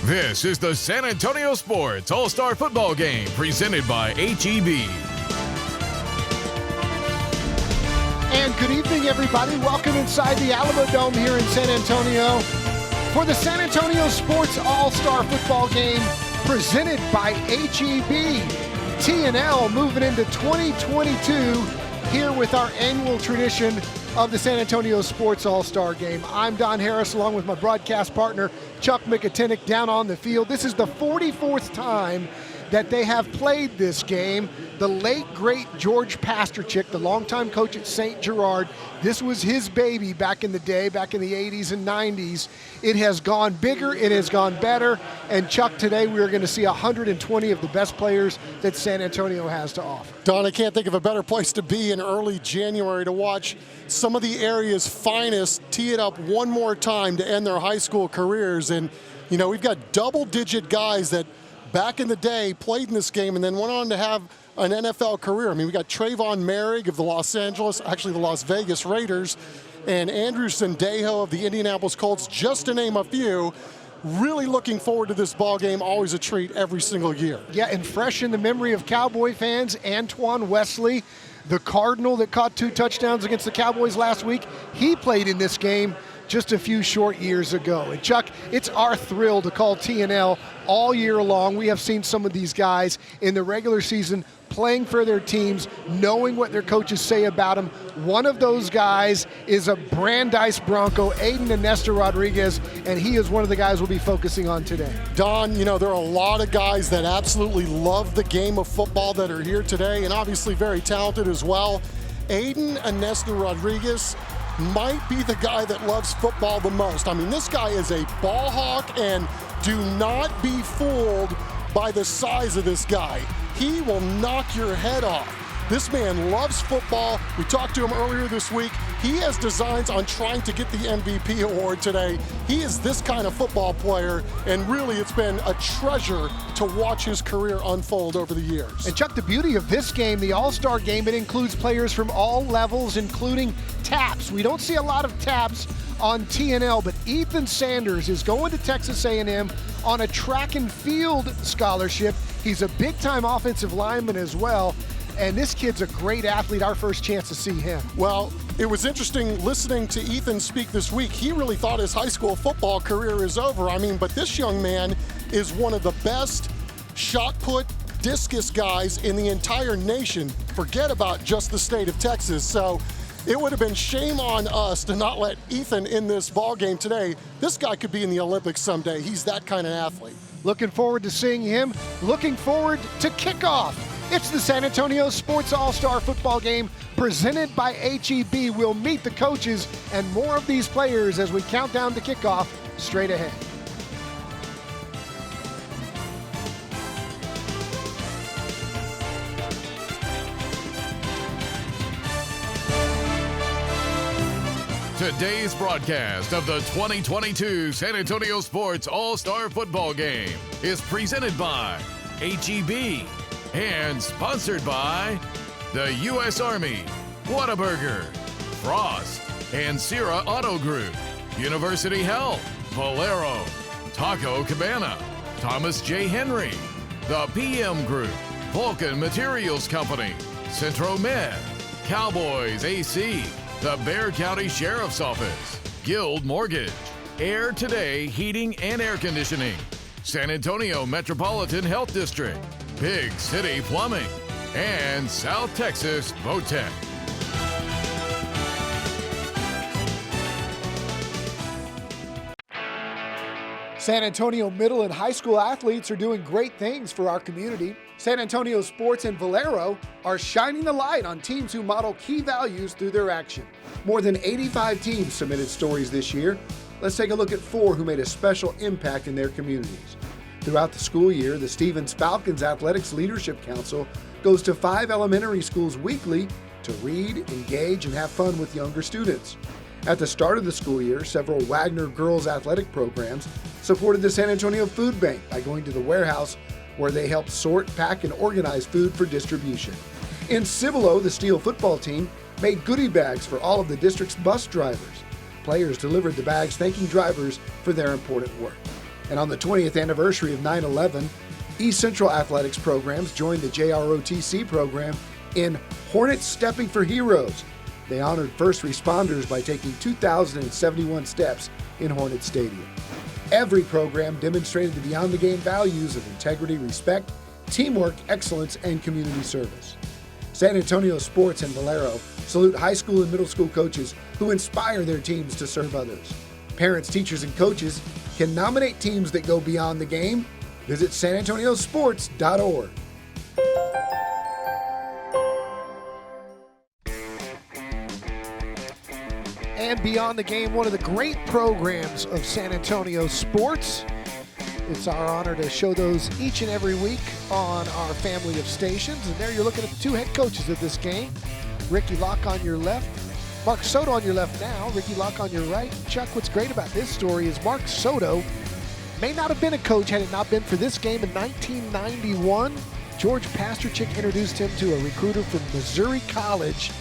This is the San Antonio Sports All-Star Football Game presented by H-E-B. And good evening, everybody. Welcome inside the Alamodome here in San Antonio for the San Antonio Sports All-Star Football Game presented by H-E-B. T&L moving into 2022 here with our annual tradition of the San Antonio Sports All-Star Game. I'm Don Harris along with my broadcast partner Chuck McAtinnick down on the field. This is the 44th time that they have played this game. The late, great George Pasterchick, the longtime coach at St. Gerard, this was his baby back in the day, back in the 80s and 90s. It has gone bigger, it has gone better, and Chuck, today we are going to see 120 of the best players that San Antonio has to offer. Don, I can't think of a better place to be in early January to watch some of the area's finest tee it up one more time to end their high school careers. And, you know, we've got double-digit guys that back in the day played in this game and then went on to have an NFL career. I mean, we got Trayvon Merrick of the the Las Vegas Raiders, and Andrew Sendejo of the Indianapolis Colts, just to name a few. Really looking forward to this ball game. Always a treat every single year. Yeah, and fresh in the memory of Cowboy fans, Antoine Wesley, the Cardinal that caught 2 touchdowns against the Cowboys last week. He played in this game just a few short years ago. And Chuck, it's our thrill to call T&L all year long. We have seen some of these guys in the regular season playing for their teams, knowing what their coaches say about them. One of those guys is a Brandeis Bronco, Aiden Ernesto Rodriguez, and he is one of the guys we'll be focusing on today. Don, you know, there are a lot of guys that absolutely love the game of football that are here today, and obviously very talented as well. Aiden Ernesto Rodriguez might be the guy that loves football the most. I mean, this guy is a ball hawk, and do not be fooled by the size of this guy. He will knock your head off. This man loves football. We talked to him earlier this week. He has designs on trying to get the MVP award today. He is this kind of football player, and really it's been a treasure to watch his career unfold over the years. And Chuck, the beauty of this game, the All-Star Game, it includes players from all levels, including taps. We don't see a lot of taps on T&L, but Ethan Sanders is going to Texas A&M on a track and field scholarship. He's a big-time offensive lineman as well, and this kid's a great athlete. Our first chance to see him. Well, it was interesting listening to Ethan speak this week. He really thought his high school football career is over. I mean, but this young man is one of the best shot put discus guys in the entire nation. Forget about just the state of Texas. So it would have been shame on us to not let Ethan in this ball game today. This guy could be in the Olympics someday. He's that kind of athlete. Looking forward to seeing him. Looking forward to kickoff. It's the San Antonio Sports All-Star Football Game presented by H-E-B. We'll meet the coaches and more of these players as we count down to kickoff straight ahead. Today's broadcast of the 2022 San Antonio Sports All-Star Football Game is presented by H-E-B and sponsored by the U.S. Army, Whataburger, Frost, and Sierra Auto Group, University Health, Valero, Taco Cabana, Thomas J. Henry, the PM Group, Vulcan Materials Company, Centro Med, Cowboys AC, the Bexar County Sheriff's Office, Guild Mortgage, Air Today Heating and Air Conditioning, San Antonio Metropolitan Health District, Big City Plumbing, and South Texas Votech. San Antonio middle and high school athletes are doing great things for our community. San Antonio Sports and Valero are shining the light on teams who model key values through their action. More than 85 teams submitted stories this year. Let's take a look at 4 who made a special impact in their communities. Throughout the school year, the Stevens Falcons Athletics Leadership Council goes to 5 elementary schools weekly to read, engage, and have fun with younger students. At the start of the school year, several Wagner girls athletic programs supported the San Antonio Food Bank by going to the warehouse where they helped sort, pack, and organize food for distribution. In Cibolo, the Steel football team made goodie bags for all of the district's bus drivers. Players delivered the bags thanking drivers for their important work. And on the 20th anniversary of 9/11, East Central Athletics programs joined the JROTC program in Hornets Stepping for Heroes. They honored first responders by taking 2,071 steps in Hornet Stadium. Every program demonstrated the beyond the game values of integrity, respect, teamwork, excellence, and community service. San Antonio Sports and Valero salute high school and middle school coaches who inspire their teams to serve others. Parents, teachers, and coaches can nominate teams that go beyond the game. Visit sanantoniosports.org. And Beyond the Game, one of the great programs of San Antonio sports. It's our honor to show those each and every week on our family of stations. And there you're looking at the two head coaches of this game. Ricky Locke on your left, Mark Soto on your left now, Ricky Locke on your right. Chuck, what's great about this story is Mark Soto may not have been a coach had it not been for this game in 1991. George Pasterchik introduced him to a recruiter from Missouri College,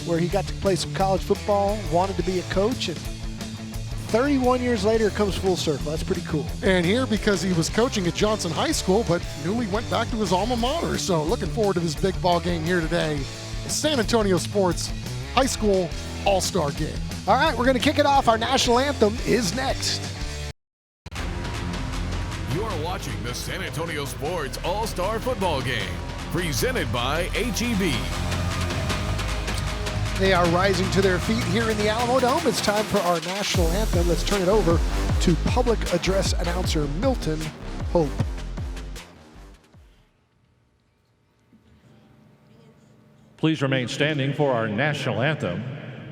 where he got to play some college football, wanted to be a coach, and 31 years later it comes full circle. That's pretty cool. And here, because he was coaching at Johnson High School, but newly went back to his alma mater. So looking forward to this big ball game here today. The San Antonio Sports High School All-Star Game. All right, we're going to kick it off. Our national anthem is next. You're watching the San Antonio Sports All-Star Football Game, presented by HEB. They are rising to their feet here in the Alamodome. It's time for our national anthem. Let's turn it over to public address announcer Milton Hope. Please remain standing for our national anthem.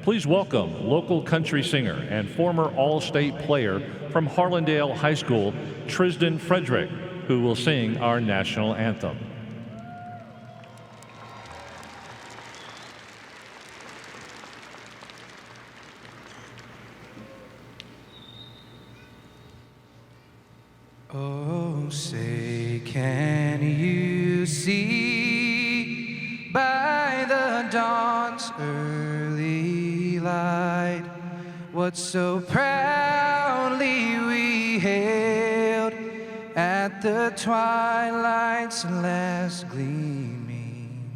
Please welcome local country singer and former All-State player from Harlandale High School, Tristan Frederick, who will sing our national anthem. Oh, say, can you see by the dawn's early light what so proudly we hailed at the twilight's last gleaming,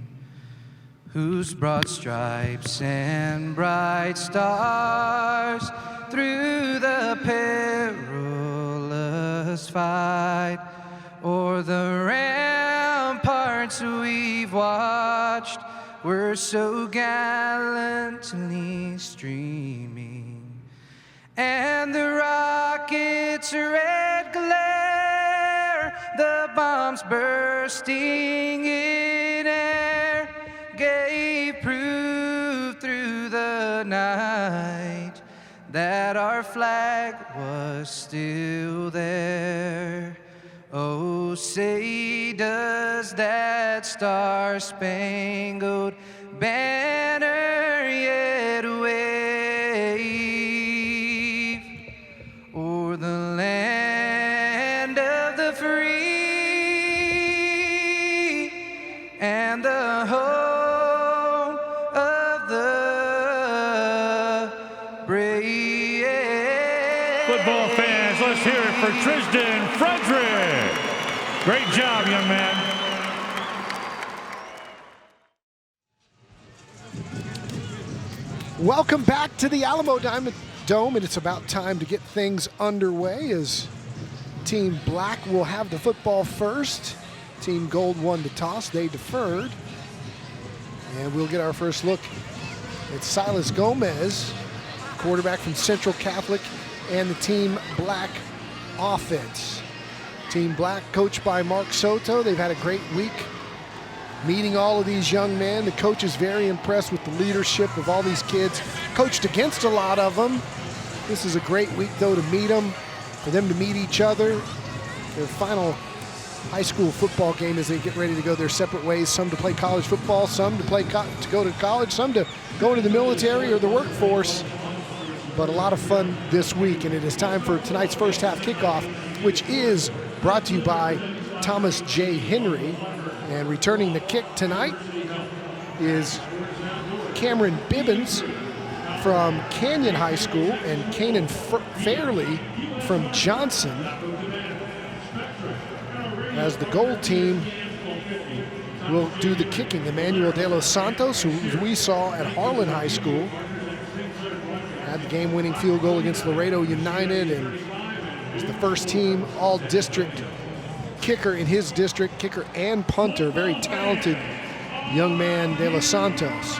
whose broad stripes and bright stars through the perilous fight o'er the ramparts we've watched were so gallantly streaming, and the rocket's red glare, the bombs bursting in air, gave proof through the night that our flag was still there. Oh, say, does that star-spangled banner yet wave o'er the land of the free and the home of the brave? Football fans, let's hear it for Tristan Frederick. Great job, young man. Welcome back to the Alamodome, and it's about time to get things underway as Team Black will have the football first. Team Gold won the toss. They deferred. And we'll get our first look at Silas Gomez, quarterback from Central Catholic, and the Team Black offense. Team Black, coached by Mark Soto. They've had a great week meeting all of these young men. The coach is very impressed with the leadership of all these kids. Coached against a lot of them. This is a great week, though, to meet them, for them to meet each other. Their final high school football game as they get ready to go their separate ways. Some to play college football, some to go to college, some to go into the military or the workforce. But a lot of fun this week, and it is time for tonight's first half kickoff, which is brought to you by Thomas J. Henry. And returning the kick tonight is Cameron Bibbins from Canyon High School and Kanan Fairley from Johnson. as the gold team will do the kicking. Emmanuel De Los Santos, who we saw at Harlan High School, had the game-winning field goal against Laredo United and is the first team all-district kicker in his district, kicker and punter. Very talented young man, De Los Santos.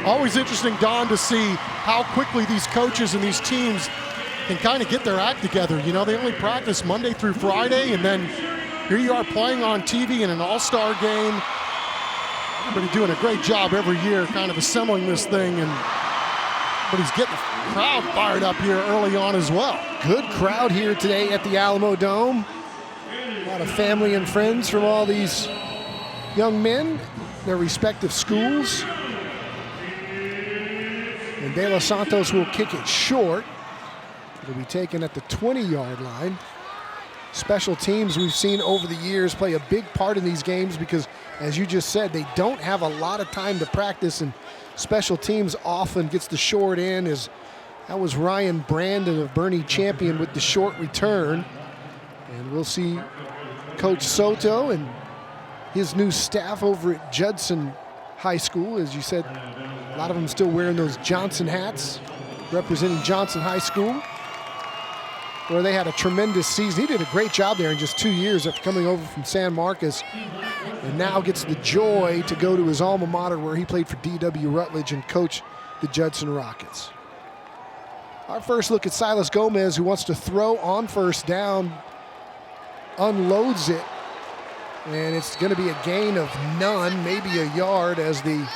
Always interesting, Don, to see how quickly these coaches and these teams can kind of get their act together. You know, they only practice Monday through Friday, and then here you are playing on TV in an all-star game. Everybody doing a great job every year kind of assembling this thing, but he's getting the crowd fired up here early on as well. Good crowd here today at the Alamodome. A lot of family and friends from all these young men, their respective schools. And De Los Santos will kick it short. It'll be taken at the 20-yard line. Special teams we've seen over the years play a big part in these games because, as you just said, they don't have a lot of time to practice, and special teams often gets the short end. That was Ryan Brandon of Bernie Champion with the short return. And we'll see Coach Soto and his new staff over at Judson High School. As you said, a lot of them still wearing those Johnson hats, representing Johnson High School, where they had a tremendous season. He did a great job there in just 2 years after coming over from San Marcos, and now gets the joy to go to his alma mater where he played for D.W. Rutledge and coached the Judson Rockets. Our first look at Silas Gomez, who wants to throw on first down, unloads it, and it's going to be a gain of none, maybe a yard, as the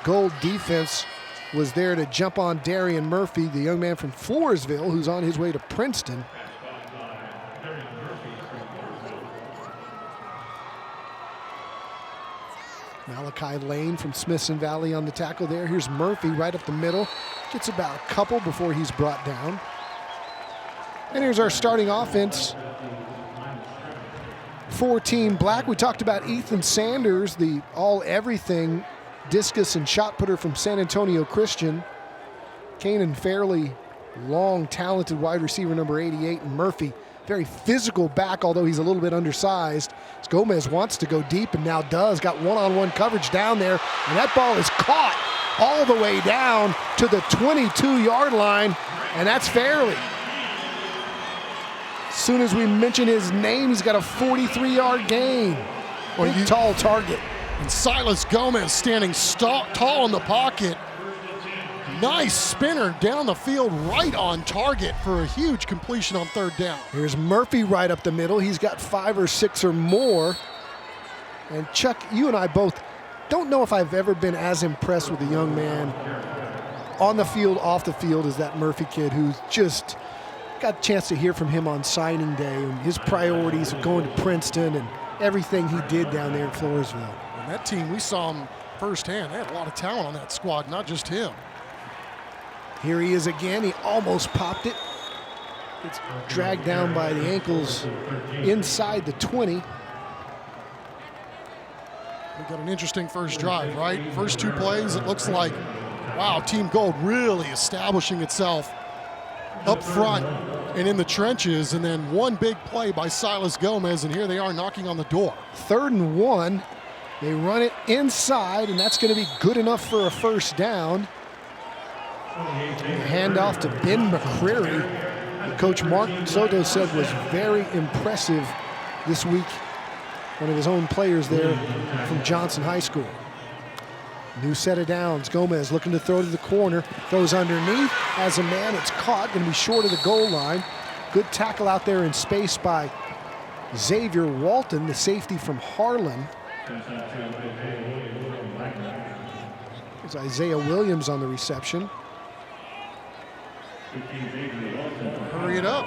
Gold defense was there to jump on Darian Murphy, the young man from Floresville, who's on his way to Princeton. Malachi Lane from Smithson Valley on the tackle there. Here's Murphy right up the middle. Gets about a couple before he's brought down. And here's our starting offense for Team Black. We talked about Ethan Sanders, the all-everything discus and shot putter from San Antonio Christian. Kanan Fairley, long, talented wide receiver number 88. And Murphy, very physical back, although he's a little bit undersized. As Gomez wants to go deep and now does. Got one-on-one coverage down there, and that ball is caught all the way down to the 22-yard line, and that's Fairley. As soon as we mention his name, he's got a 43-yard gain. Big, tall target. And Silas Gomez standing tall in the pocket. Nice spinner down the field, right on target for a huge completion on third down. Here's Murphy right up the middle. He's got 5 or 6 or more. And Chuck, you and I both don't know if I've ever been as impressed with a young man on the field, off the field, as that Murphy kid, who's just got a chance to hear from him on signing day and his priorities of going to Princeton and everything he did down there in Floresville. And that team, we saw him firsthand. They had a lot of talent on that squad, not just him. Here he is again. He almost popped it. It's dragged down by the ankles inside the 20. We got an interesting first drive, right? First 2 plays, it looks like, wow, Team Gold really establishing itself up front and in the trenches, and then one big play by Silas Gomez, and here they are knocking on the door. 3rd and 1. They run it inside, and that's going to be good enough for a first down. Handoff to Ben McCreary, who Coach Mark Soto said was very impressive this week. One of his own players there from Johnson High School. New set of downs. Gomez looking to throw to the corner. Throws underneath. As a man, it's caught. Going to be short of the goal line. Good tackle out there in space by Xavier Walton, the safety from Harlan. There's Isaiah Williams on the reception. Hurry it up.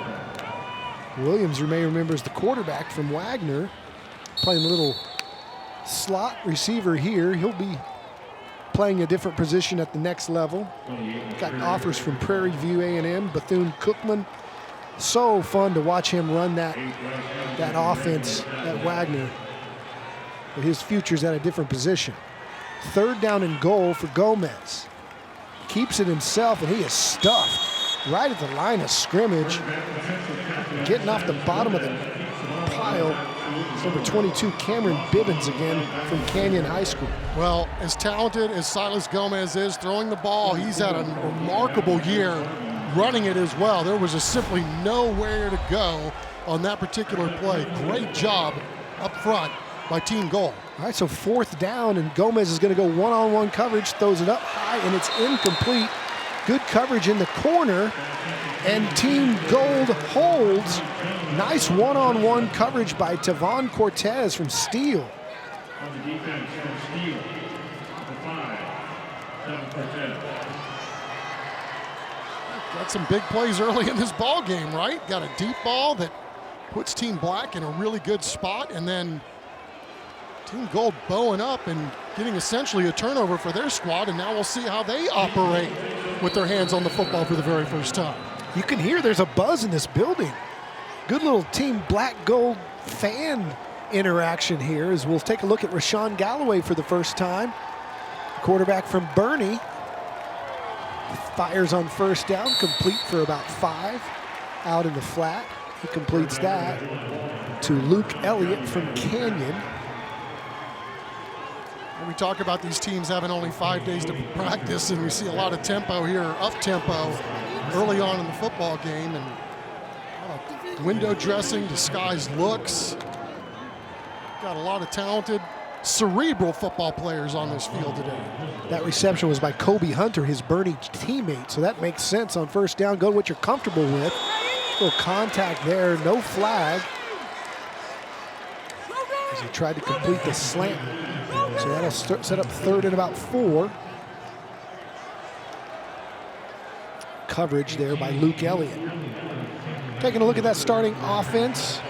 Williams, you may remember, is the quarterback from Wagner, playing a little slot receiver here. He'll be playing a different position at the next level. Got offers from Prairie View A&M, Bethune-Cookman. So fun to watch him run that offense at Wagner. But his future's at a different position. 3rd down and goal for Gomez. Keeps it himself, and he is stuffed right at the line of scrimmage. Getting off the bottom of the pile Number 22, Cameron Bibbins again from Canyon High School. Well, as talented as Silas Gomez is throwing the ball, he's had a remarkable year running it as well. There was just simply nowhere to go on that particular play. Great job up front by Team Gold. All right, so 4th down, and Gomez is going to go one-on-one coverage, throws it up high, and it's incomplete. Good coverage in the corner, and Team Gold holds. Nice one-on-one coverage by Tavon Cortez from Steele. On the defense from Steele, the 5, Tavon Cortez. Got some big plays early in this ball game, right? Got a deep ball that puts Team Black in a really good spot, and then Team Gold bowing up and getting essentially a turnover for their squad, and now we'll see how they operate with their hands on the football for the very first time. You can hear there's a buzz in this building. Good little Team Black Gold fan interaction here as we'll take a look at Rashawn Galloway for the first time. Quarterback from Bernie. Fires on 1st down, complete for about 5 out in the flat. He completes that to Luke Elliott from Canyon. And we talk about these teams having only 5 days to practice, and we see a lot of tempo here, up-tempo, early on in the football game, and window dressing, disguised looks. Got a lot of talented, cerebral football players on this field today. That reception was by Kobe Hunter, his Bernie teammate, so that makes sense on 1st down. Go to what you're comfortable with. A little contact there, no flag. As he tried to complete the slant. So that'll set up 3rd and about 4. Coverage there by Luke Elliott. Taking a look at that starting offense.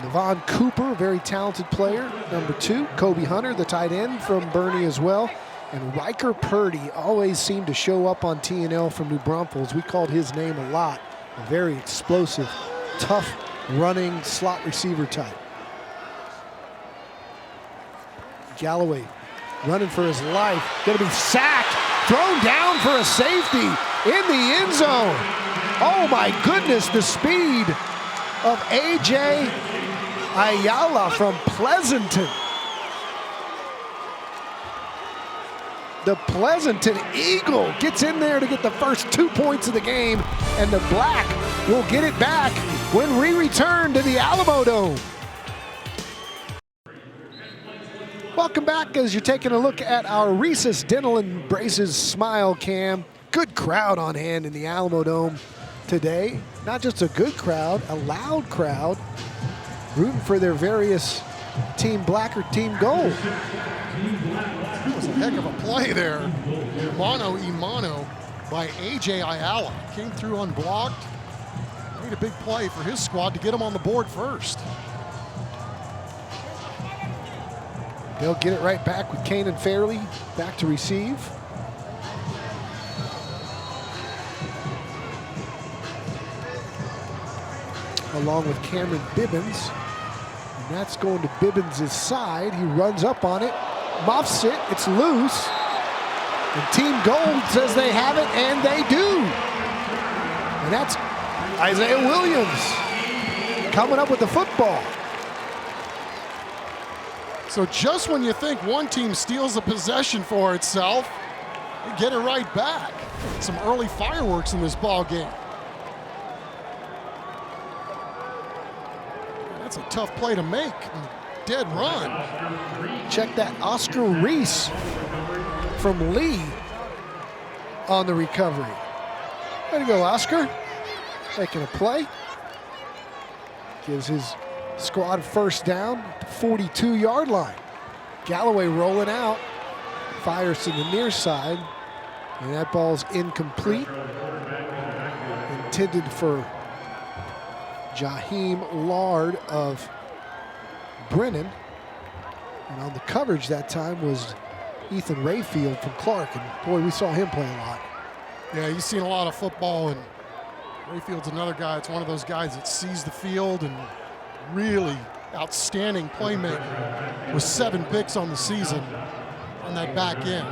Devon Cooper, a very talented player. Number 2, Kobe Hunter, the tight end from Bernie as well. And Riker Purdy always seemed to show up on TNL from New Braunfels. We called his name a lot. A very explosive, tough running slot receiver type. Galloway running for his life. Gonna be sacked, thrown down for a safety in the end zone. Oh my goodness, the speed of A.J. Ayala from Pleasanton. The Pleasanton Eagle gets in there to get the first 2 points of the game, and the Black will get it back when we return to the Alamodome. Welcome back as you're taking a look at our Rhesus Dental and Braces Smile Cam. Good crowd on hand in the Alamodome today. Not just a good crowd, a loud crowd, rooting for their various Team Black or Team Gold. That was a heck of a play there. Mano by A.J. Ayala. Came through unblocked. Made a big play for his squad to get him on the board first. They'll get it right back with Kanan Fairley back to receive. Along with Cameron Bibbins. And that's going to Bibbins' side. He runs up on it, muffs it, it's loose. And Team Gold says they have it, and they do. And that's Isaiah Williams coming up with the football. So just when you think one team steals a possession for itself, they get it right back. Some early fireworks in this ball game. That's a tough play to make. Dead run. Check that, Oscar Reese from Lee on the recovery. Way to go, Oscar. Making a play. Gives his squad first down, 42-yard line. Galloway rolling out, fires to the near side, and that ball's incomplete. Intended for Jaheim Lard of Brennan. And on the coverage that time was Ethan Rayfield from Clark, and boy, we saw him play a lot. Yeah, he's seen a lot of football, and Rayfield's another guy. It's one of those guys that sees the field and really outstanding playmaker with 7 picks on the season on that back end.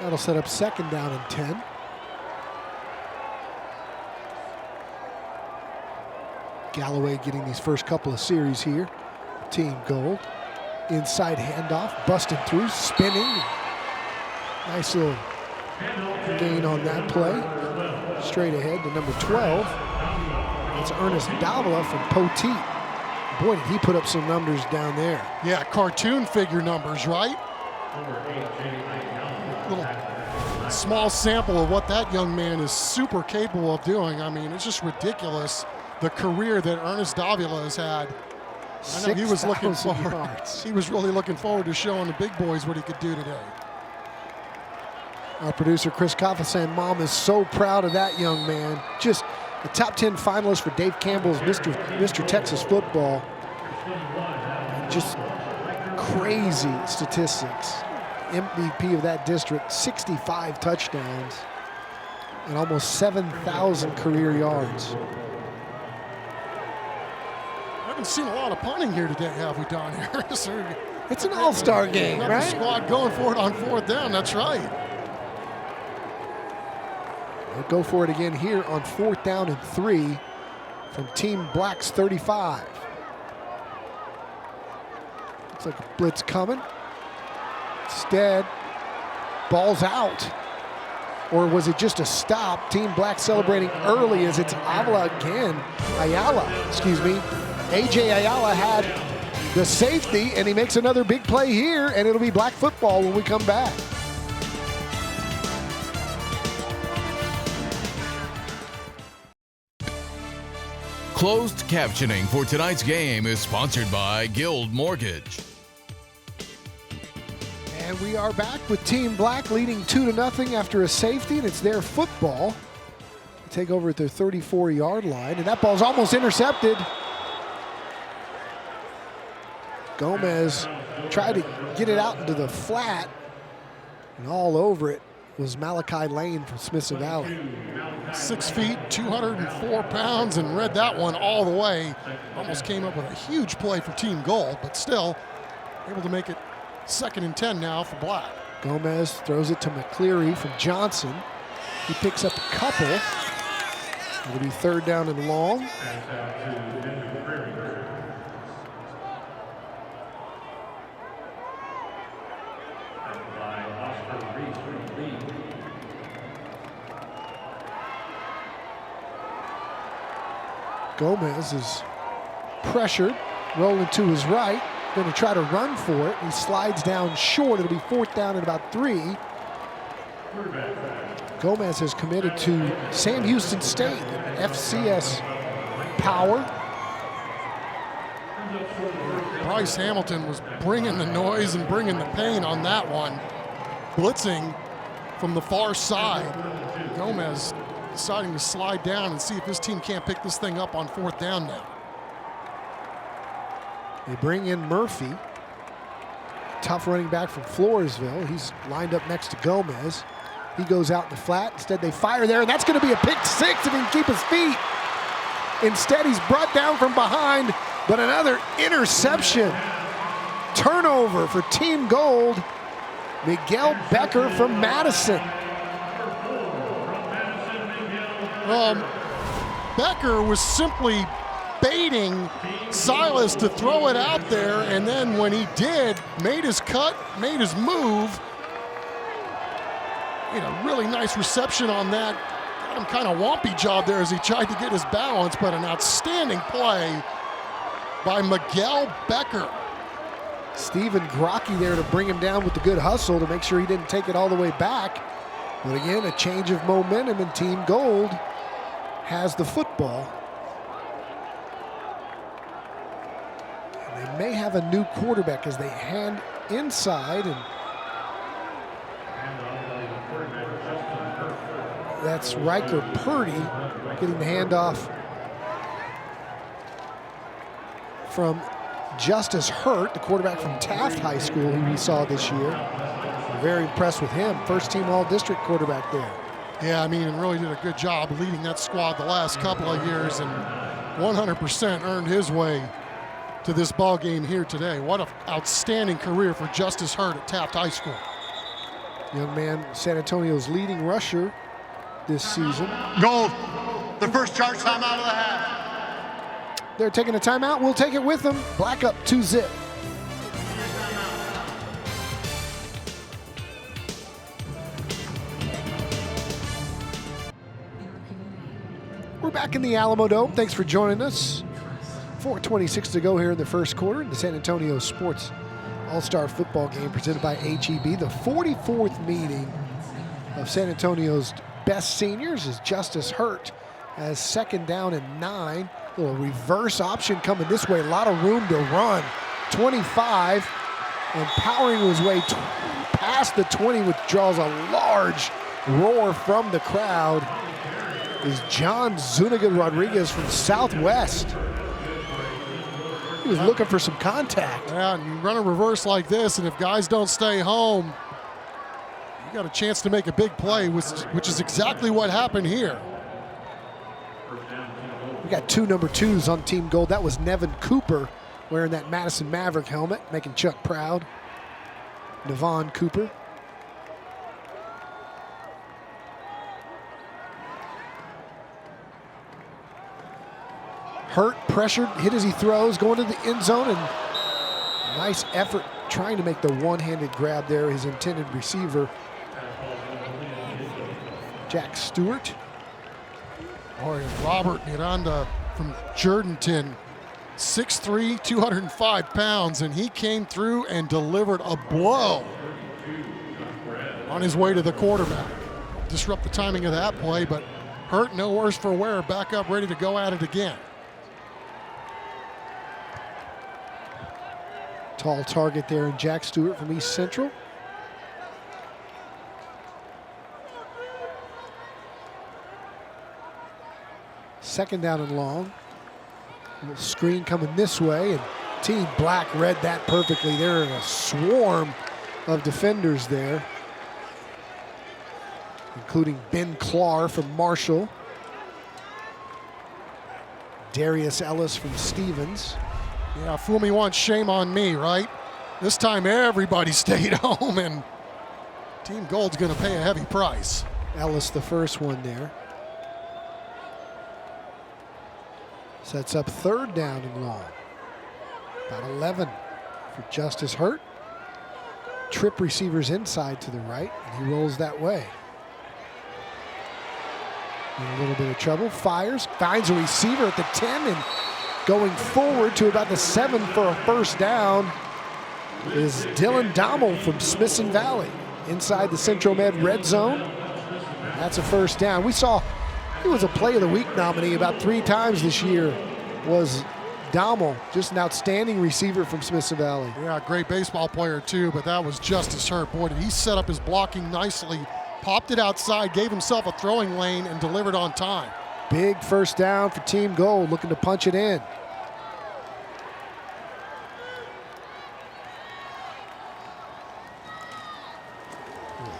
That'll set up second down and 10. Galloway getting these first couple of series here. Team Gold. Inside handoff, busting through, spinning. Nice little gain on that play. Straight ahead to number 12. It's Ernest Davila from Poteet. Boy, did he put up some numbers down there. Yeah, cartoon figure numbers, right? Little small sample of what that young man is super capable of doing. I mean, it's just ridiculous, the career that Ernest Davila has had. I know he was looking forward. He was really looking forward to showing the big boys what he could do today. Our producer Chris Koffa saying Mom is so proud of that young man. Just a top 10 finalist for Dave Campbell's Mr. Texas Football. Just crazy statistics. MVP of that district, 65 touchdowns and almost 7,000 career yards. I haven't seen a lot of punting here today, have we, Don Harris? It's an all-star game, right? Squad going for it on 4th down, that's right. They'll go for it again here on 4th down and 3 from Team Black's 35. Looks like a blitz coming. Instead, ball's out. Or was it just a stop? Team Black celebrating early as it's Ayala again. AJ Ayala had the safety, and he makes another big play here, and it'll be Black football when we come back. Closed captioning for tonight's game is sponsored by Guild Mortgage. And we are back with Team Black leading 2-0 after a safety, and it's their football. They take over at their 34-yard line, and that ball's almost intercepted. Gomez tried to get it out into the flat, and all over it was Malachi Lane from Smithson Valley. 6 feet, 204 pounds, and read that one all the way. Almost came up with a huge play for Team Gold, but still able to make it 2nd and 10 now for Black. Gomez throws it to McCleary from Johnson. He picks up a couple. It'll be 3rd down and long. Gomez is pressured, rolling to his right, going to try to run for it. He slides down short. It'll be 4th down and about 3. Gomez has committed to Sam Houston State, FCS power. Bryce Hamilton was bringing the noise and bringing the pain on that one. Blitzing from the far side. Gomez deciding to slide down and see if his team can't pick this thing up on 4th down now. They bring in Murphy, tough running back from Floresville. He's lined up next to Gomez. He goes out in the flat. Instead, they fire there, and that's going to be a pick 6 if he can keep his feet. Instead, he's brought down from behind, but another interception. Turnover for Team Gold. Miguel Becker from Madison. Becker was simply baiting Silas to throw it out there, and then when he did, made his cut, made his move. Really nice reception on that. Got him kind of wompy job there as he tried to get his balance, but an outstanding play by Miguel Becker. Stephen Grocky there to bring him down with the good hustle to make sure he didn't take it all the way back. But again, a change of momentum, and Team Gold has the football. And they may have a new quarterback as they hand inside, and that's Riker Purdy getting the handoff from Justice Hurt, the quarterback from Taft High School, who we saw this year. I'm very impressed with him. First team all-district quarterback there. Yeah, and really did a good job leading that squad the last couple of years, and 100% earned his way to this ball game here today. What an outstanding career for Justice Hurt at Taft High School. Young man, San Antonio's leading rusher this season. Gold, the first charge time out of the half. They're taking a timeout. We'll take it with them. Black up 2-zip. We're back in the Alamodome. Thanks for joining us. 4:26 to go here in the first quarter in the San Antonio Sports All-Star Football Game presented by HEB. The 44th meeting of San Antonio's best seniors is Justice Hurt as 2nd down and 9. A little reverse option coming this way. A lot of room to run. 25 and powering his way past the 20, which draws a large roar from the crowd, is John Zuniga Rodriguez from Southwest. He was looking for some contact. Yeah, and you run a reverse like this, and if guys don't stay home, you got a chance to make a big play, which is exactly what happened here. We got 2 number 2s on Team Gold. That was Nevin Cooper wearing that Madison Maverick helmet, making Chuck proud. Nevon Cooper. Hurt, pressured, hit as he throws, going to the end zone, and nice effort trying to make the one-handed grab there, his intended receiver, Jack Stewart. Boy, Robert Miranda from Jordanton, 6'3", 205 pounds, and he came through and delivered a blow on his way to the quarterback. Disrupt the timing of that play, but Hurt, no worse for wear, back up, ready to go at it again. Tall target there in Jack Stewart from East Central. Second down and long. A little screen coming this way, and Team Black read that perfectly. They're in a swarm of defenders there, including Ben Clark from Marshall, Darius Ellis from Stevens. Yeah, fool me once, shame on me, right? This time everybody stayed home, and Team Gold's going to pay a heavy price. Ellis, the first one there. Sets up 3rd down and long. About 11 for Justice Hurt. Trip receivers inside to the right, and he rolls that way. In a little bit of trouble, fires, finds a receiver at the 10, and going forward to about the 7 for a 1st down is Dylan Dommel from Smithson Valley. Inside the Central Med red zone. That's a 1st down. We saw he was a Play of the Week nominee about 3 times this year, was Dommel. Just an outstanding receiver from Smithson Valley. Yeah, great baseball player too, but that was Justice Hurt. Boy, did he set up his blocking nicely, popped it outside, gave himself a throwing lane, and delivered on time. Big 1st down for Team Gold, looking to punch it in.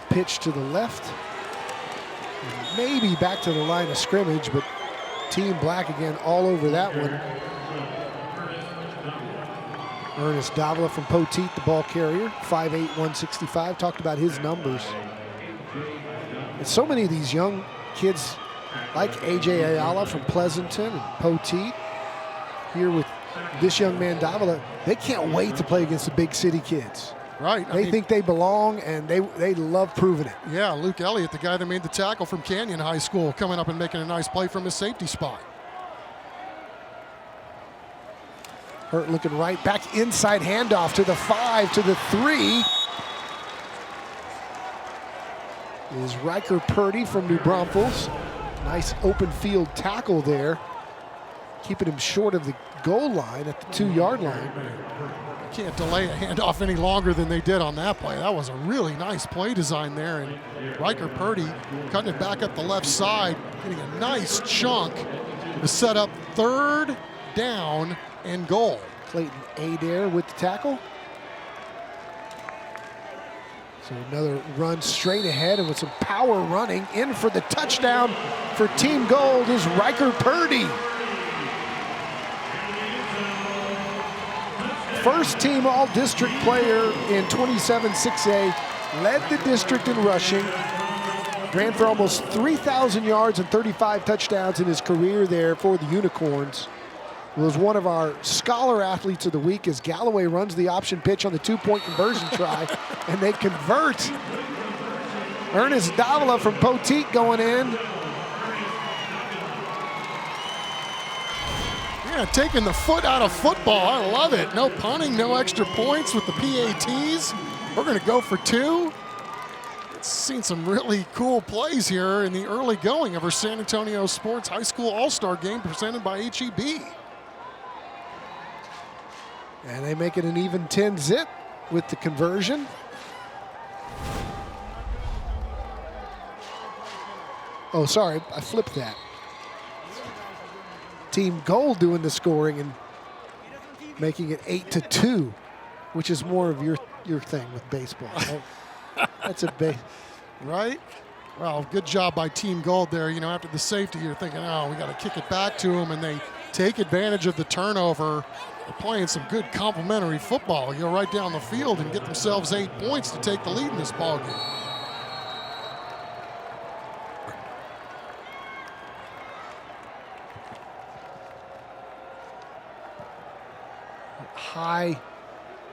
Pitch to the left. Maybe back to the line of scrimmage, but Team Black again all over that one. Ernest Davila from Poteet, the ball carrier, 5'8", 165. Talked about his numbers. And so many of these young kids, like A.J. Ayala from Pleasanton and Poteet, here with this young man Davila, they can't wait to play against the big city kids. Right. They think they belong, and they love proving it. Yeah, Luke Elliott, the guy that made the tackle from Canyon High School, coming up and making a nice play from his safety spot. Hurt looking right, back inside handoff to the 5, to the 3. Is Riker Purdy from New Braunfels. Nice open field tackle there, keeping him short of the goal line at the 2-yard line. Can't delay a handoff any longer than they did on that play. That was a really nice play design there, and Riker Purdy cutting it back up the left side, getting a nice chunk to set up 3rd down and goal. Clayton Adair with the tackle. So another run straight ahead, and with some power running in for the touchdown for Team Gold is Riker Purdy. First team all-district player in 27-6A, led the district in rushing, ran for almost 3,000 yards and 35 touchdowns in his career there for the Unicorns. was one of our scholar athletes of the week as Galloway runs the option pitch on the 2-point conversion try, and they convert. Ernest Davila from Poteet going in. Yeah, taking the foot out of football. I love it. No punting, no extra points with the PATs. We're going to go for 2. Seen some really cool plays here in the early going of our San Antonio Sports High School All-Star Game presented by HEB. And they make it an even 10-zip with the conversion. Oh, sorry, I flipped that. Team Gold doing the scoring and making it 8-2, which is more of your thing with baseball. Right? That's a base. Right? Well, good job by Team Gold there. You know, after the safety, you're thinking, oh, we got to kick it back to them, and they take advantage of the turnover. They're playing some good complementary football. You go right down the field and get themselves 8 points to take the lead in this ballgame. High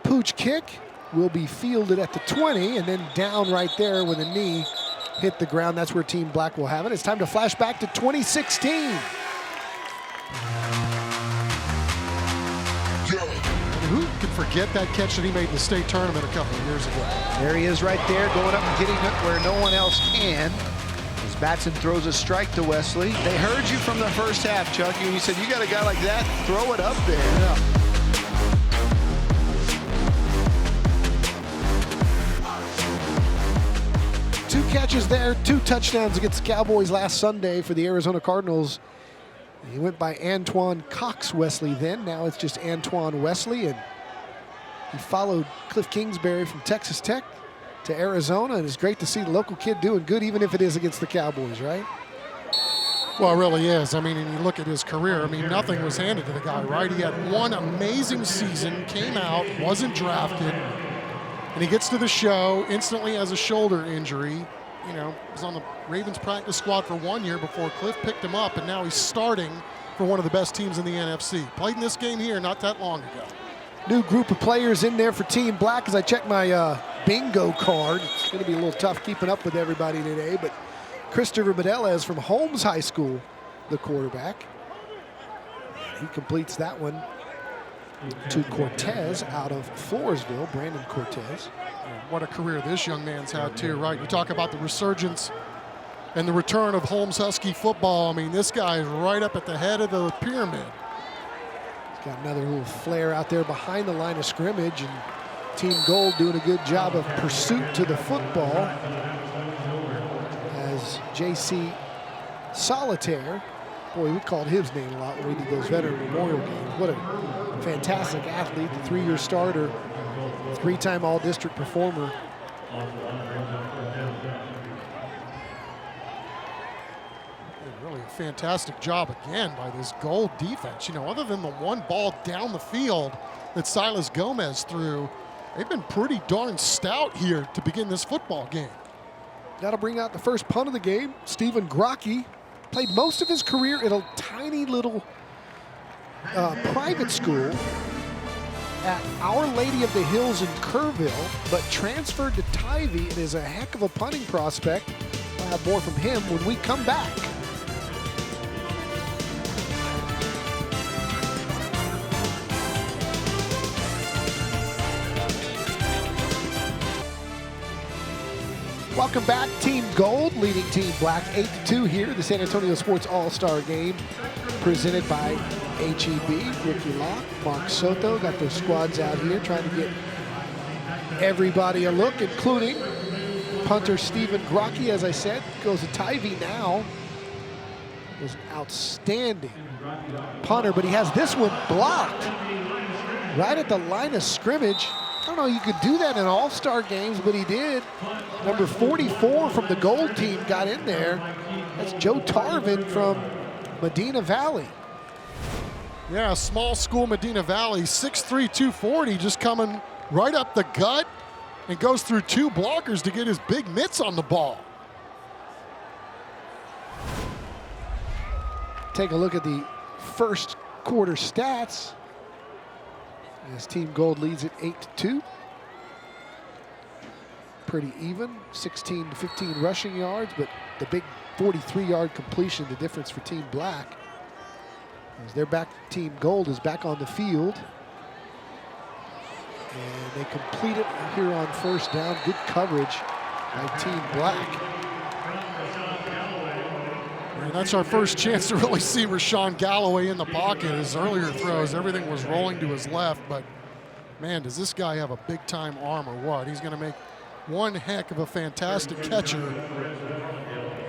pooch kick will be fielded at the 20 and then down right there with a knee hit the ground. That's where Team Black will have it. It's time to flash back to 2016. Who could forget that catch that he made in the state tournament a couple of years ago? There he is right there, going up and getting it where no one else can. As Batson throws a strike to Wesley. They heard you from the first half, Chuck. You said, you got a guy like that, throw it up there. Yeah. Two catches there, 2 touchdowns against the Cowboys last Sunday for the Arizona Cardinals. He went by Antoine Cox Wesley then. Now it's just Antoine Wesley. And he followed Cliff Kingsbury from Texas Tech to Arizona. And it's great to see the local kid doing good, even if it is against the Cowboys, right? Well, it really is. I mean, and you look at his career, I mean, nothing was handed to the guy, right? He had one amazing season, came out, wasn't drafted, and he gets to the show, instantly has a shoulder injury. You know, was on the Ravens practice squad for 1 year before Cliff picked him up, and now he's starting for one of the best teams in the NFC. Played in this game here not that long ago. New group of players in there for Team Black as I check my bingo card. It's going to be a little tough keeping up with everybody today, but Christopher Medeles from Holmes High School, the quarterback. He completes that one to Cortez out of Floresville, Brandon Cortez. What a career this young man's had too, right? You talk about the resurgence and the return of Holmes Husky football. I mean, this guy is right up at the head of the pyramid. He's got another little flare out there behind the line of scrimmage, and Team Gold doing a good job of pursuit to the football as J.C. Solitaire, boy, we called his name a lot when we did those veteran memorial games. What a fantastic athlete, the 3-year starter, 3-time all-district performer. Really a fantastic job again by this Gold defense. You know, other than the one ball down the field that Silas Gomez threw, they've been pretty darn stout here to begin this football game. That'll bring out the first punt of the game. Stephen Grocky played most of his career at a tiny little private school at Our Lady of the Hills in Kerrville, but transferred to Tivy and is a heck of a punting prospect. We'll have more from him when we come back. Welcome back. Team Gold leading Team Black 8-2 here. The San Antonio Sports All-Star Game presented by HEB. Ricky Locke, Mark Soto got those squads out here trying to get everybody a look, including punter Stephen Grocky, as I said, goes to Tivy now. Was an outstanding punter, but he has this one blocked right at the line of scrimmage. I don't know, you could do that in all-star games, but he did. Number 44 from the Gold team got in there. That's Joe Tarvin from Medina Valley. Yeah, small school Medina Valley, 6'3", 240, just coming right up the gut and goes through 2 blockers to get his big mitts on the ball. Take a look at the first quarter stats, as Team Gold leads it 8-2. Pretty even, 16 to 15 rushing yards, but the big 43-yard completion, the difference for Team Black. As their Team Gold is back on the field. And they complete it here on first down. Good coverage by Team Black. And that's our first chance to really see Rashawn Galloway in the pocket. His earlier throws, everything was rolling to his left, but man, does this guy have a big-time arm or what? He's going to make one heck of a fantastic catcher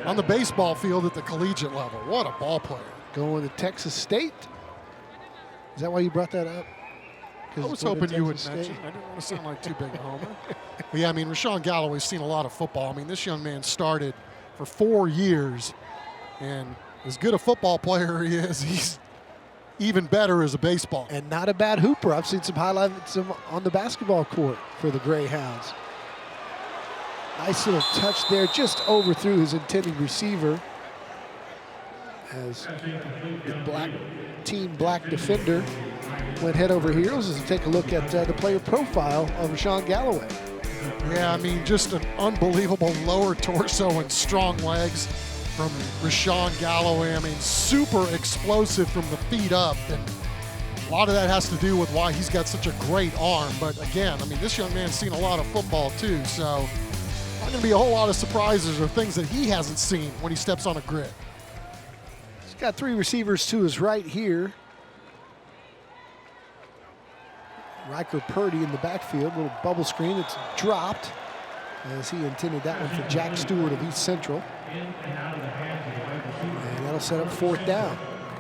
on the baseball field at the collegiate level. What a ball player. Going to Texas State. Is that why you brought that up? I was hoping you would mention. I didn't want to sound like too big a homer. But yeah, I mean, Rashawn Galloway's seen a lot of football. I mean, this young man started for 4 years, and as good a football player he is, he's even better as a baseball. And not a bad hooper. I've seen some highlights on the basketball court for the Greyhounds. Nice little touch there, just overthrew his intended receiver. As the Team Black defender went head over heels as we take a look at the player profile of Rashawn Galloway. Yeah, I mean, just an unbelievable lower torso and strong legs from Rashawn Galloway. I mean, super explosive from the feet up, and a lot of that has to do with why he's got such a great arm. But again, I mean, this young man's seen a lot of football too, so not going to be a whole lot of surprises or things that he hasn't seen when he steps on a grid. He's got 3 receivers to his right here. Riker Purdy in the backfield, little bubble screen. It's dropped as he intended that one for Jack Stewart of East Central. And that'll set up 4th down.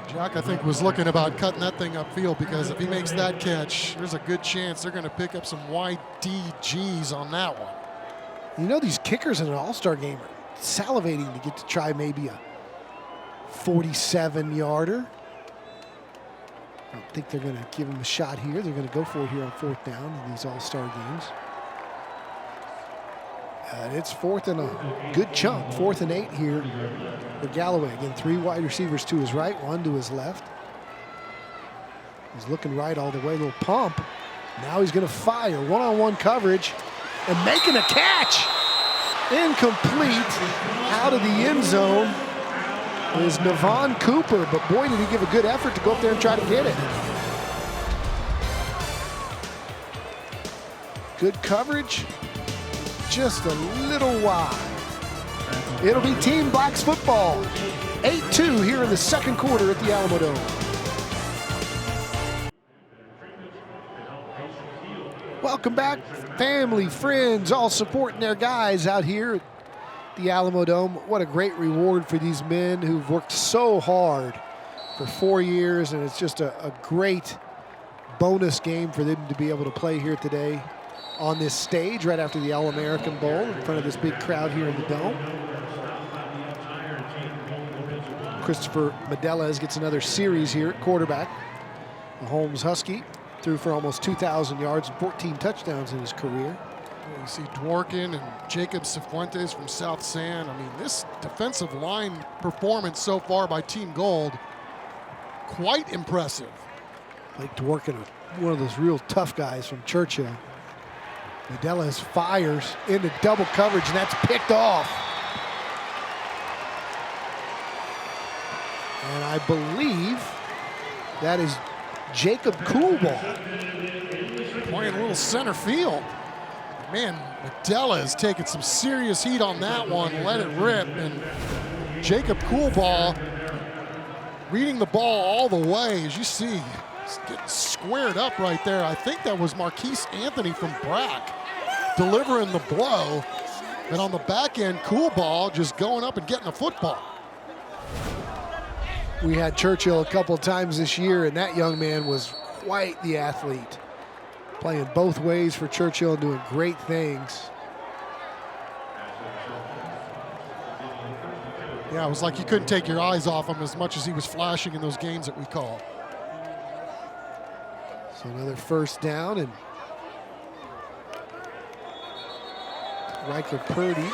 Jack, I think, was looking about cutting that thing upfield, because if he makes that catch, there's a good chance they're going to pick up some YDGs on that one. You know, these kickers in an all-star game are salivating to get to try maybe a 47-yarder. I don't think they're going to give him a shot here. They're going to go for it here on 4th down in these all-star games. And it's 4th and a good chunk, 4th and 8 here for Galloway. Again, 3 wide receivers to his right, 1 to his left. He's looking right all the way, little pump. Now he's going to fire, one-on-one coverage, and making a catch. Incomplete, out of the end zone is Navon Cooper, but boy, did he give a good effort to go up there and try to get it. Good coverage, just a little wide. It'll be Team Black's football. 8-2 here in the second quarter at the Alamodome. Welcome back, family, friends, all supporting their guys out here at the Alamodome. What a great reward for these men who've worked so hard for 4 years, and it's just a great bonus game for them to be able to play here today on this stage right after the All-American Bowl in front of this big crowd here in the Dome. Christopher Medeles gets another series here at quarterback. The Holmes Husky threw for almost 2,000 yards and 14 touchdowns in his career. You see Dworkin and Jacob Cifuentes from South San. I mean, this defensive line performance so far by Team Gold, quite impressive. Like Dworkin, one of those real tough guys from Churchill. Medeles fires into double coverage, and that's picked off. And I believe that is Jacob Coolball. Playing a little center field. Man, Medeles taking some serious heat on that one, let it rip, and Jacob Coolball reading the ball all the way. As you see, he's getting squared up right there. I think that was Marquise Anthony from Brack delivering the blow, and on the back end, Coolball just going up and getting the football. We had Churchill a couple times this year, and that young man was quite the athlete. Playing both ways for Churchill and doing great things. Yeah, it was like you couldn't take your eyes off him as much as he was flashing in those games that we called. So another first down, and Riker Purdy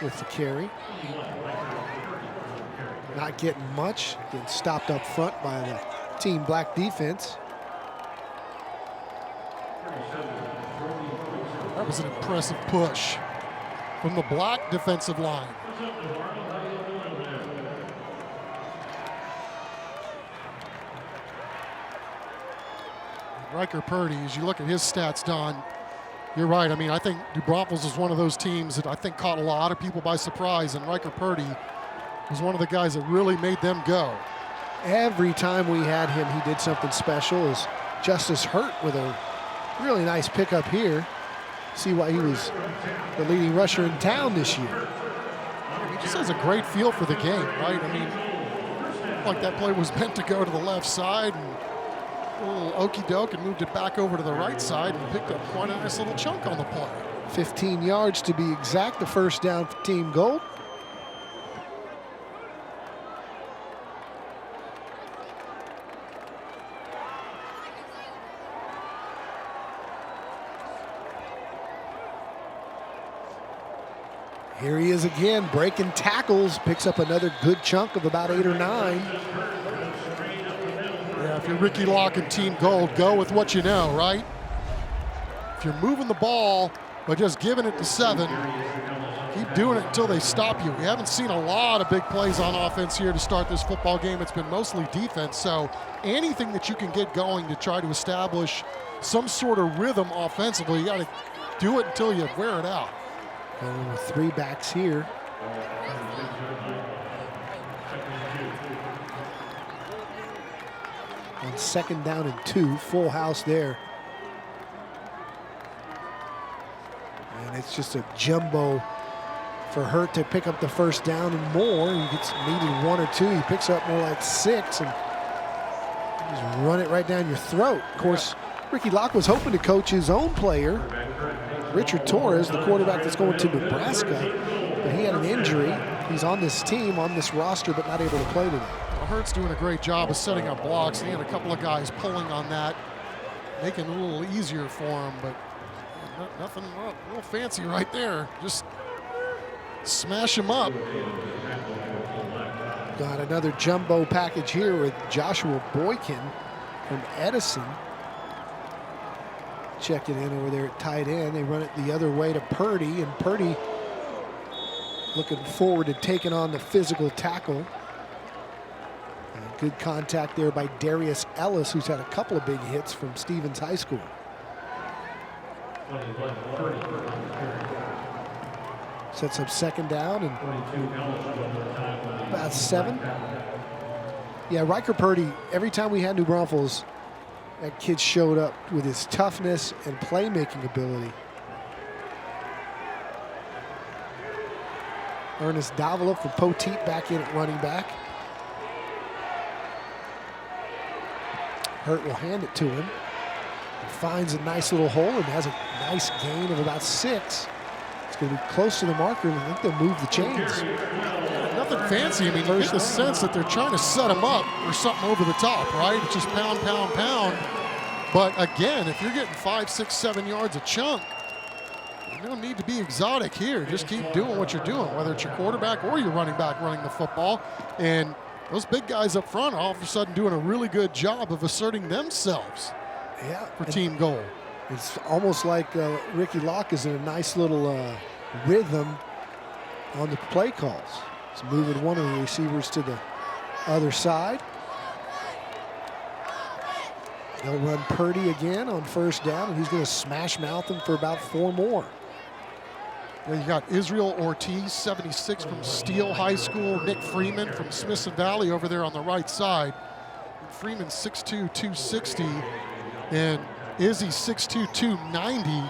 with the carry. not getting much, getting stopped up front by the team black defense. That was an impressive push from the black defensive line. Riker Purdy, as you look at his stats, Don, you're right. I mean, I think New Braunfels is one of those teams that I think caught a lot of people by surprise, and Riker Purdy was one of the guys that really made them go. Every time we had him, he did something special. As Justice Hurt with a really nice pickup here. See why he was the leading rusher in town this year. He just has a great feel for the game, right? I mean, like that play was meant to go to the left side, and a little okey doke and moved it back over to the right side and picked up quite a nice little chunk on the play. 15 yards to be exact, the first down for Team Gold. Here he is again, breaking tackles, picks up another good chunk of about 8 or 9. Yeah, if you're Ricky Locke and Team Gold, go with what you know, right? If you're moving the ball but just giving it to 7, keep doing it until they stop you. We haven't seen a lot of big plays on offense here to start this football game. It's been mostly defense, so anything that you can get going to try to establish some sort of rhythm offensively, you got to do it until you wear it out. With 3 backs here. On 2nd down and 2, full house there. And it's just a jumbo for Hurt to pick up the first down and more. He gets needed 1 or 2. He picks up more like 6 and just run it right down your throat. Of course, Ricky Locke was hoping to coach his own player, Richard Torres, the quarterback that's going to Nebraska, but he had an injury. He's on this team, on this roster, but not able to play today. Well, Hurt's doing a great job of setting up blocks. He had a couple of guys pulling on that, making it a little easier for him, but nothing real fancy right there. Just smash him up. Got another jumbo package here with Joshua Boykin from Edison. Checked it in over there at tight end. They run it the other way to Purdy, and Purdy looking forward to taking on the physical tackle. And good contact there by Darius Ellis, who's had a couple of big hits from Stevens High School. Sets up 2nd down and about 7. Yeah, Riker Purdy, every time we had New Braunfels, that kid showed up with his toughness and playmaking ability. Ernest Davila for Poteet back in at running back. Hurt will hand it to him. He finds a nice little hole and has a nice gain of about 6. It's going to be close to the marker, and I think they'll move the chains. Nothing fancy. I mean, you get the sense that they're trying to set him up for something over the top, right? It's just pound, pound, pound. But again, if you're getting 5, 6, 7 yards a chunk, you don't need to be exotic here. Just keep doing what you're doing, whether it's your quarterback or your running back running the football. And those big guys up front are all of a sudden doing a really good job of asserting themselves for Team Gold. It's almost like Ricky Locke is in a nice little rhythm on the play calls. He's moving one of the receivers to the other side. They'll run Purdy again on 1st down, and he's going to smash mouth him for about 4 more. Well, you got Israel Ortiz, 76 from Steele High School. Nick Freeman from Smithson Valley over there on the right side. Freeman 6'2", 260, and Izzy 6'2", 290. You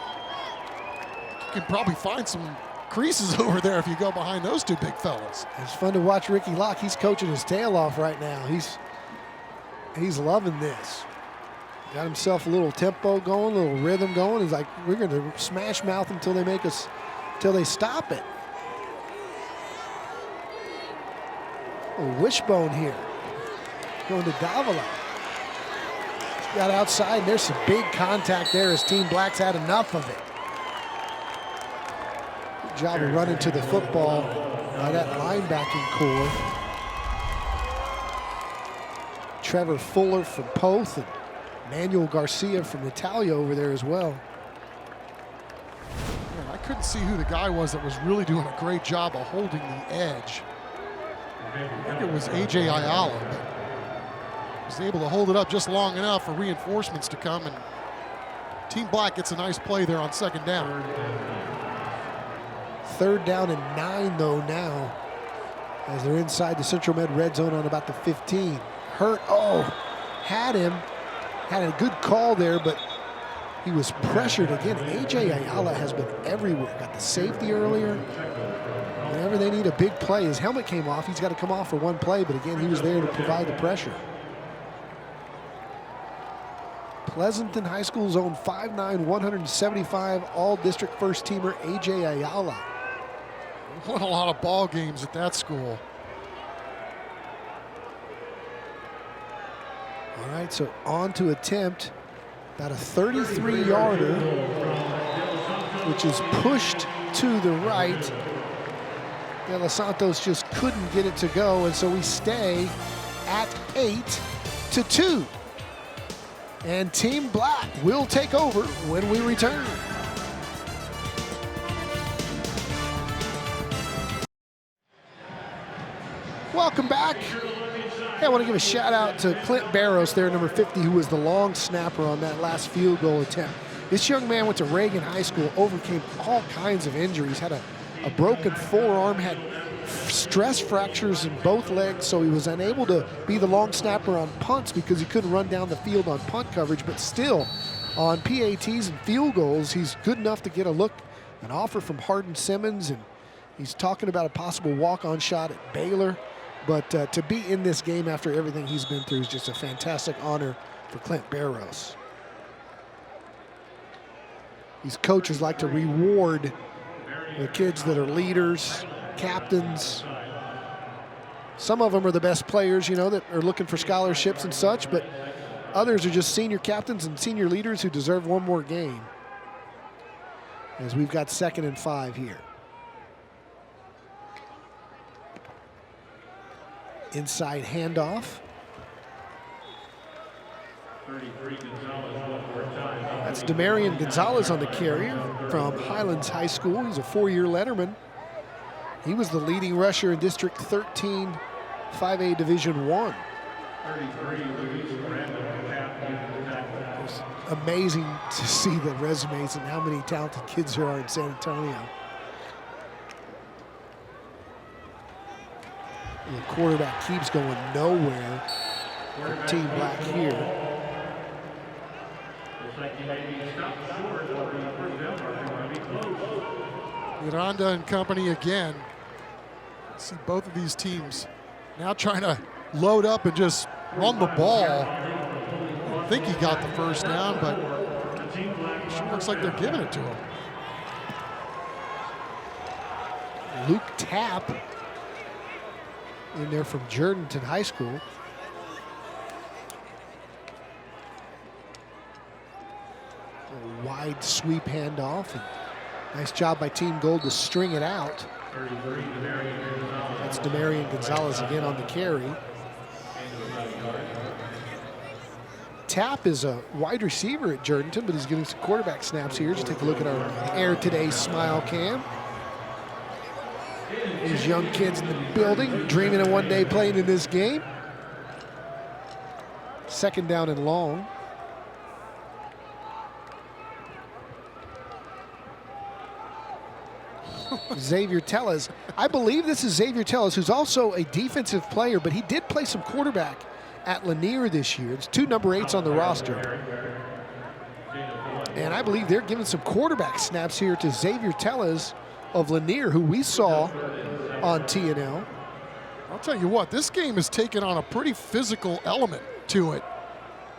can probably find some creases over there if you go behind those 2 big fellas. It's fun to watch Ricky Locke. He's coaching his tail off right now. He's loving this. Got himself a little tempo going, a little rhythm going. He's like, we're going to smash mouth until they make us, till they stop it. A wishbone here. Going to Davila. Got outside, and there's some big contact there as Team Black's had enough of it. Good job of running to the football by that linebacking core. Trevor Fuller from Poth and Manuel Garcia from Natalia over there as well. Man, I couldn't see who the guy was that was really doing a great job of holding the edge. I think it was A.J. Ayala, but was able to hold it up just long enough for reinforcements to come, and Team Black gets a nice play there on second down. 3rd down and 9 though now, as they're inside the Central Med red zone on about the 15. Hurt, had him, had a good call there, but he was pressured again. A.J. Ayala has been everywhere. Got the safety earlier. Whenever they need a big play, his helmet came off. He's got to come off for one play, but again, he was there to provide the pressure. Pleasanton High School's own 5'9", 175 all-district first-teamer A.J. Ayala. Won a lot of ball games at that school. All right, so on to attempt about a 33-yarder, which is pushed to the right. De Los Santos just couldn't get it to go, and so we stay at 8-2. And Team Black will take over when we return. Welcome back. Hey, I want to give a shout out to Clint Barros there, number 50, who was the long snapper on that last field goal attempt. This young man went to Reagan High School, overcame all kinds of injuries, had a broken forearm, had stress fractures in both legs, so he was unable to be the long snapper on punts because he couldn't run down the field on punt coverage, but still on PATs and field goals, he's good enough to get a look, an offer from Hardin Simmons, and he's talking about a possible walk-on shot at Baylor. But to be in this game after everything he's been through is just a fantastic honor for Clint Barros. These coaches like to reward the kids that are leaders, captains. Some of them are the best players, you know, that are looking for scholarships and such, but others are just senior captains and senior leaders who deserve one more game. As we've got 2nd and 5 here. Inside handoff. That's Demarion Gonzalez on the carrier from Highlands High School. He's a 4-year letterman. He was the leading rusher in District 13, 5A Division I. It's amazing to see the resumes and how many talented kids there are in San Antonio. The quarterback keeps going nowhere for Team Black here. Miranda and company again. See both of these teams now trying to load up and just run the ball. I think he got the first down, but it sure looks like they're giving it to him. Luke Tapp in there from Jourdanton High School. A wide sweep handoff. And nice job by Team Gold to string it out. That's Demarion Gonzalez again on the carry. Tapp is a wide receiver at Jourdanton, but he's getting some quarterback snaps here. Just take a look at our Air Today Smile Cam. These young kids in the building, dreaming of one day playing in this game. 2nd down and long. Xavier Tellez. I believe this is Xavier Tellez, who's also a defensive player, but he did play some quarterback at Lanier this year. It's 2 number 8s on the roster. And I believe they're giving some quarterback snaps here to Xavier Tellez of Lanier, who we saw on TNL. I'll tell you what, this game has taken on a pretty physical element to it.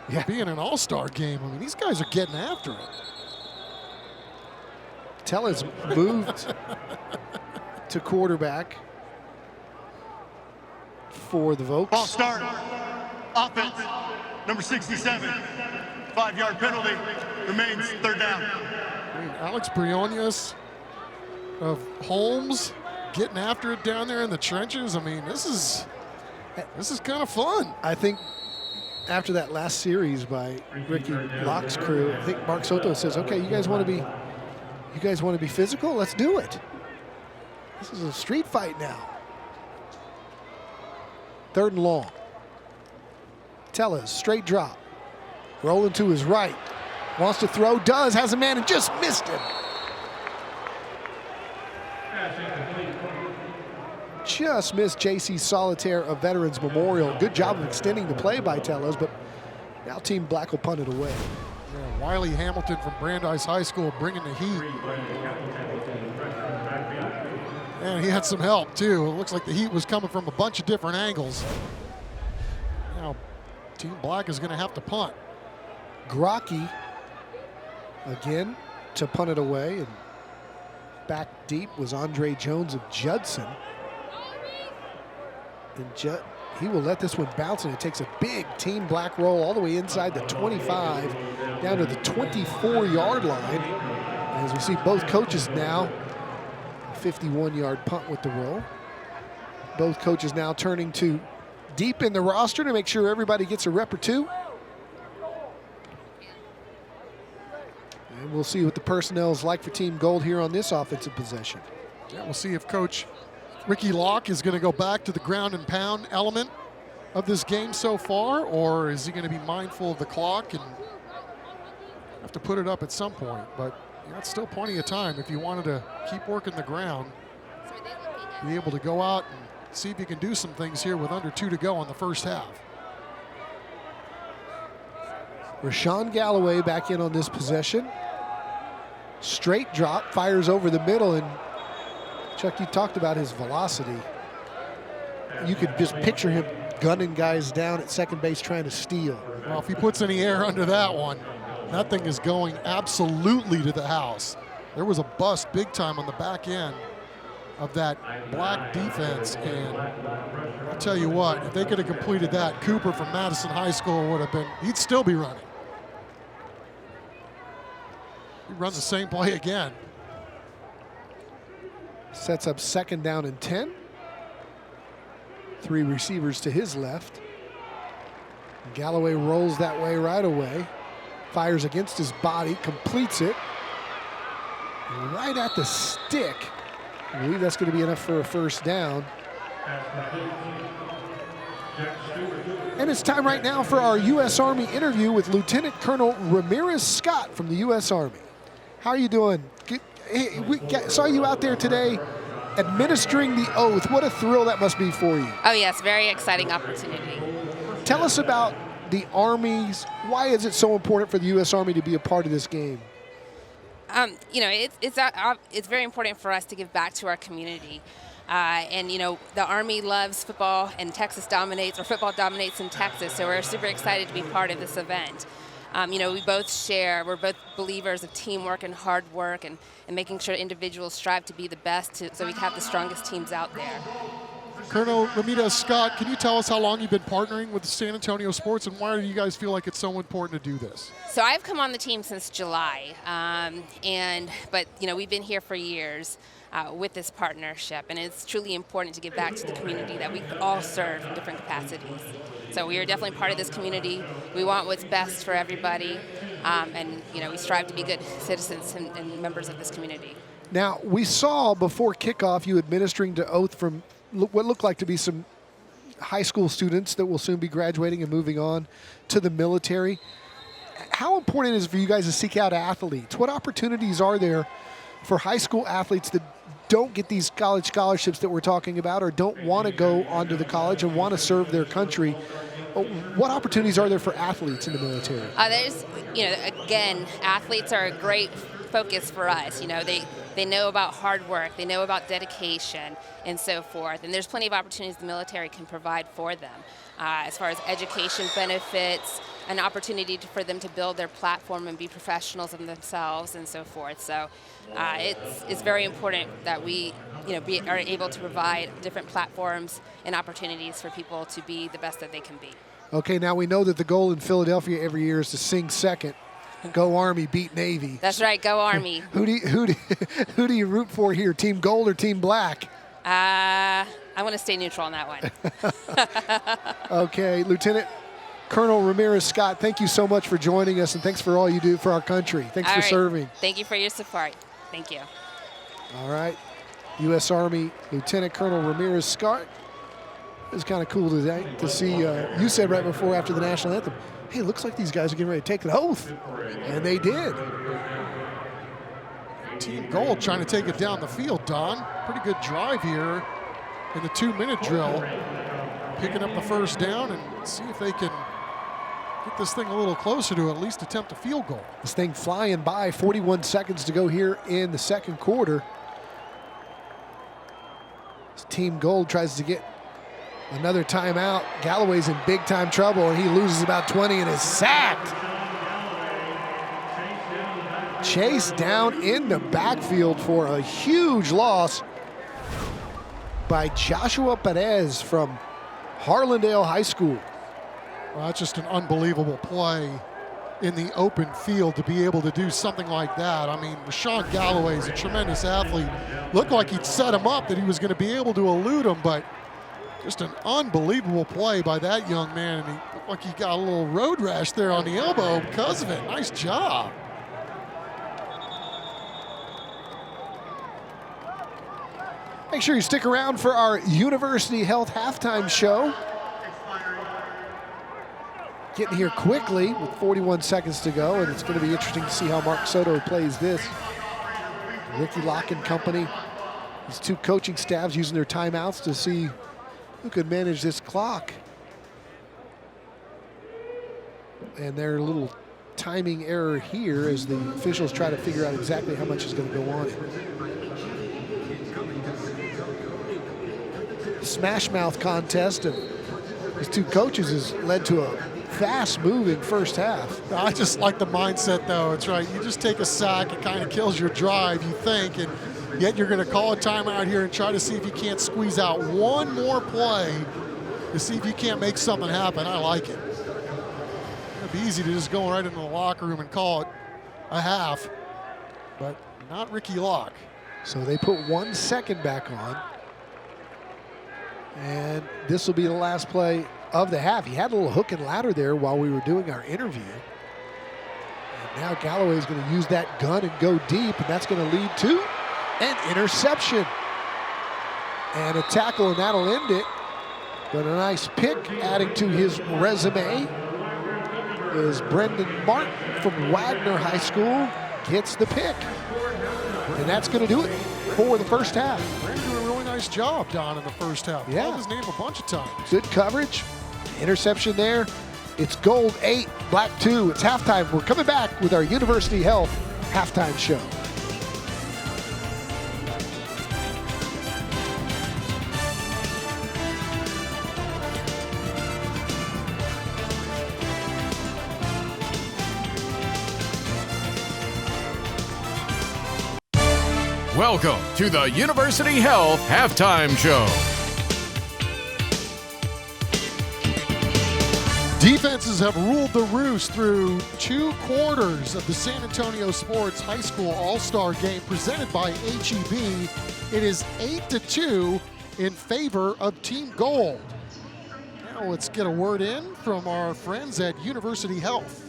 Yeah. Being an all-star game, I mean, these guys are getting after it. Tellez moved to quarterback for the Vokes. Ball start, offense, number 67, 5-yard penalty, remains 3rd down. I mean, Alex Briones of Holmes getting after it down there in the trenches. I mean, this is kind of fun. I think after that last series by Ricky Locke's crew, I think Mark Soto says, okay, you guys want to be physical? Let's do it. This is a street fight now. 3rd and long. Tellez, straight drop. Rolling to his right. Wants to throw, does, has a man and just missed him. Just missed J.C. Solitaire of Veterans Memorial. Good job of extending the play by Tellez, but now Team Black will punt it away. Yeah, Wiley Hamilton from Brandeis High School bringing the heat. And he had some help too. It looks like the heat was coming from a bunch of different angles. Now, Team Black is going to have to punt. Grocky again to punt it away, and back deep was Andre Jones of Judson. And he will let this one bounce, and it takes a big Team Black roll all the way inside the 25 down to the 24-yard line. As we see both coaches now, 51-yard punt with the roll. Both coaches now turning to deep in the roster to make sure everybody gets a rep or two. And we'll see what the personnel is like for Team Gold here on this offensive possession. Yeah, we'll see if Coach Ricky Locke is going to go back to the ground and pound element of this game so far, or is he going to be mindful of the clock and have to put it up at some point? But it's still plenty of time if you wanted to keep working the ground. Be able to go out and see if you can do some things here with under 2 to go on the first half. Rashawn Galloway back in on this possession. Straight drop, fires over the middle, and Chuck, you talked about his velocity. You could just picture him gunning guys down at second base trying to steal. Well, if he puts any air under that one, that thing is going absolutely to the house. There was a bust big time on the back end of that Black defense, and I'll tell you what, if they could have completed that, Cooper from Madison High School would have been, he'd still be running. He'd run the same play again. Sets up 2nd down and 10. 3 receivers to his left. Galloway rolls that way right away. Fires against his body, completes it. Right at the stick. I believe that's going to be enough for a first down. And it's time right now for our U.S. Army interview with Lieutenant Colonel Ramirez Scott from the U.S. Army. How are you doing? Hey, we saw you out there today administering the oath. What a thrill that must be for you. Oh, yes, very exciting opportunity. Tell us about the Army's, why is it so important for the U.S. Army to be a part of this game? It's very important for us to give back to our community. And, the Army loves football, and Texas dominates, or football dominates in Texas, so we're super excited to be part of this event. We're both believers of teamwork and hard work and making sure individuals strive to be the best so we can have the strongest teams out there. Colonel Ramirez Scott, can you tell us how long you've been partnering with San Antonio Sports, and why do you guys feel like it's so important to do this? So I've come on the team since July, but we've been here for years with this partnership, and it's truly important to give back to the community that we all serve in different capacities. So we are definitely part of this community. We want what's best for everybody, and we strive to be good citizens and members of this community. Now, we saw before kickoff you administering the oath from what looked like to be some high school students that will soon be graduating and moving on to the military. How important is it for you guys to seek out athletes? What opportunities are there for high school athletes that don't get these college scholarships that we're talking about, or don't want to go on to the college and want to serve their country? What opportunities are there for athletes in the military? Again, athletes are a great focus for us. They know about hard work, they know about dedication, and so forth. And there's plenty of opportunities the military can provide for them, as far as education benefits, an opportunity for them to build their platform and be professionals of themselves, and so forth. So it's very important that we are able to provide different platforms and opportunities for people to be the best that they can be. Okay, now we know that the goal in Philadelphia every year is to sing second. Go Army, beat Navy. That's right, go Army. Who do you root for here, Team Gold or Team Black? I want to stay neutral on that one. Okay, Lieutenant Colonel Ramirez Scott, thank you so much for joining us, and thanks for all you do for our country. Thanks for serving. Thank you for your support. Thank you. All right. U.S. Army Lieutenant Colonel Ramirez Scott. It was kind of cool today to see, you said right before after the national anthem, hey, it looks like these guys are getting ready to take an oath. And they did. Team Gold trying to take it down the field, Don. Pretty good drive here in the 2-minute drill. Picking up the first down and see if they can get this thing a little closer to at least attempt a field goal. This thing flying by, 41 seconds to go here in the second quarter. This Team Gold tries to get another timeout. Galloway's in big time trouble, and he loses about 20 and is sacked. Chase down in the backfield for a huge loss by Joshua Perez from Harlandale High School. Well, that's just an unbelievable play in the open field to be able to do something like that. I mean, Rashawn Galloway is a tremendous athlete. Looked like he'd set him up, that he was going to be able to elude him, but just an unbelievable play by that young man. And he looked like he got a little road rash there on the elbow because of it. Nice job. Make sure you stick around for our University Health halftime show. Getting here quickly with 41 seconds to go, and it's going to be interesting to see how Mark Soto plays this. Ricky Locke and company, these two coaching staffs using their timeouts to see who could manage this clock. And their little timing error here as the officials try to figure out exactly how much is going to go on. Smash mouth contest of these two coaches has led to a fast-moving first half. I just like the mindset, though. It's right. You just take a sack, it kind of kills your drive, you think, and yet you're going to call a timeout here and try to see if you can't squeeze out one more play to see if you can't make something happen. I like it. It'd be easy to just go right into the locker room and call it a half, but not Ricky Locke. So they put 1 second back on. And this will be the last play of the half. He had a little hook and ladder there while we were doing our interview. And now Galloway is going to use that gun and go deep, and that's going to lead to an interception. And a tackle, and that'll end it. But a nice pick adding to his resume is Brendan Martin from Wagner High School gets the pick. And that's going to do it for the first half. Brandon doing a really nice job, Don, in the first half. Yeah. Called his name a bunch of times. Good coverage. Interception there. It's Gold 8, Black 2. It's halftime. We're coming back with our University Health halftime show. Welcome to the University Health Halftime Show. Defenses have ruled the roost through 2 quarters of the San Antonio Sports High School All-Star Game presented by HEB. It is 8-2 in favor of Team Gold. Now let's get a word in from our friends at University Health.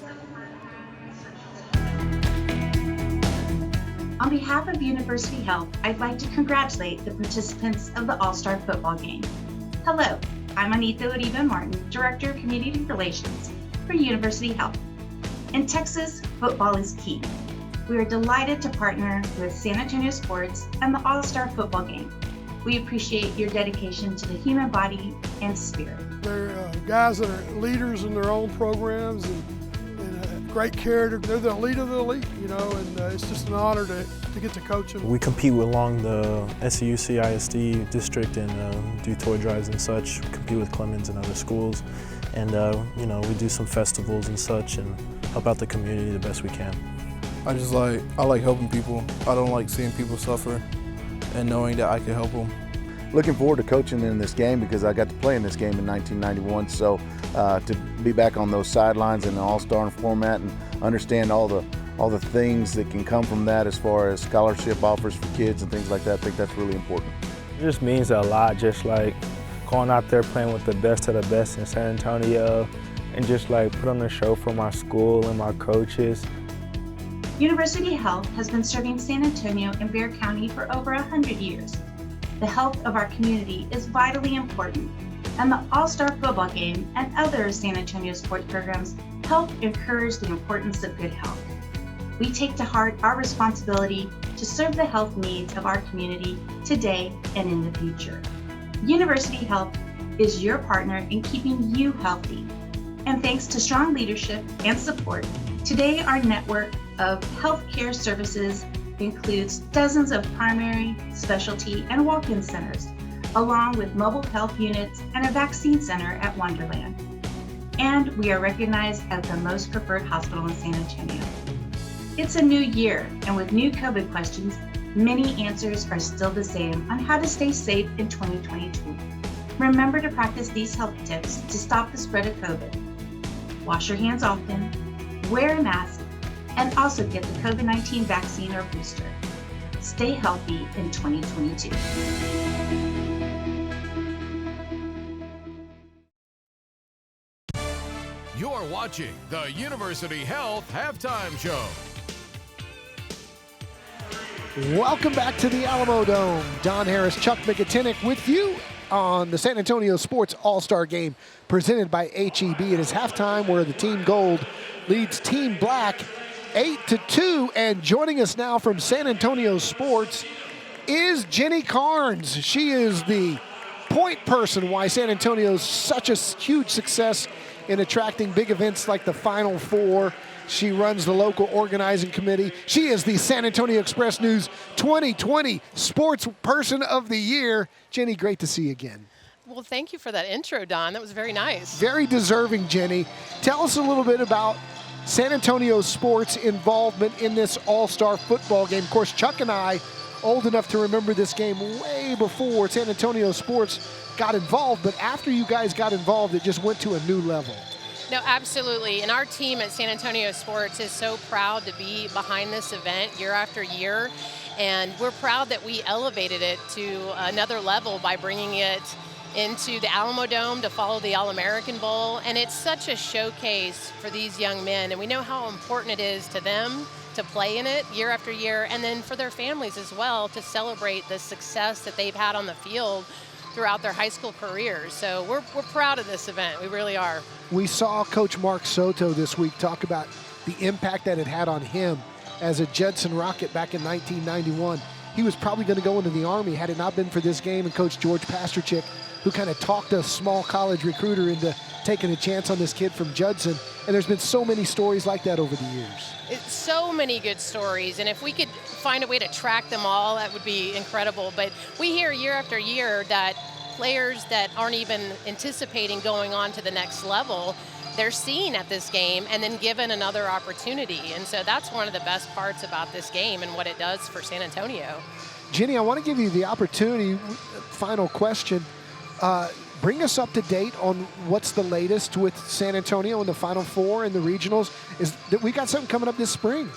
On behalf of University Health, I'd like to congratulate the participants of the All-Star Football Game. Hello, I'm Anita Uribe Martin, Director of Community Relations for University Health. In Texas, football is key. We are delighted to partner with San Antonio Sports and the All-Star Football Game. We appreciate your dedication to the human body and spirit. They're guys that are leaders in their own programs and great character. They're the elite of the elite, you know, and it's just an honor to get to coach them. We compete along the SUC ISD district and do toy drives and such, compete with Clemens and other schools. And, you know, we do some festivals and such and help out the community the best we can. I like helping people. I don't like seeing people suffer and knowing that I can help them. Looking forward to coaching in this game because I got to play in this game in 1991. So to be back on those sidelines in the all-star format and understand all the things that can come from that as far as scholarship offers for kids and things like that, I think that's really important. It just means a lot, just like going out there playing with the best of the best in San Antonio and just like put on a show for my school and my coaches. University Health has been serving San Antonio and Bexar County for over 100 years. The health of our community is vitally important, and the All-Star Football Game and other San Antonio sports programs help encourage the importance of good health. We take to heart our responsibility to serve the health needs of our community today and in the future. University Health is your partner in keeping you healthy. And thanks to strong leadership and support, today our network of healthcare services includes dozens of primary, specialty, and walk-in centers, along with mobile health units and a vaccine center at Wonderland. And we are recognized as the most preferred hospital in San Antonio. It's a new year, and with new COVID questions, many answers are still the same on how to stay safe in 2022. Remember to practice these health tips to stop the spread of COVID. Wash your hands often, wear a mask, and also get the COVID-19 vaccine or booster. Stay healthy in 2022. You're watching the University Health Halftime Show. Welcome back to the Alamodome. Don Harris, Chuck McAtinnick with you on the San Antonio Sports All-Star Game presented by HEB. It is halftime where the Team Gold leads Team Black 8-2, and joining us now from San Antonio Sports is Jenny Carnes. She is the point person why San Antonio is such a huge success in attracting big events like the Final Four. She runs the local organizing committee. She is the San Antonio Express News 2020 Sports Person of the Year. Jenny, great to see you again. Well, thank you for that intro, Don. That was very nice. Very deserving, Jenny. Tell us a little bit about San Antonio sports involvement in this all-star football game. Of course, Chuck and I, old enough to remember this game way before San Antonio sports got involved, but after you guys got involved, it just went to a new level. No, absolutely. And our team at San Antonio Sports is so proud to be behind this event year after year. And we're proud that we elevated it to another level by bringing it into the Alamodome to follow the All-American Bowl. And it's such a showcase for these young men. And we know how important it is to them to play in it year after year, and then for their families as well to celebrate the success that they've had on the field throughout their high school careers. So we're proud of this event. We really are. We saw Coach Mark Soto this week talk about the impact that it had on him as a Judson Rocket back in 1991. He was probably going to go into the Army had it not been for this game, and Coach George Pasterchik, who kind of talked a small college recruiter into taking a chance on this kid from Judson. And there's been so many stories like that over the years. It's so many good stories, and if we could find a way to track them all, that would be incredible. But we hear year after year that players that aren't even anticipating going on to the next level, they're seen at this game and then given another opportunity. And so that's one of the best parts about this game and what it does for San Antonio. Jenny, I want to give you the opportunity, final question. Bring us up to date on what's the latest with San Antonio and the Final Four and the regionals. Is that we got something coming up this spring?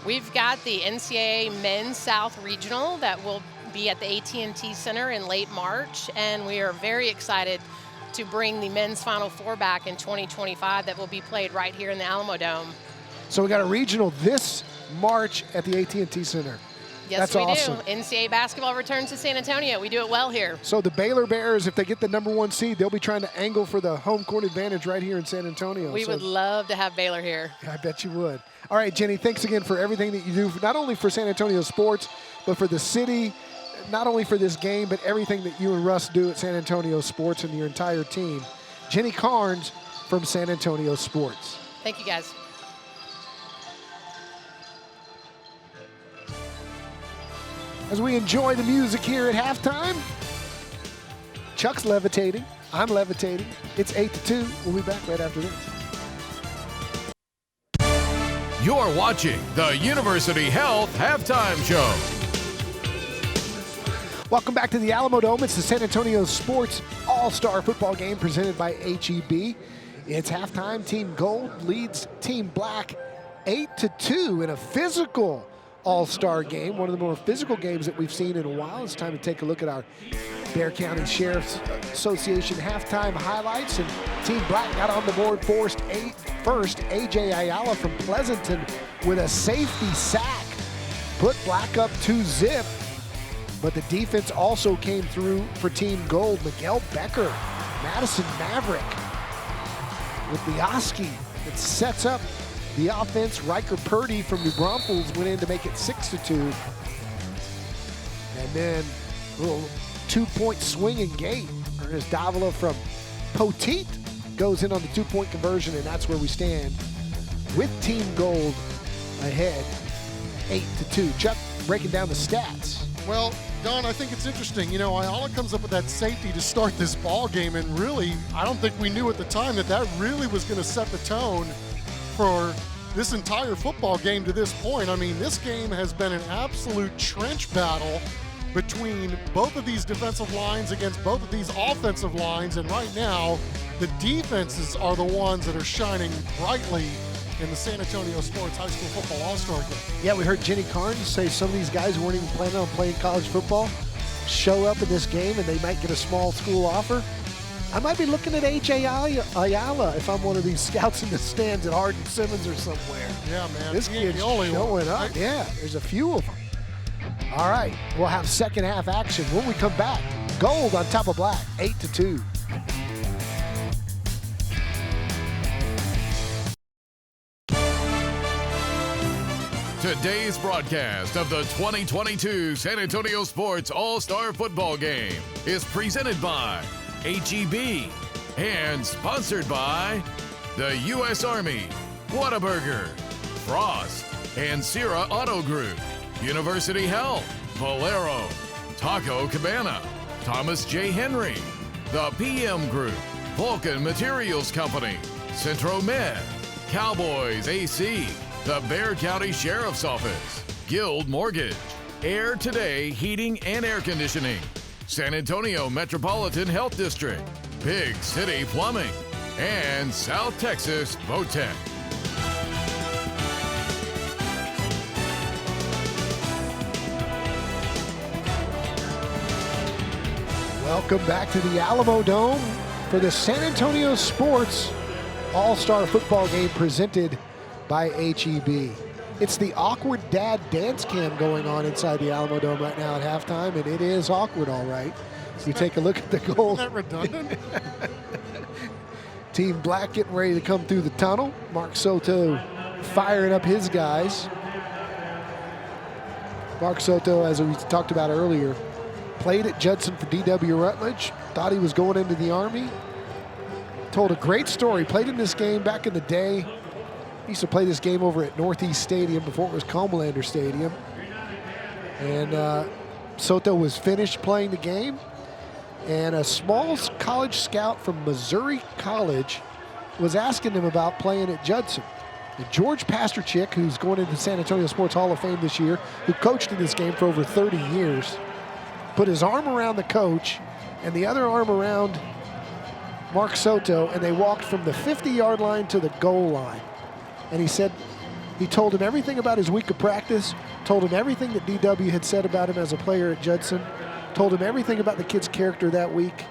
We've got the NCAA Men's South Regional that will be at the AT&T Center in late March, and we are very excited to bring the Men's Final Four back in 2025 that will be played right here in the Alamodome. So we got a regional this March at the AT&T Center. Yes, That's awesome. do. NCAA basketball returns to San Antonio. We do it well here. So the Baylor Bears, if they get the #1 seed, they'll be trying to angle for the home court advantage right here in San Antonio. We would love to have Baylor here. I bet you would. All right, Jenny, thanks again for everything that you do, not only for San Antonio sports, but for the city, not only for this game, but everything that you and Russ do at San Antonio Sports and your entire team. Jenny Carnes from San Antonio Sports. Thank you, guys. As we enjoy the music here at halftime, Chuck's levitating, I'm levitating. It's 8-2. We'll be back right after this. You're watching the University Health Halftime Show. Welcome back to the Alamodome. It's the San Antonio Sports All-Star Football Game presented by HEB. It's halftime. Team Gold leads Team Black 8-2 in a physical All-Star game, one of the more physical games that we've seen in a while. It's time to take a look at our Bear County Sheriff's Association halftime highlights, and Team Black got on the board first. A.J. Ayala from Pleasanton with a safety sack put Black up 2-0. But the defense also came through for Team Gold. Miguel Becker, Madison Maverick with the Oski that sets up the offense. Riker Purdy from New Braunfels went in to make it 6-2. And then a little 2-point swing and gate. Ernest Davila from Poteet goes in on the 2-point conversion, and that's where we stand with Team Gold ahead 8-2. Chuck, breaking down the stats. Well, Don, I think it's interesting. You know, Ayala comes up with that safety to start this ball game, and really, I don't think we knew at the time that really was going to set the tone for this entire football game to this point. I mean, this game has been an absolute trench battle between both of these defensive lines against both of these offensive lines, and right now, the defenses are the ones that are shining brightly in the San Antonio Sports High School Football All-Star Game. Yeah, we heard Jenny Carnes say some of these guys who weren't even planning on playing college football show up in this game and they might get a small school offer. I might be looking at A.J. Ayala if I'm one of these scouts in the stands at Hardin Simmons or somewhere. Yeah, man. This kid's showing up. Yeah, there's a few of them. All right, we'll have second half action when we come back. Gold on top of Black, 8-2. Today's broadcast of the 2022 San Antonio Sports All-Star Football Game is presented by HEB and sponsored by the U.S. Army, Whataburger, Frost, and Sierra Auto Group, University Health, Valero, Taco Cabana, Thomas J. Henry, the PM Group, Vulcan Materials Company, Centro Med, Cowboys AC, the Bear County Sheriff's Office, Guild Mortgage, Air Today Heating and Air Conditioning, San Antonio Metropolitan Health District, Big City Plumbing, and South Texas Boat Tech. Welcome back to the Alamodome for the San Antonio Sports All-Star Football Game presented by HEB. It's the awkward dad dance cam going on inside the Alamodome right now at halftime, and it is awkward, all right. As we take a look at the goal. Isn't that redundant? Team Black getting ready to come through the tunnel. Mark Soto firing up his guys. Mark Soto, as we talked about earlier, played at Judson for D.W. Rutledge, thought he was going into the Army. Told a great story, played in this game back in the day. He used to play this game over at Northeast Stadium before it was Comalander Stadium. And Soto was finished playing the game. And a small college scout from Missouri College was asking him about playing at Judson. And George Pasterchick, who's going into the San Antonio Sports Hall of Fame this year, who coached in this game for over 30 years, put his arm around the coach and the other arm around Mark Soto, and they walked from the 50-yard line to the goal line. And he said, he told him everything about his week of practice, told him everything that DW had said about him as a player at Judson, told him everything about the kid's character that week.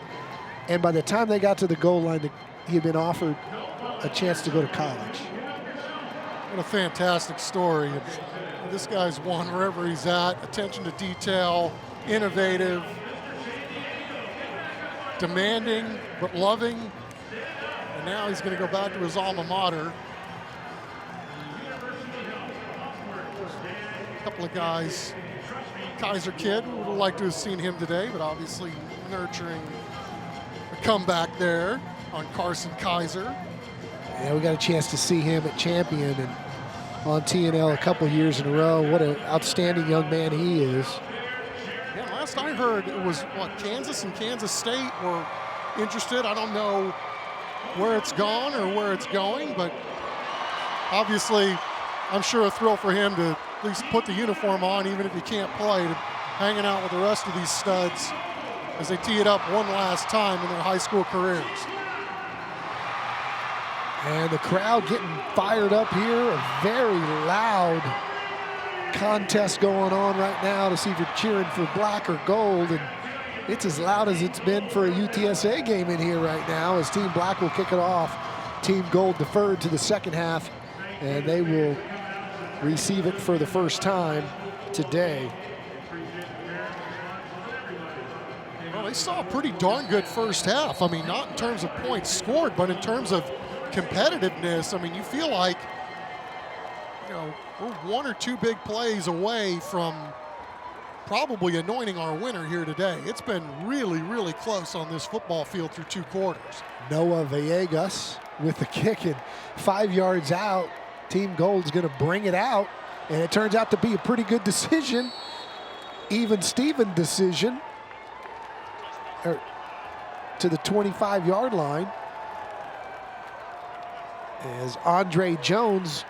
And by the time they got to the goal line, he had been offered a chance to go to college. What a fantastic story. This guy's won wherever he's at. Attention to detail, innovative, demanding, but loving. And now he's going to go back to his alma mater. A couple of guys, Kaiser kid, would have liked to have seen him today, but obviously nurturing a comeback there on Carson Kaiser. Yeah, we got a chance to see him at Champion and on TNL a couple years in a row. What an outstanding young man he is. Yeah, last I heard it was, Kansas and Kansas State were interested. I don't know where it's gone or where it's going, but obviously I'm sure a thrill for him to at least put the uniform on, even if he can't play, to hanging out with the rest of these studs as they tee it up one last time in their high school careers. And the crowd getting fired up here. A very loud contest going on right now to see if you're cheering for black or gold. And It's as loud as it's been for a UTSA game in here right now as Team Black will kick it off. Team Gold deferred to the second half, and they will receive it for the first time today. Well, they saw a pretty darn good first half. I mean, not in terms of points scored, but in terms of competitiveness. I mean, you feel like, you know, we're one or two big plays away from probably anointing our winner here today. It's been really, really close on this football field through 2 quarters. Noah Villegas with the kick, and 5 yards out. Team Gold's going to bring it out, and it turns out to be a pretty good decision. Even Steven decision to the 25-yard line, as Andre Jones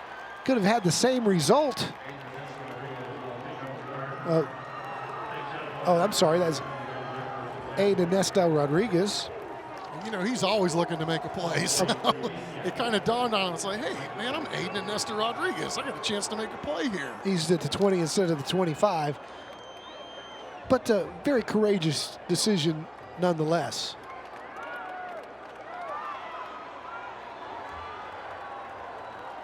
could have had the same result. Oh, I'm sorry, that's Aiden Ernesto Rodriguez. You know, he's always looking to make a play, so it kind of dawned on him. It's like, hey, man, I'm Aiden Ernesto Rodriguez. I got a chance to make a play here. He's at the 20 instead of the 25. But a very courageous decision nonetheless.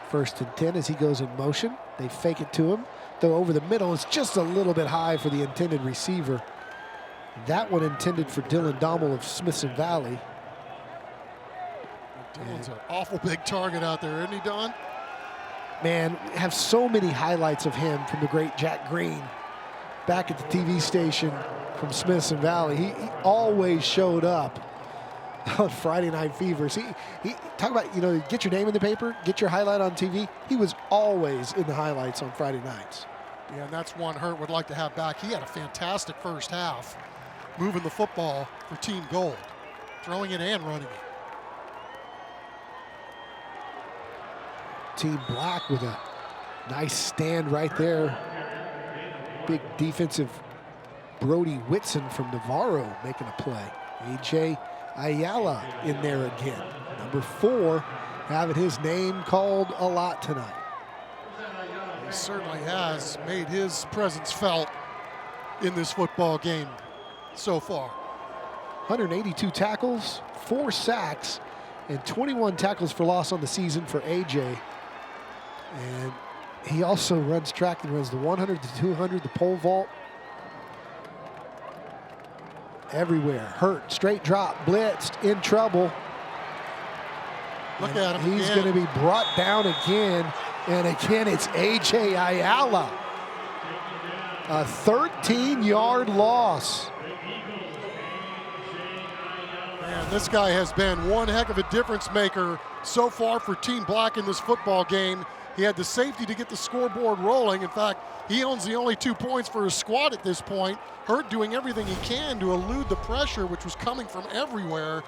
First and 10 as he goes in motion. They fake it to him. Though over the middle, it's just a little bit high for the intended receiver. That one intended for Dylan Dommel of Smithson Valley. Dylan's an awful big target out there, isn't he, Don? Man, we have so many highlights of him from the great Jack Green back at the TV station from Smithson Valley. He always showed up on Friday Night Fevers. He talk about, you know, get your name in the paper, get your highlight on TV. He was always in the highlights on Friday nights. Yeah, and that's one Hurt would like to have back. He had a fantastic first half, moving the football for Team Gold, throwing it and running it. Team Black with a nice stand right there. Big defensive Brody Whitson from Navarro making a play. A.J. Ayala in there again. Number 4 having his name called a lot tonight. He certainly has made his presence felt in this football game so far. 182 tackles, 4 sacks, and 21 tackles for loss on the season for A.J. And he also runs track and runs the 100, the 200, the pole vault. Everywhere. Hurt, straight drop, blitzed, in trouble. Look at him. He's going to be brought down again. And again, it's A.J. Ayala. A 13-yard loss. Man, this guy has been one heck of a difference maker so far for Team Black in this football game. He had the safety to get the scoreboard rolling. In fact, he owns the only 2 points for his squad at this point. Hurt doing everything he can to elude the pressure, which was coming from everywhere.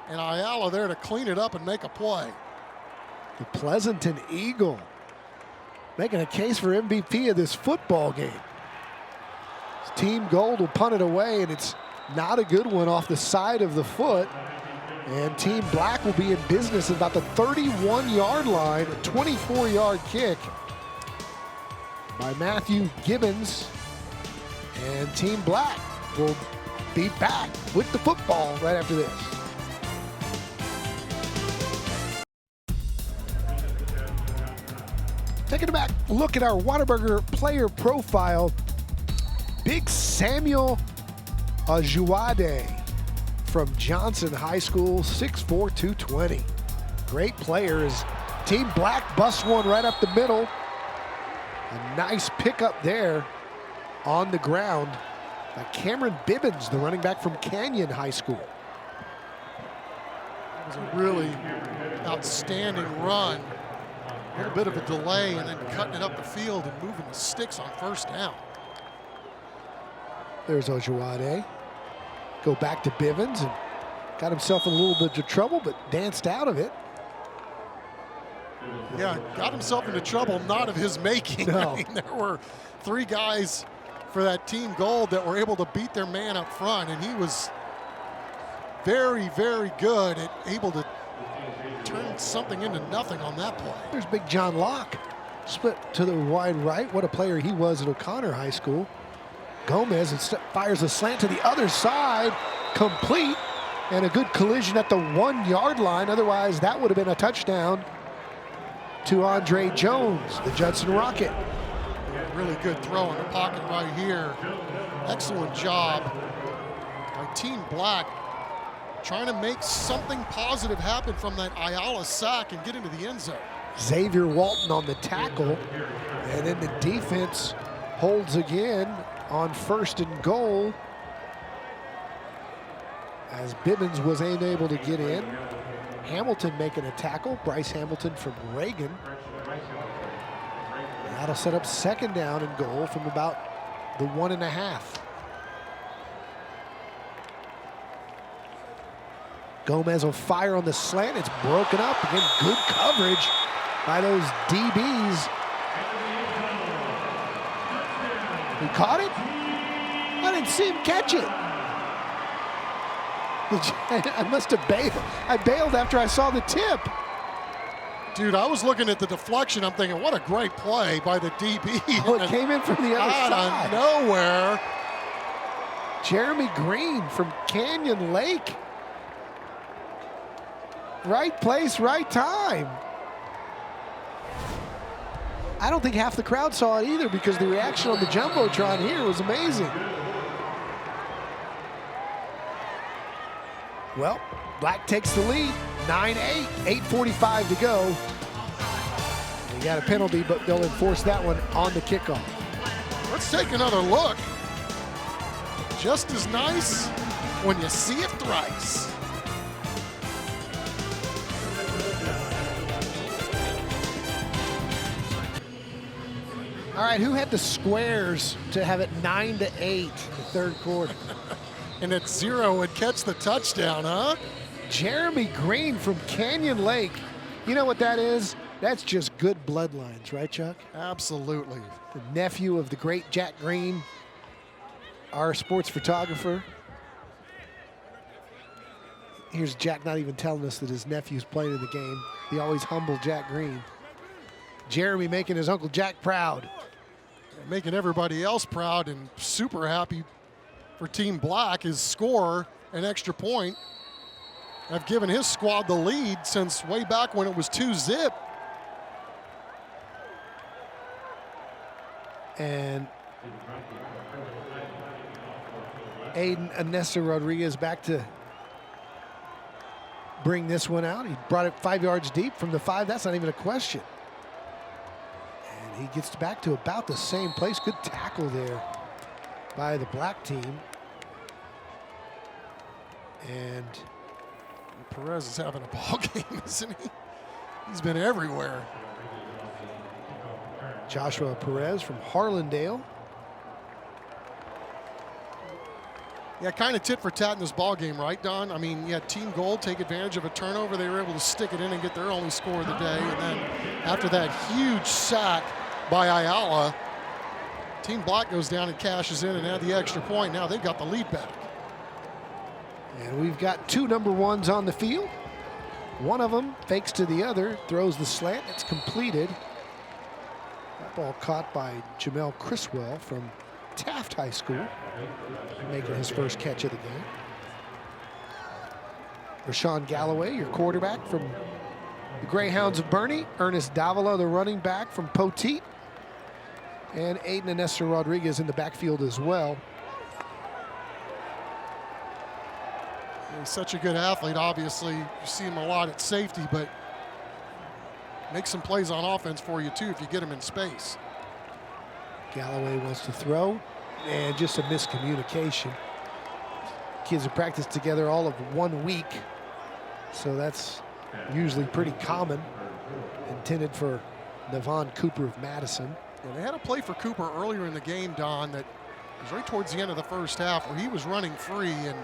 And Ayala there to clean it up and make a play. The Pleasanton Eagle making a case for MVP of this football game. Team Gold will punt it away, and it's not a good one off the side of the foot. And Team Black will be in business at about the 31-yard line, a 24-yard kick by Matthew Gibbons. And Team Black will be back with the football right after this. Taking a back look at our Whataburger player profile, Big Samuel Ajuade from Johnson High School, 6'4", 220. Great players. Team Black busts one right up the middle. A nice pickup there on the ground by Cameron Bibbins, the running back from Canyon High School. It was a really outstanding run. A little bit of a delay and then cutting it up the field and moving the sticks on first down. There's Ojuade. Go back to Bivens and got himself in a little bit of trouble, but danced out of it. Yeah, got himself into trouble, not of his making. No. I mean, there were 3 guys for that Team Gold that were able to beat their man up front, and he was very, very good at able to turn something into nothing on that play. There's Big John Locke, split to the wide right. What a player he was at O'Connor High School. Gomez fires a slant to the other side, complete, and a good collision at the 1 yard line. Otherwise, that would have been a touchdown to Andre Jones, the Judson Rocket. Really good throw in the pocket right here. Excellent job by Team Black, trying to make something positive happen from that Ayala sack and get into the end zone. Xavier Walton on the tackle, and then the defense holds again on 1st and goal as Bibbins was unable to get in. Hamilton making a tackle, Bryce Hamilton from Reagan. That'll set up 2nd down and goal from about the 1.5. Gomez will fire on the slant. It's broken up. Again, good coverage by those DBs. He caught it? I didn't see him catch it. I must have bailed. I bailed after I saw the tip. Dude, I was looking at the deflection. I'm thinking, what a great play by the DB. Oh, it came in from the other side. Out of nowhere. Jeremy Green from Canyon Lake. Right place, right time. I don't think half the crowd saw it either because the reaction on the Jumbotron here was amazing. Well, Black takes the lead, 9-8, 8:45 to go. They got a penalty, but they'll enforce that one on the kickoff. Let's take another look. Just as nice when you see it thrice. All right, who had the squares to have it 9-8 in the 3rd quarter? And at 0 would catch the touchdown, huh? Jeremy Green from Canyon Lake. You know what that is? That's just good bloodlines, right, Chuck? Absolutely. The nephew of the great Jack Green, our sports photographer. Here's Jack not even telling us that his nephew's playing in the game. The always humble Jack Green. Jeremy making his Uncle Jack proud. Making everybody else proud and super happy for Team Black. His score, an extra point. I've given his squad the lead since way back when it was 2-zip. And Aiden Anessa Rodriguez back to bring this one out. He brought it 5 yards deep from the 5. That's not even a question. And he gets back to about the same place. Good tackle there by the Black team. And Perez is having a ball game, isn't he? He's been everywhere. Joshua Perez from Harlandale. Yeah, kind of tit for tat in this ball game, right, Don? I mean, yeah, Team Gold take advantage of a turnover. They were able to stick it in and get their only score of the day. And then after that huge sack by Ayala, Team Black goes down and cashes in and had the extra point. Now they've got the lead back. And we've got 2 number 1s on the field. One of them fakes to the other, throws the slant. It's completed. That ball caught by Jamel Criswell from Taft High School, making his first catch of the game. Rashawn Galloway, your quarterback from the Greyhounds of Bernie. Ernest Davila, the running back from Poteet. And Aiden Anessa Rodriguez in the backfield as well. He's such a good athlete, obviously. You see him a lot at safety, but makes some plays on offense for you, too, if you get him in space. Galloway wants to throw, and just a miscommunication. Kids have practiced together all of 1 week, so that's usually pretty common. Intended for Navon Cooper of Madison. And they had a play for Cooper earlier in the game, Don, that was right towards the end of the first half where he was running free, and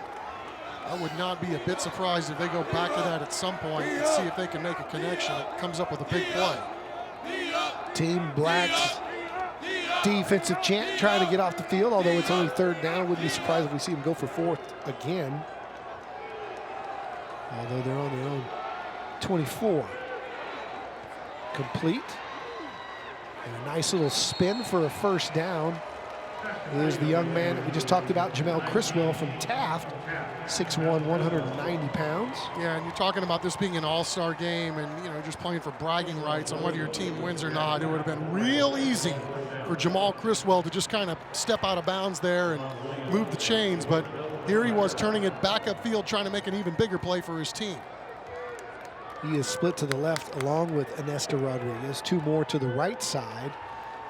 I would not be a bit surprised if they go back to that at some point and see if they can make a connection that comes up with a big play. Team Black's defensive chant trying to get off the field, although it's only 3rd down. I wouldn't be surprised if we see them go for 4th again. Although they're on their own 24. Complete. And a nice little spin for a 1st down. is the young man that we just talked about, Jamel Criswell from Taft, 6'1", 190 pounds. Yeah, and you're talking about this being an all-star game and, you know, just playing for bragging rights on whether your team wins or not. It would have been real easy for Jamal Criswell to just kind of step out of bounds there and move the chains, but here he was turning it back upfield, trying to make an even bigger play for his team. He is split to the left along with Ernesto Rodriguez. 2 more to the right side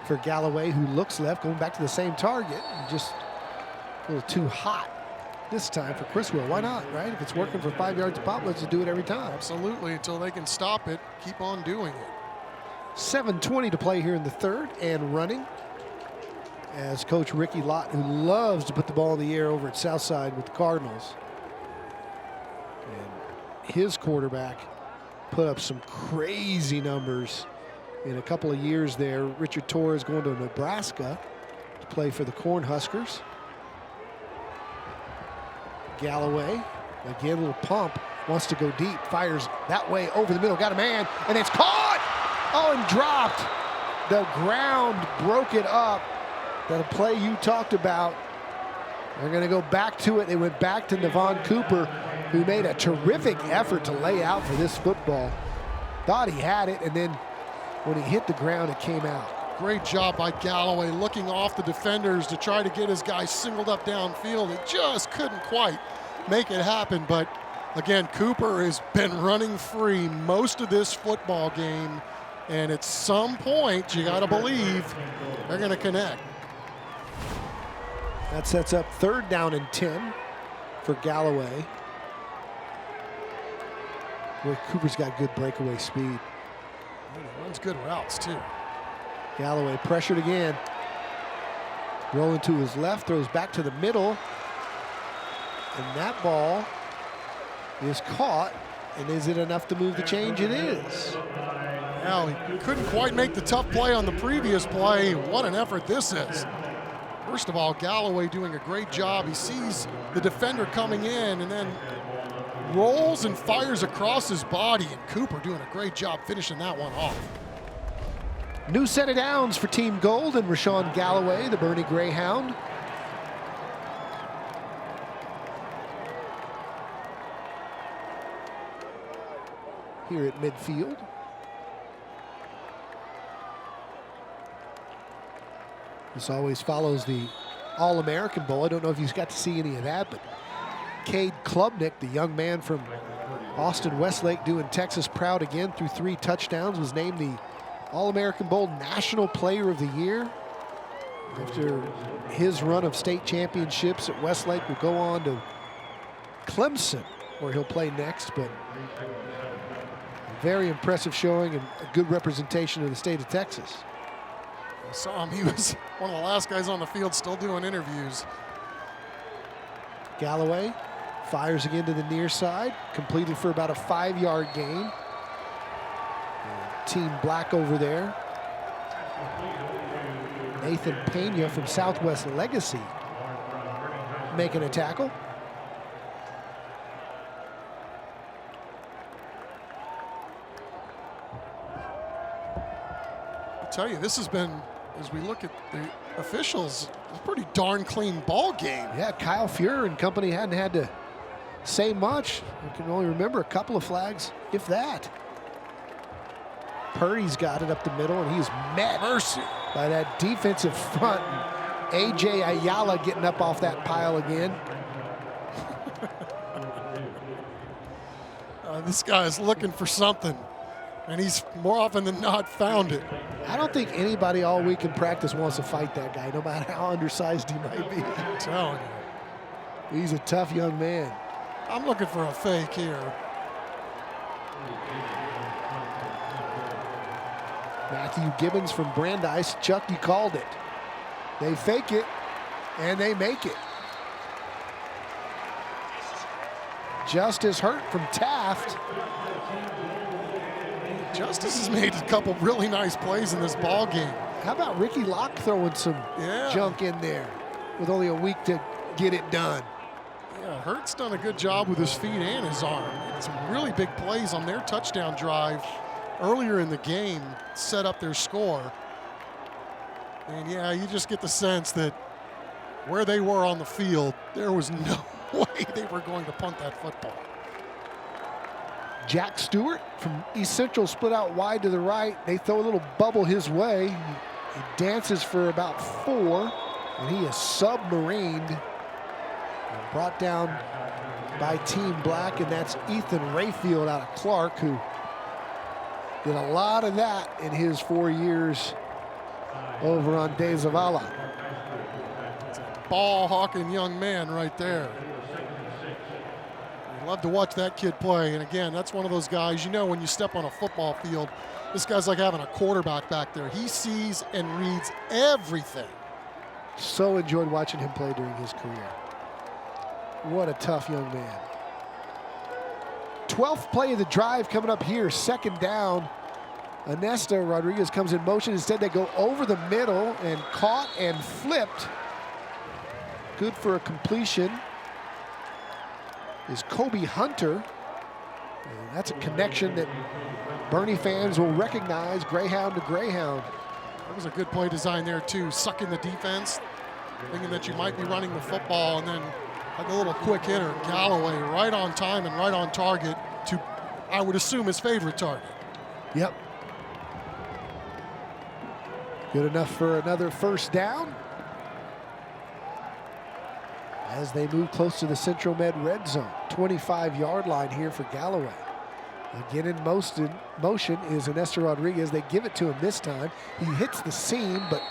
for Galloway, who looks left, going back to the same target. Just a little too hot this time for Criswell. Why not, right? If it's working for 5 yards a pop, let's just do it every time. Absolutely, until they can stop it, keep on doing it. 7:20 to play here in the third, and running as Coach Ricky Lott, who loves to put the ball in the air over at Southside with the Cardinals. And his quarterback put up some crazy numbers in a couple of years there. Richard Torres going to Nebraska to play for the Cornhuskers. Galloway, again, a little pump, wants to go deep, fires that way over the middle, got a man, and it's caught! Oh, and dropped. The ground broke it up. That play you talked about. They're going to go back to it. They went back to Nevon Cooper, who made a terrific effort to lay out for this football. Thought he had it, and then when he hit the ground, it came out. Great job by Galloway, looking off the defenders to try to get his guy singled up downfield. It just couldn't quite make it happen, but again, Cooper has been running free most of this football game, and at some point, you got to believe they're going to connect. That sets up 3rd down and 10 for Galloway, where Cooper's got good breakaway speed. He runs good routes, too. Galloway pressured again. Rolling to his left, throws back to the middle. And that ball is caught. And is it enough to move the change? It is. Now, he couldn't quite make the tough play on the previous play. What an effort this is. First of all, Galloway doing a great job. He sees the defender coming in and then rolls and fires across his body. And Cooper doing a great job finishing that one off. New set of downs for Team Gold and Rashawn Galloway, the Bernie Greyhound. Here at midfield. This always follows the All-American Bowl. I don't know if you got to see any of that, but Cade Klubnik, the young man from Austin Westlake, doing Texas proud again through 3 touchdowns, was named the All-American Bowl National Player of the Year. After his run of state championships at Westlake, will go on to Clemson, where he'll play next, but very impressive showing and a good representation of the state of Texas. I saw him. He was one of the last guys on the field still doing interviews. Galloway fires again to the near side, completed for about a 5-yard gain. Team Black over there. Nathan Pena from Southwest Legacy making a tackle. I tell you, this has been, as we look at the officials, a pretty darn clean ball game. Yeah, Kyle Fuhrer and company hadn't had to say much. I can only remember a couple of flags, if that. Purdy's got it up the middle, and he's met by that defensive front. A.J. Ayala getting up off that pile again. This guy is looking for something, and he's more often than not found it. I don't think anybody all week in practice wants to fight that guy, no matter how undersized he might be. I'm telling you. He's a tough young man. I'm looking for a fake here. Matthew Gibbons from Brandeis. Chuck, you called it. They fake it, and they make it. Justice Hurt from Taft. Justice has made a couple really nice plays in this ball game. How about Ricky Locke throwing some junk in there with only a week to get it done? Yeah, Hurt's done a good job with his feet and his arm. Some really big plays on their touchdown drive earlier in the game, set up their score. And yeah, you just get the sense that where they were on the field, there was no way they were going to punt that football. Jack Stewart from East Central split out wide to the right. They throw a little bubble his way. He dances for about 4, and he is submarined and brought down by Team Black, and that's Ethan Rayfield out of Clark, who did a lot of that in his 4 years over on De Zavala. Ball hawking young man right there. You love to watch that kid play, and again, that's one of those guys, you know, when you step on a football field, this guy's like having a quarterback back there. He sees and reads everything. So enjoyed watching him play during his career. What a tough young man. 12th play of the drive coming up here, 2nd down. Ernesto Rodriguez comes in motion. Instead, they go over the middle and caught and flipped. Good for a completion is Kobe Hunter. And that's a connection that Bernie fans will recognize, Greyhound to Greyhound. That was a good play design there too, sucking the defense, thinking that you might be running the football, and then had the little quick hitter, Galloway, right on time and right on target to, I would assume, his favorite target. Yep. Good enough for another 1st down. As they move close to the Central Med red zone. 25-yard line here for Galloway. Again in motion is Ernesto Rodriguez. They give it to him this time. He hits the seam, but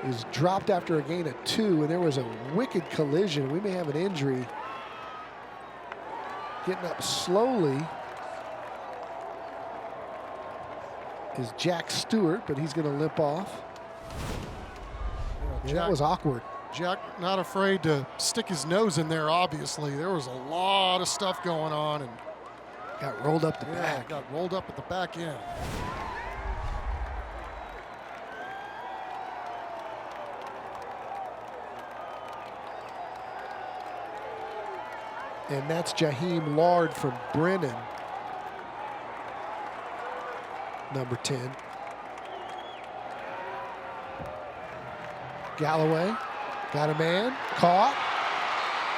is dropped after a gain of 2, and there was a wicked collision. We may have an injury. Getting up slowly is Jack Stewart, but he's going to limp off. Yeah, that was awkward. Jack not afraid to stick his nose in there, obviously. There was a lot of stuff going on, and got rolled up the back. Got rolled up at the back end. And that's Jaheim Lard from Brennan, number 10. Galloway got a man, caught,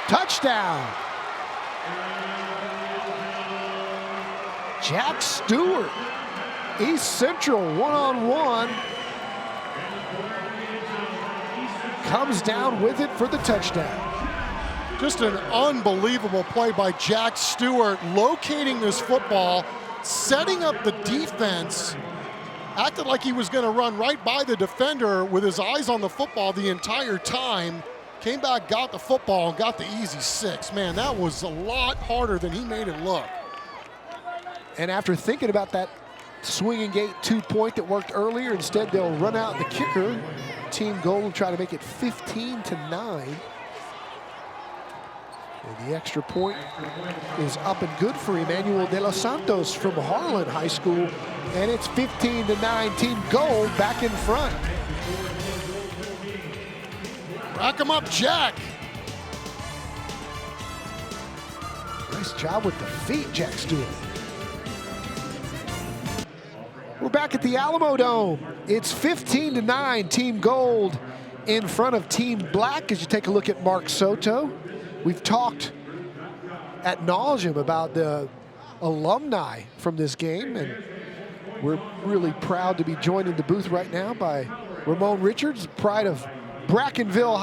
touchdown. Jack Stewart, East Central, one-on-one. Comes down with it for the touchdown. Just an unbelievable play by Jack Stewart, locating this football, setting up the defense, acted like he was going to run right by the defender with his eyes on the football the entire time, came back, got the football, and got the easy 6. Man, that was a lot harder than he made it look. And after thinking about that swinging gate 2-point that worked earlier, instead they'll run out the kicker. Team Gold will try to make it 15-9. And the extra point is up and good for Emmanuel De Los Santos from Harlan High School. And it's 15-9, Team Gold back in front. Rack him up, Jack. Nice job with the feet, Jack Stewart. We're back at the Alamodome. It's 15-9, Team Gold in front of Team Black as you take a look at Mark Soto. We've talked ad nauseum about the alumni from this game, and we're really proud to be joined in the booth right now by Ramon Richards, pride of Brackenridge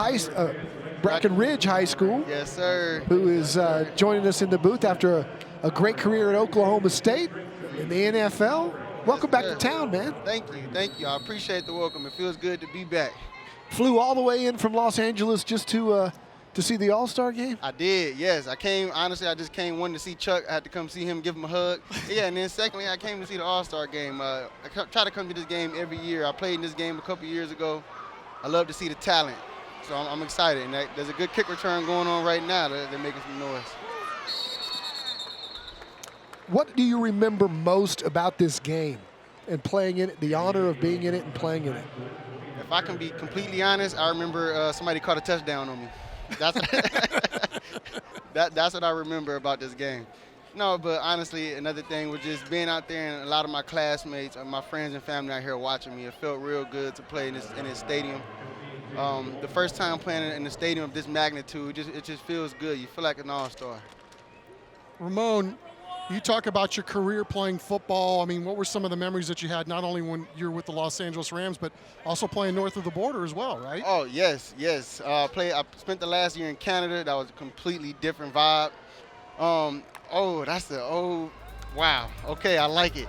High School. Yes, sir. Who is joining us in the booth after a great career at Oklahoma State in the NFL. Welcome back to town, man. Thank you. I appreciate the welcome. It feels good to be back. Flew all the way in from Los Angeles just to see the All-Star game? I did, yes. I came, honestly, I just came wanting to see Chuck. I had to come see him, give him a hug. Yeah, and then secondly, I came to see the All-Star game. I try to come to this game every year. I played in this game a couple years ago. I love to see the talent. So I'm excited. And there's a good kick return going on right now. They're making some noise. What do you remember most about this game and playing in it, the honor of being in it and playing in it? If I can be completely honest, I remember somebody caught a touchdown on me. That's what I remember about this game. No, but honestly, another thing was just being out there and a lot of my classmates and my friends and family out here watching me. It felt real good to play in this stadium. The first time playing in a stadium of this magnitude, it just feels good. You feel like an all-star. Ramon, you talk about your career playing football. I mean, what were some of the memories that you had, not only when you were with the Los Angeles Rams, but also playing north of the border as well, right? Oh, yes. I spent the last year in Canada. That was a completely different vibe. Wow. Okay, I like it.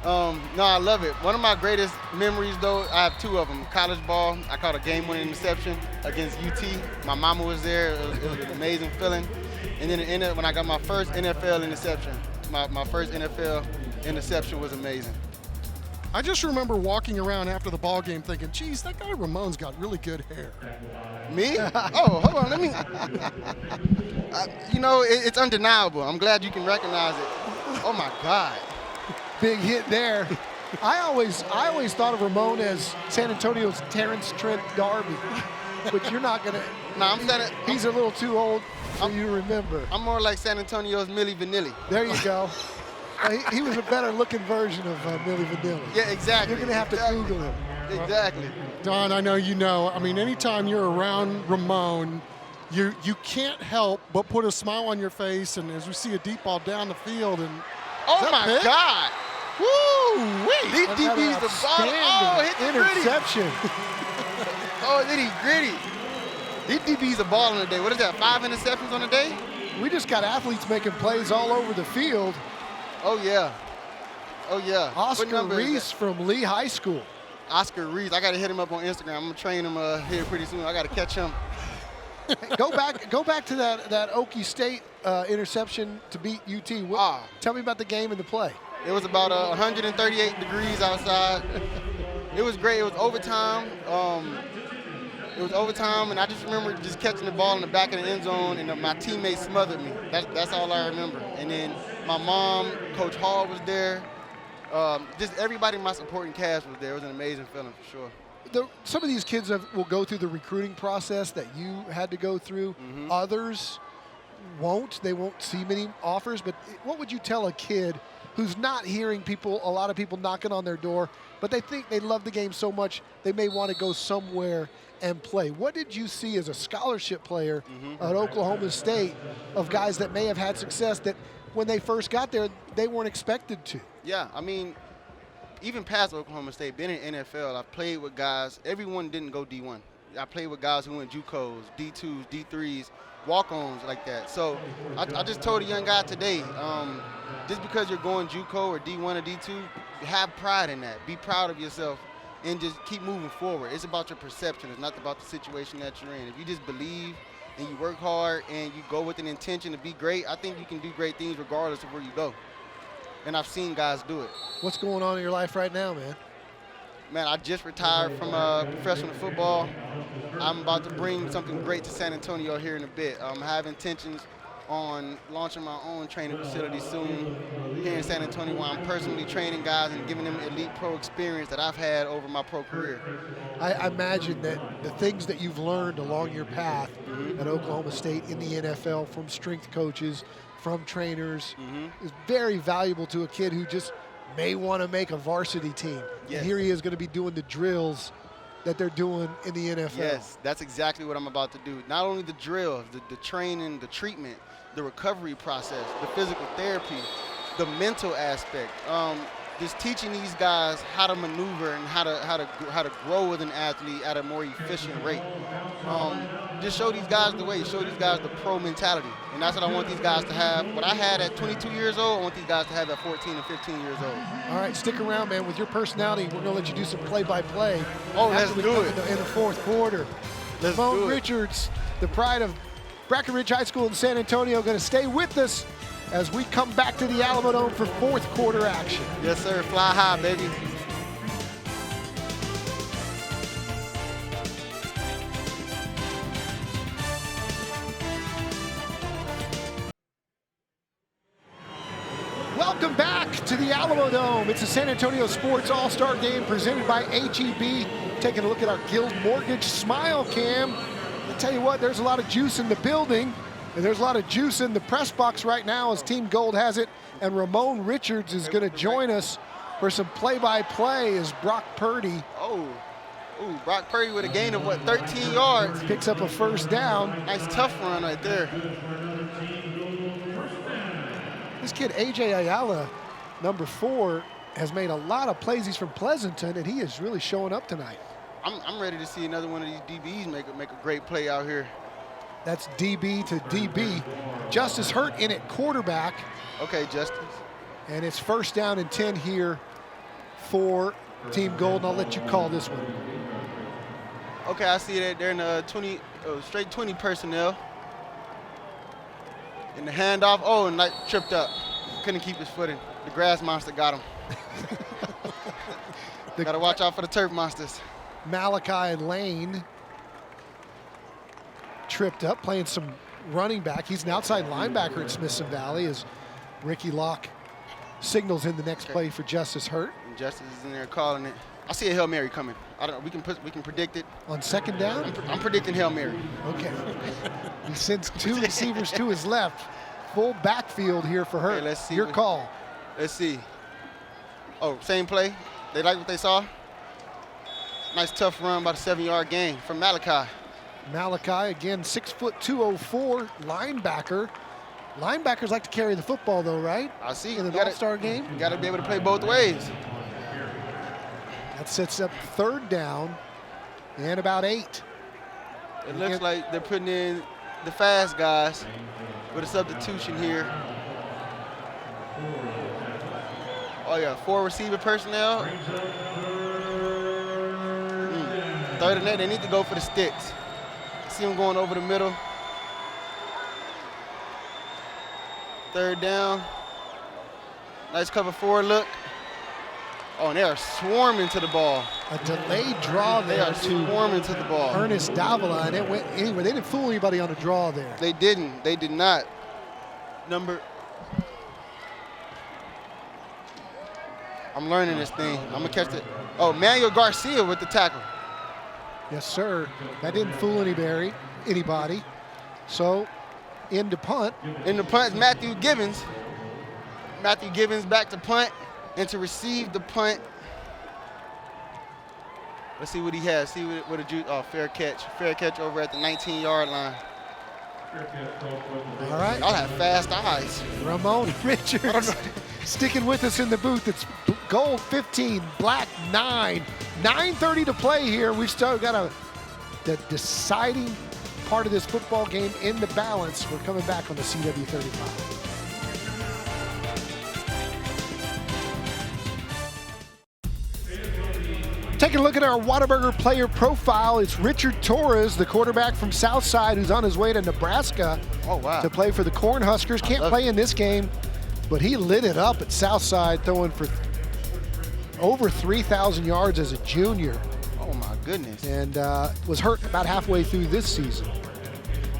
No, I love it. One of my greatest memories, though, I have two of them. College ball, I caught a game-winning interception against UT. My mama was there. It was an amazing feeling. And then when I got my first NFL interception, my first NFL interception was amazing. I just remember walking around after the ball game thinking, geez, that guy Ramon's got really good hair. Me? Oh, hold on, let me. It's undeniable. I'm glad you can recognize it. Oh my God. Big hit there. I always thought of Ramon as San Antonio's Terrence Trent D'Arby, but you're not gonna. No, he's a little too old for you to remember. I'm more like San Antonio's Milli Vanilli. There you go. He was a better looking version of Milli Vanilli. Yeah, exactly. You're gonna have to Google him. Exactly. Don, I know you know. I mean, anytime you're around Ramon, you can't help but put a smile on your face. And as we see a deep ball down the field, and oh my God. Woo! These DBs the ball. Oh, hit the interception. Oh, then he gritty. These DBs are balling today. What is that, 5 interceptions on the day? We just got athletes making plays all over the field. Oh, yeah. Oh, yeah. Oscar Reese from Lee High School. Oscar Reese. I got to hit him up on Instagram. I'm going to train him here pretty soon. I got to catch him. Go back to that Okie State interception to beat UT. Tell me about the game and the play. It was about 138 degrees outside. It was great. It was overtime. And I just remember just catching the ball in the back of the end zone, and my teammates smothered me. That's all I remember. And then my mom, Coach Hall was there. Just everybody in my supporting cast was there. It was an amazing feeling for sure. Some of these kids will go through the recruiting process that you had to go through. Mm-hmm. Others won't. They won't see many offers. But what would you tell a kid who's not hearing a lot of people knocking on their door, but they think they love the game so much they may want to go somewhere and play? What did you see as a scholarship player at Oklahoma State of guys that may have had success that when they first got there, they weren't expected to? Yeah, I mean, even past Oklahoma State, being in NFL, I've played with guys. Everyone didn't go D1. I played with guys who went JUCOs, D2s, D3s, walk-ons like that. So I just told a young guy today, just because you're going JUCO or D1 or D2, have pride in that. Be proud of yourself and just keep moving forward. It's about your perception. It's not about the situation that you're in. If you just believe and you work hard and you go with an intention to be great, I think you can do great things regardless of where you go. And I've seen guys do it. What's going on in your life right now, man? Man, I just retired from professional football. I'm about to bring something great to San Antonio here in a bit. I have intentions on launching my own training facility soon here in San Antonio, where I'm personally training guys and giving them elite pro experience that I've had over my pro career. I imagine that the things that you've learned along your path at Oklahoma State in the NFL from strength coaches, from trainers, is very valuable to a kid who just may want to make a varsity team. Yes. And here he is going to be doing the drills that they're doing in the NFL. Yes, that's exactly what I'm about to do. Not only the drills, the training, the treatment, the recovery process, the physical therapy, the mental aspect. Just teaching these guys how to maneuver and how to grow with an athlete at a more efficient rate. Just show these guys the way, show these guys the pro mentality. And that's what I want these guys to have. What I had at 22 years old, I want these guys to have at 14 and 15 years old. All right, stick around, man. With your personality, we're going to let you do some play-by-play. Oh, let's do it. In the fourth quarter. Ramon Richards, the pride of Breckenridge High School in San Antonio, going to stay with us as we come back to the Alamodome for fourth quarter action. Yes, sir. Fly high, baby. Welcome back to the Alamodome. It's a San Antonio Sports All-Star Game presented by HEB. Taking a look at our Guild Mortgage Smile Cam. I'll tell you what, there's a lot of juice in the building. And there's a lot of juice in the press box right now as Team Gold has it. And Ramon Richards is going to join us for some play-by-play as Brock Purdy Ooh, Brock Purdy with a gain of, 13 yards. Picks up a first down. Nice tough run right there. This kid, A.J. Ayala, number 4, has made a lot of plays. He's from Pleasanton, and he is really showing up tonight. I'm ready to see another one of these DBs make a great play out here. That's DB to DB. Justice Hurt in at quarterback. Okay, Justice. And it's first down and 10 here for Team Golden. I'll let you call this one. Okay, I see that they're in a straight 20 personnel. In the handoff, and Knight tripped up. Couldn't keep his footing. The grass monster got him. Got to watch out for the turf monsters. Malachi Lane tripped up, playing some running back. He's an outside linebacker at Smithson Valley as Ricky Locke signals in the next play for Justice Hurt. And Justice is in there calling it. I see a Hail Mary coming. I don't know. We can predict it. On second down? I'm predicting Hail Mary. Okay. He sends 2 receivers to his left. Full backfield here for Hurt. Okay, let's see. Your call. Let's see. Oh, same play. They like what they saw. Nice tough run, about a 7-yard gain from Malachi. Malachi, again, 6'2", 204, linebacker. Linebackers like to carry the football, though, right? I see. In an all-star game. You got to be able to play both ways. That sets up third down and about 8. It looks like they're putting in the fast guys with a substitution here. Oh, yeah, 4 receiver personnel. Third and 8, they need to go for the sticks. See them going over the middle. Third down. Nice cover 4 look. Oh, and they are swarming to the ball. A delayed draw there. They are swarming to the ball. Ernest Davila, and it went anywhere. They didn't fool anybody on a draw there. They didn't. They did not. I'm learning this thing. I'm going to catch it. Oh, Manuel Garcia with the tackle. Yes, sir. That didn't fool anybody. So, into punt. In the punt is Matthew Gibbons. Matthew Gibbons back to punt and to receive the punt. Let's see what he has. See what a fair catch. Fair catch over at the 19-yard line. All right. I'll have fast eyes. Ramon Richards sticking with us in the booth. It's gold 15, black 9. 9:30 to play here. We've still got the deciding part of this football game in the balance. We're coming back on the CW35. Taking a look at our Whataburger player profile, it's Richard Torres, the quarterback from Southside, who's on his way to Nebraska to play for the Cornhuskers. Can't play in this game, but he lit it up at Southside, throwing for over 3,000 yards as a junior. Oh, my goodness. And was hurt about halfway through this season.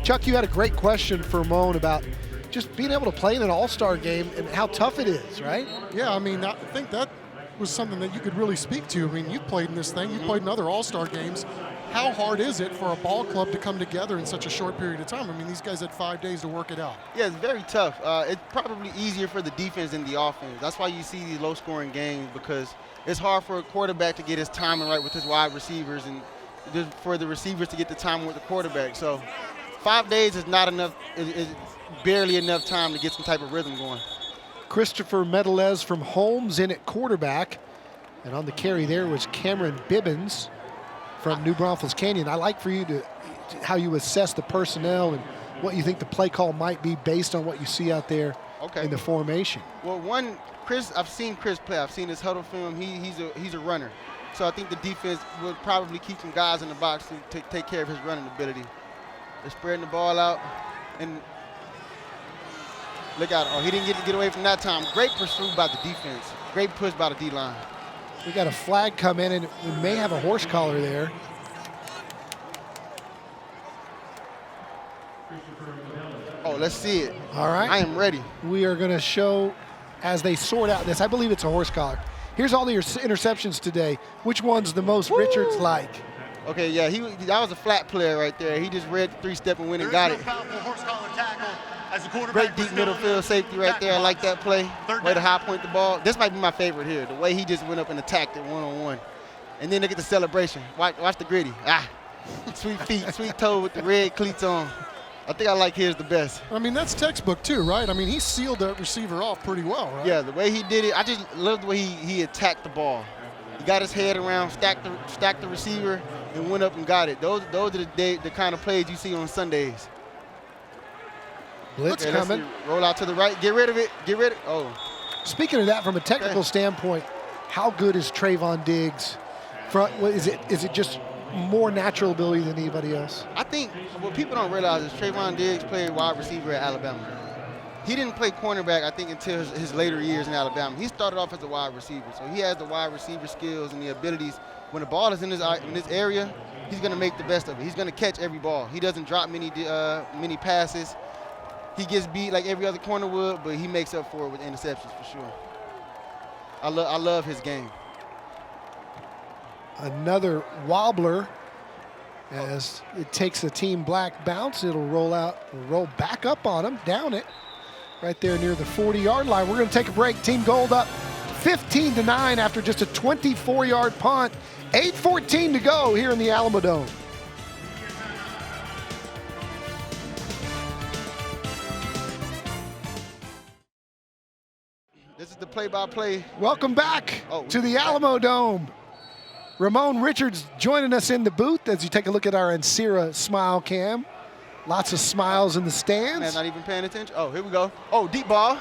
Chuck, you had a great question for Ramon about just being able to play in an all-star game and how tough it is, right? Yeah, I mean, I think that was something that you could really speak to. I mean, you've played in this thing. You've played in other all-star games. How hard is it for a ball club to come together in such a short period of time? I mean, these guys had 5 days to work it out. Yeah, it's very tough. It's probably easier for the defense than the offense. That's why you see these low-scoring games, because it's hard for a quarterback to get his timing right with his wide receivers and just for the receivers to get the timing with the quarterback. So 5 days is not enough. It's barely enough time to get some type of rhythm going. Christopher Medelez from Holmes in at quarterback. And on the carry there was Cameron Bibbins from New Braunfels Canyon. I like for you to how you assess the personnel and what you think the play call might be based on what you see out there in the formation. Well, I've seen Chris play. I've seen his huddle film. He's a runner. So I think the defense would probably keep some guys in the box to take care of his running ability. They're spreading the ball out. And look out. Oh, he didn't get away from that time. Great pursuit by the defense. Great push by the D-line. We got a flag come in, and we may have a horse collar there. Oh, let's see it. All right. I am ready. We are going to show as they sort out this. I believe it's a horse collar. Here's all the interceptions today. Which one's the most Richards like? Okay, yeah, that was a flat player right there. He just read the 3-step and went and got it. Great deep middle field safety right there. I like that play. Way to high point the ball. This might be my favorite here. The way he just went up and attacked it one-on-one. And then they get the celebration. Watch the gritty. Sweet feet, sweet toe with the red cleats on. I think I like his the best. I mean, that's textbook too, right? I mean, he sealed that receiver off pretty well, right? Yeah, the way he did it, I just love the way he attacked the ball. He got his head around, stacked the receiver, and went up and got it. Those are the kind of plays you see on Sundays. Blitz coming. Roll out to the right. Get rid of it. Get rid of it. Oh. Speaking of that, from a technical standpoint, how good is Trayvon Diggs? Is it just more natural ability than anybody else? I think what people don't realize is Trayvon Diggs played wide receiver at Alabama. He didn't play cornerback, I think, until his later years in Alabama. He started off as a wide receiver, so he has the wide receiver skills and the abilities. When the ball is in this area, he's going to make the best of it. He's going to catch every ball. He doesn't drop many passes. He gets beat like every other corner would, but he makes up for it with interceptions for sure. I love his game. Another wobbler as it takes a team black bounce. It'll roll back up on him, down it, right there near the 40-yard line. We're going to take a break. Team Gold up 15-9 after just a 24-yard punt. 8:14 to go here in the Alamodome. This is the play-by-play. Welcome back to the Alamodome. Ramon Richards joining us in the booth as you take a look at our Ancira smile cam. Lots of smiles in the stands. Man, not even paying attention. Oh, here we go. Oh, deep ball.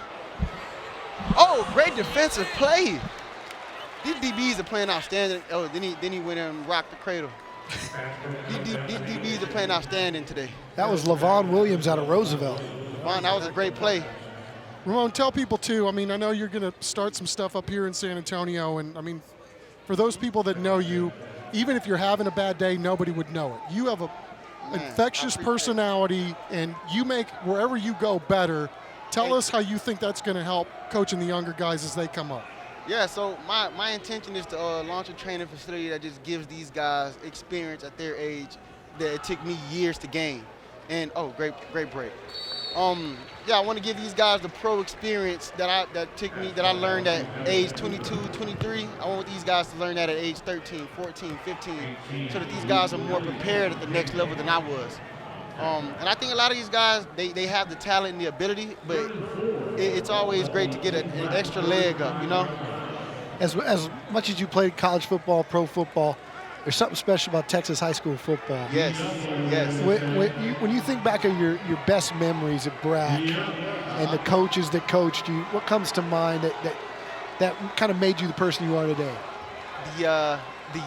Oh, great defensive play. These DBs are playing outstanding. Oh, then he went and rocked the cradle. These DBs are playing outstanding today. That was Levon Williams out of Roosevelt. Levon, that was a great play. Ramon, tell people too, I mean, I know you're going to start some stuff up here in San Antonio, and I mean, for those people that know you, even if you're having a bad day, nobody would know it. You have an infectious personality, and you make wherever you go better. Tell us how you think that's going to help coaching the younger guys as they come up. Yeah, so my intention is to launch a training facility that just gives these guys experience at their age that it took me years to gain. And, oh, great break. Yeah, I want to give these guys the pro experience that I learned at age 22, 23. I want these guys to learn that at age 13, 14, 15, so that these guys are more prepared at the next level than I was. And I think a lot of these guys, they have the talent and the ability, but it's always great to get an extra leg up, you know? As much as you played college football, pro football, there's something special about Texas high school football. Yes. When you think back of your best memories at Brack and the coaches that coached you, what comes to mind that kind of made you the person you are today? The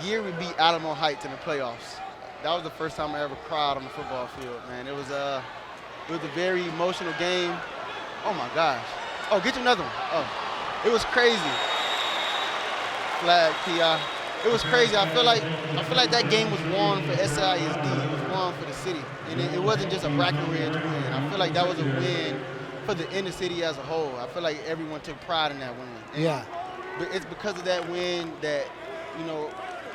year we beat Alamo Heights in the playoffs. That was the first time I ever cried on the football field, man. It was a very emotional game. Oh my gosh. Oh, get you another one. Oh, it was crazy. Flag, T.I. It was crazy. I feel like that game was won for SISD. It was won for the city, and it wasn't just a Breckenridge win. I feel like that was a win for the inner city as a whole. I feel like everyone took pride in that win. And but it's because of that win that, you know,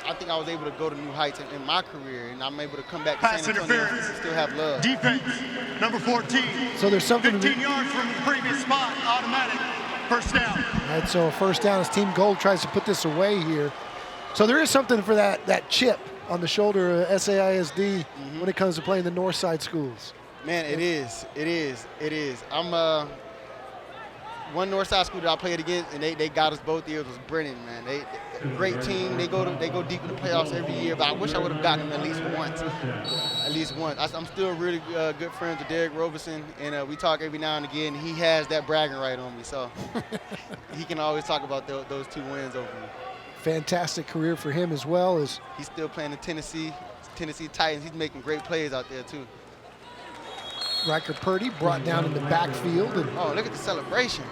I think I was able to go to new heights in my career, and I'm able to come back to San Antonio and still have love. Defense, number 14. So there's something 15 yards from the previous spot, automatic, first down. All right, so a first down as Team Gold tries to put this away here. So there is something for that chip on the shoulder of SAISD when it comes to playing the North Side schools. Man, it is. I'm one North Side school that I played against, and they got us both years was Brennan, man. They great team. They go deep in the playoffs every year, but I wish I would have gotten them at least once. I'm still really good friends with Derek Roberson, and we talk every now and again. He has that bragging right on me, so he can always talk about those 2 wins over me. Fantastic career for him as well. As he's still playing in Tennessee Titans. He's making great plays out there too. Riker Purdy brought down in the backfield. And oh, look at the celebration.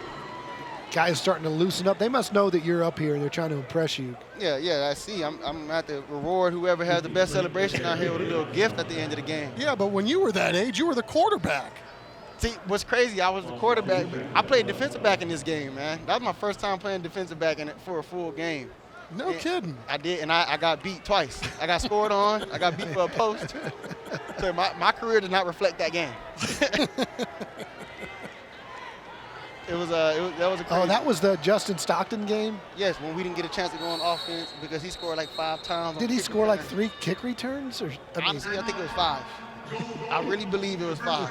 Guys starting to loosen up. They must know that you're up here and they're trying to impress you. Yeah, I see. I'm at the reward whoever has the best celebration out here with a little gift at the end of the game. Yeah, but when you were that age, you were the quarterback. See, what's crazy, I was the quarterback. I played defensive back in this game, man. That was my first time playing defensive back for a full game. No kidding. I did, and I got beat twice. I got scored on. I got beat for a post. So my career does not reflect that game. that was a crazy. Oh, that was the Justin Stockton game? Yes, when we didn't get a chance to go on offense because he scored like 5 times. Did he score like 3 kick returns? Or honestly, I think it was 5. I really believe it was 5.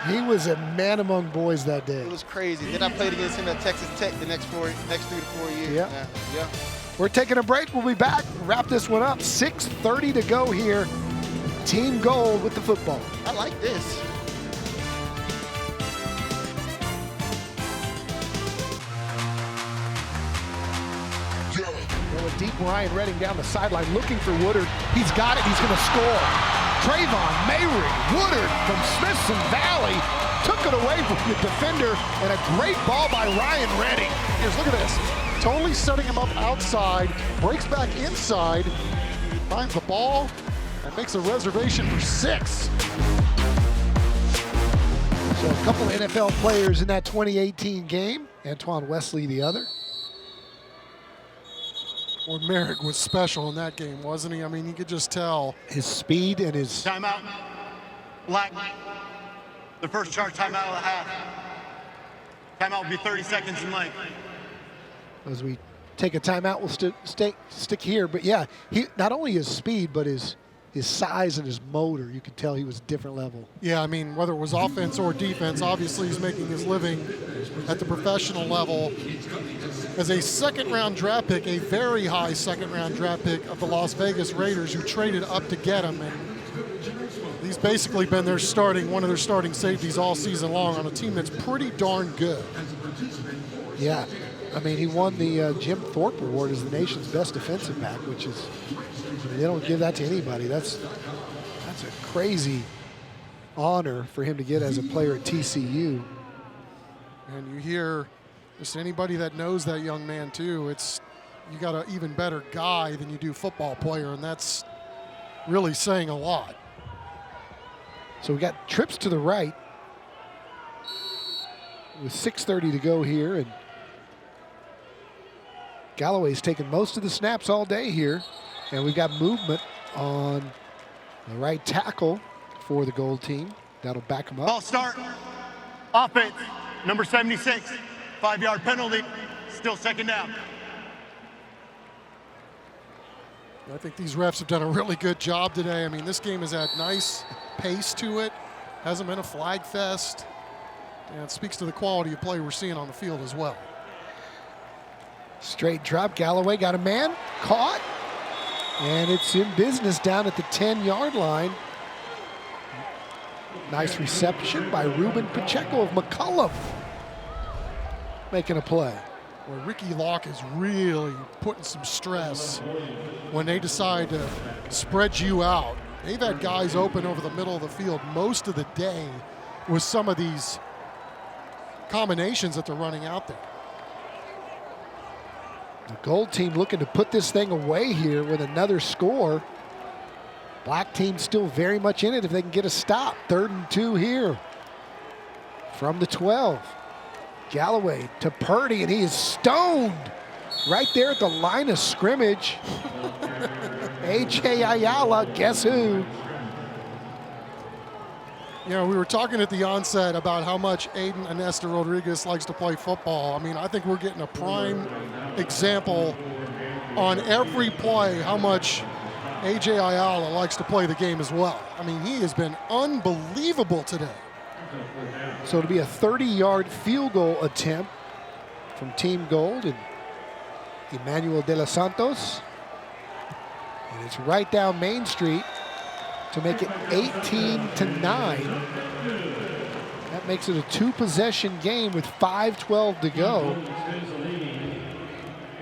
He was a man among boys that day. It was crazy. Then I played against him at Texas Tech the next 3 to 4 years. Yeah. We're taking a break. We'll be back. Wrap this one up. 6:30 to go here. Team Gold with the football. I like this. A deep Ryan Redding down the sideline looking for Woodard. He's got it. He's going to score. Trayvon Mayrig Woodard from Smithson Valley took it away from the defender, and a great ball by Ryan Redding. Here's, look at this. Totally setting him up outside, breaks back inside, finds the ball, and makes a reservation for 6. So a couple of NFL players in that 2018 game. Antoine Wesley the other. Well, Merrick was special in that game, wasn't he? I mean, you could just tell. His speed and his... Timeout. Black. The first charge timeout of the half. Timeout will be 30 seconds in length. As we take a timeout, we'll stick here. But yeah, he not only his speed, but his size and his motor, you could tell he was a different level. Yeah, I mean, whether it was offense or defense, obviously he's making his living at the professional level as a second-round draft pick, a very high second-round draft pick of the Las Vegas Raiders, who traded up to get him. And he's basically been one of their starting safeties all season long on a team that's pretty darn good. Yeah, I mean, he won the Jim Thorpe Award as the nation's best defensive back, which is, they don't give that to anybody. That's a crazy honor for him to get as a player at TCU. And you hear just anybody that knows that young man too, you got an even better guy than you do football player, and that's really saying a lot. So we got trips to the right with 6:30 to go here, and Galloway's taken most of the snaps all day here, and we've got movement on the right tackle for the Gold team. That'll back him up. Ball start. Offense, number 76. 5-yard penalty. Still second down. I think these refs have done a really good job today. I mean, this game has had nice pace to it. Hasn't been a flag fest. And it speaks to the quality of play we're seeing on the field as well. Straight drop. Galloway got a man. Caught. And it's in business down at the 10-yard line. Nice reception by Ruben Pacheco of McCullough. Making a play. Well, Ricky Locke is really putting some stress when they decide to spread you out. They've had guys open over the middle of the field most of the day with some of these combinations that they're running out there. The Gold team looking to put this thing away here with another score. Black team still very much in it if they can get a stop. 3rd and 2 here from the 12. Galloway to Purdy, and he is stoned right there at the line of scrimmage. A.J. Ayala, guess who? You know, we were talking at the onset about how much Aiden Anesta Rodriguez likes to play football. I mean, I think we're getting a prime example on every play how much A.J. Ayala likes to play the game as well. I mean, he has been unbelievable today. So it'll be a 30-yard field goal attempt from Team Gold and Emmanuel De Los Santos. And it's right down Main Street to make it 18-9. That makes it a 2-possession game with 5:12 to go.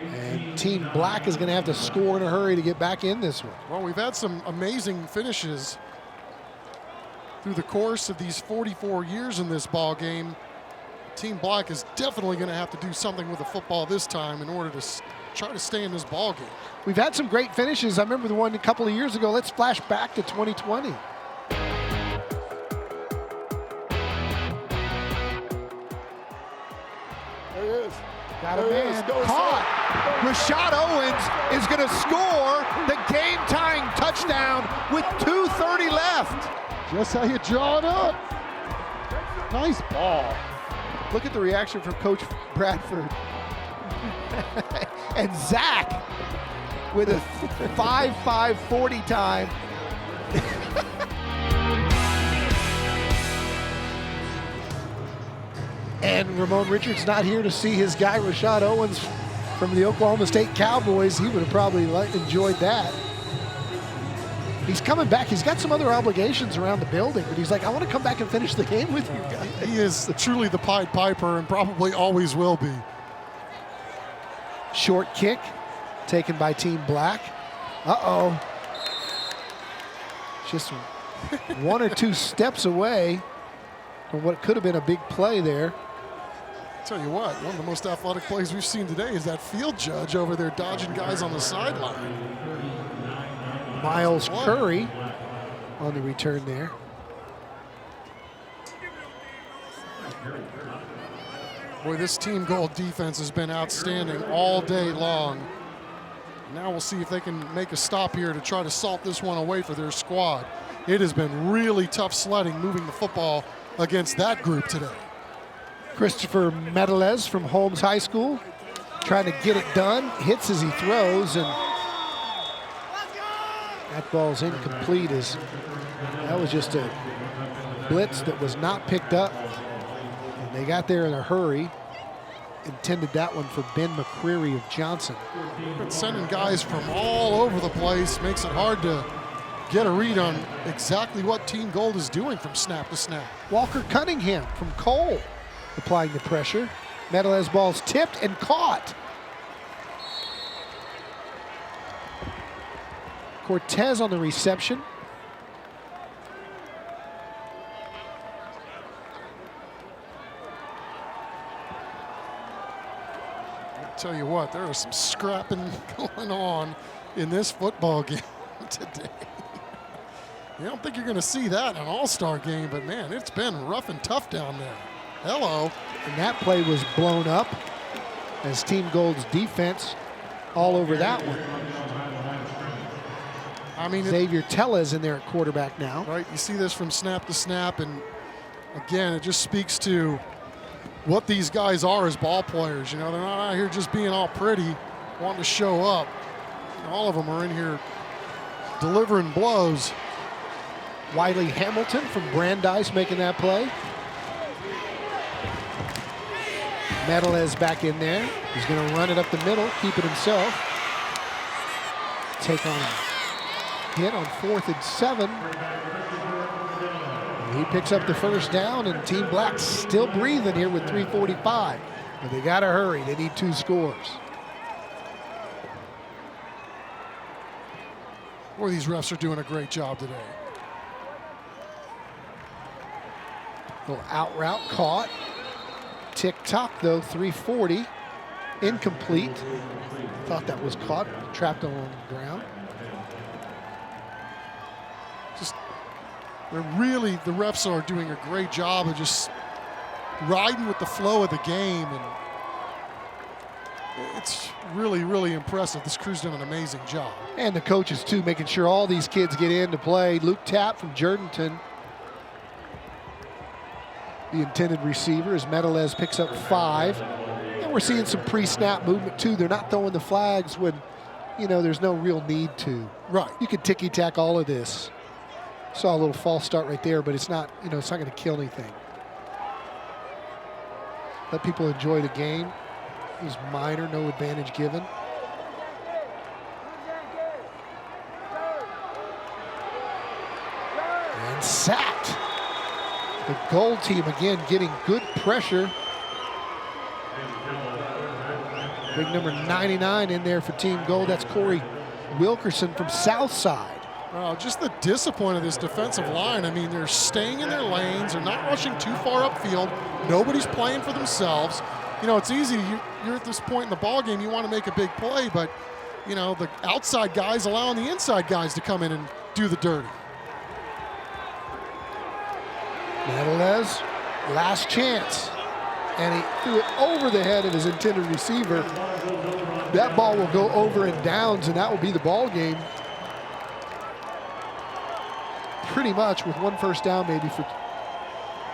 And Team Black is going to have to score in a hurry to get back in this one. Well, we've had some amazing finishes through the course of these 44 years in this ball game. Team Black is definitely going to have to do something with the football this time in order to try to stay in this ball game. We've had some great finishes. I remember the one a couple of years ago. Let's flash back to 2020. There he is. Got a man caught. Rashad Owens is going to score the game-tying touchdown with 2:30 left. Just how you draw it up. Nice ball. Look at the reaction from Coach Bradford. And Zach with a 5.40 time. And Ramon Richards not here to see his guy Rashad Owens from the Oklahoma State Cowboys. He would have probably enjoyed that. He's coming back. He's got some other obligations around the building, but he's like, I want to come back and finish the game with you guys. He is truly the Pied Piper and probably always will be. Short kick taken by Team Black. Uh-oh. Just one or two steps away from what could have been a big play there. Tell you what, one of the most athletic plays we've seen today is that field judge over there dodging guys on the sideline. Miles Curry on the return there. Boy, this team goal defense has been outstanding all day long. Now we'll see if they can make a stop here to try to salt this one away for their squad. It has been really tough sledding moving the football against that group today. Christopher Medelez from Holmes High School trying to get it done. Hits as he throws, and that ball's incomplete. That was just a blitz that was not picked up. And they got there in a hurry. Intended that one for Ben McCreary of Johnson. Been sending guys from all over the place. Makes it hard to get a read on exactly what Team Gold is doing from snap to snap. Walker Cunningham from Cole applying the pressure. Medelez ball's tipped and caught. Cortez on the reception. I'll tell you what, there is some scrapping going on in this football game today. You don't think you're going to see that in an all-star game, but man, it's been rough and tough down there. Hello. And that play was blown up as Team Gold's defense all over that one. I mean, Xavier Tellez in there at quarterback now. Right, you see this from snap to snap, and again, it just speaks to what these guys are as ball players. You know, they're not out here just being all pretty, wanting to show up. All of them are in here delivering blows. Wiley Hamilton from Brandeis making that play. Medelez back in there. He's going to run it up the middle, keep it himself. Take on a hit on 4th and 7. He picks up the first down, and Team Black's still breathing here with 3:45. But they got to hurry. They need 2 scores. Boy, these refs are doing a great job today. Little out route caught. Tick-tock, though, 3:40. Incomplete. Thought that was caught, trapped on the ground. The refs are doing a great job of just riding with the flow of the game, and it's really, really impressive. This crew's done an amazing job. And the coaches, too, making sure all these kids get in to play. Luke Tapp from Jordanton, the intended receiver, as Medelez picks up 5. And we're seeing some pre-snap movement, too. They're not throwing the flags when, you know, there's no real need to. Right. You could ticky-tack all of this. Saw a little false start right there, but it's not, you know, it's not going to kill anything. Let people enjoy the game. It was minor, no advantage given. And sacked. The Gold team again getting good pressure. Big number 99 in there for Team Gold. That's Corey Wilkerson from Southside. Just the discipline of this defensive line. I mean, they're staying in their lanes. They're not rushing too far upfield. Nobody's playing for themselves. You know, it's easy. You're at this point in the ball game. You want to make a big play, but, you know, the outside guys allowing the inside guys to come in and do the dirty. Medelez, last chance. And he threw it over the head of his intended receiver. That ball will go over and downs, and that will be the ball game. Pretty much with 1 first down maybe for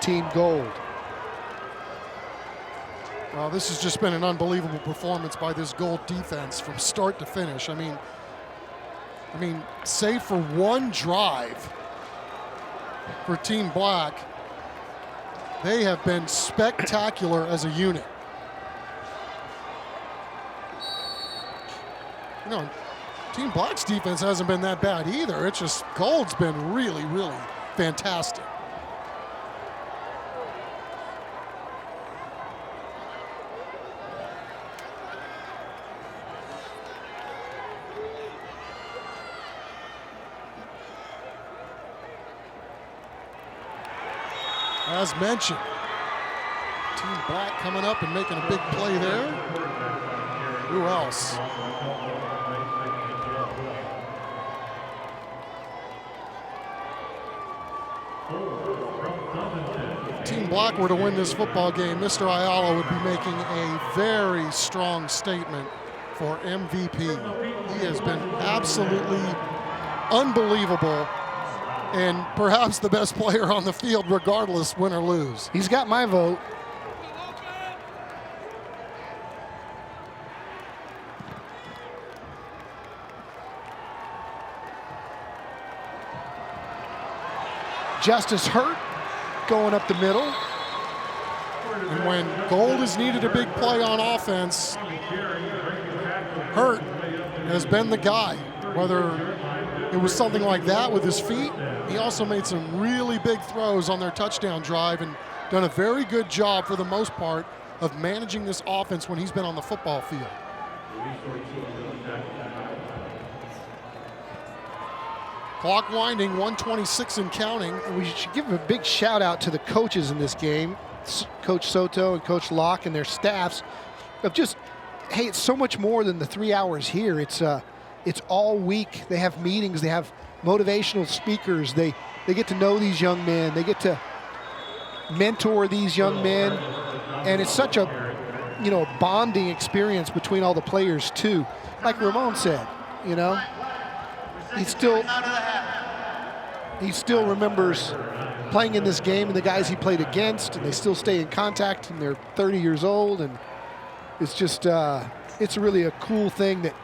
Team Gold. Well, this has just been an unbelievable performance by this Gold defense from start to finish. I mean, save for one drive for Team Black, they have been spectacular as a unit. You know, Team Black's defense hasn't been that bad either. It's just Gold's been really, really fantastic. As mentioned, Team Black coming up and making a big play there. Who else? If Team Black were to win this football game, Mr. Ayala would be making a very strong statement for MVP. He has been absolutely unbelievable and perhaps the best player on the field regardless, win or lose. He's got my vote. Justice Hurt going up the middle. And when Gold has needed a big play on offense, Hurt has been the guy. Whether it was something like that with his feet, he also made some really big throws on their touchdown drive and done a very good job for the most part of managing this offense when he's been on the football field. Clock winding, 1:26 and counting. And we should give a big shout out to the coaches in this game, Coach Soto and Coach Locke and their staffs, of just, hey, it's so much more than the 3 hours here. It's all week. They have meetings. They have motivational speakers. They get to know these young men. They get to mentor these young men. And it's such a, bonding experience between all the players too. Like Ramon said, he still remembers playing in this game and the guys he played against, and they still stay in contact, and they're 30 years old. And it's just, it's really a cool thing that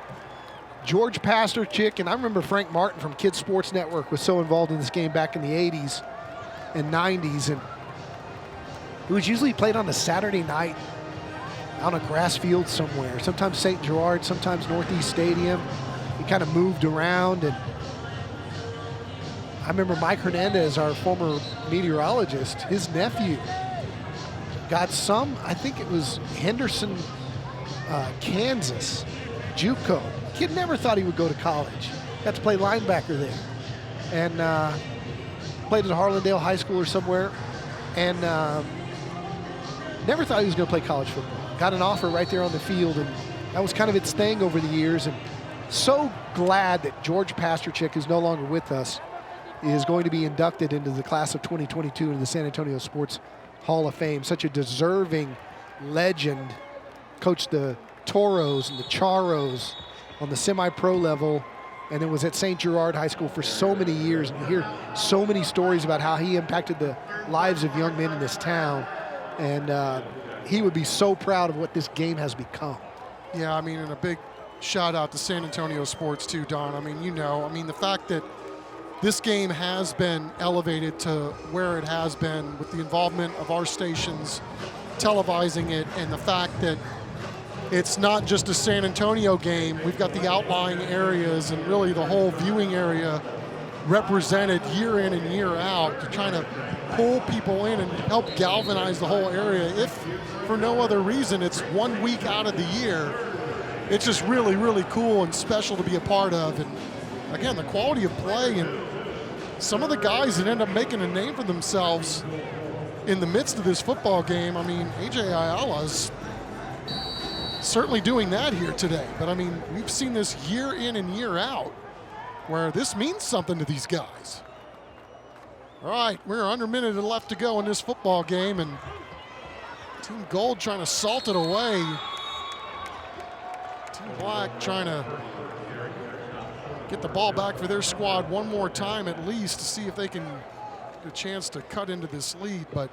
George Pasterchick, and I remember Frank Martin from Kids Sports Network was so involved in this game back in the 80s and 90s. And it was usually played on a Saturday night on a grass field somewhere, sometimes St. Gerard, sometimes Northeast Stadium. He kind of moved around. And I remember Mike Hernandez, our former meteorologist, his nephew got some, I think it was Henderson, Kansas, JUCO. Kid never thought he would go to college. Got to play linebacker there. And played at Harlandale High School or somewhere. And never thought he was going to play college football. Got an offer right there on the field, and that was kind of its thing over the years. And so glad that George Pasterchick, who's no longer with us, is going to be inducted into the class of 2022 into the San Antonio Sports Hall of Fame. Such a deserving legend. Coached the Toros and the Charros on the semi-pro level, and then was at St. Gerard High School for so many years. And you hear so many stories about how he impacted the lives of young men in this town. And he would be so proud of what this game has become. Yeah, and a big shout out to San Antonio Sports too, Don. The fact that this game has been elevated to where it has been with the involvement of our stations televising it, and the fact that it's not just a San Antonio game. We've got the outlying areas and really the whole viewing area represented year in and year out to try to pull people in and help galvanize the whole area. If for no other reason, it's 1 week out of the year. It's just really, really cool and special to be a part of. And again, the quality of play and some of the guys that end up making a name for themselves in the midst of this football game. A.J. Ayala's certainly doing that here today. But we've seen this year in and year out where this means something to these guys. All right, we're under a minute left to go in this football game, and Team Gold trying to salt it away. Team Black trying to get the ball back for their squad one more time at least to see if they can get a chance to cut into this lead. But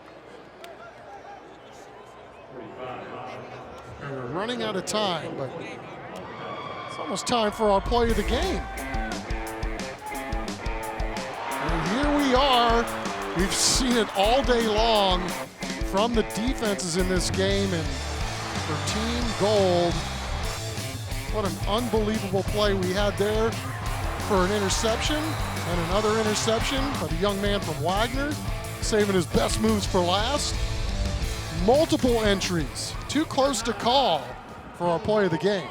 And we're running out of time, but it's almost time for our play of the game. And here we are. We've seen it all day long from the defenses in this game, and for Team Gold, what an unbelievable play we had there for an interception, and another interception by the young man from Wagner, saving his best moves for last. Multiple entries, too close to call for our play of the game.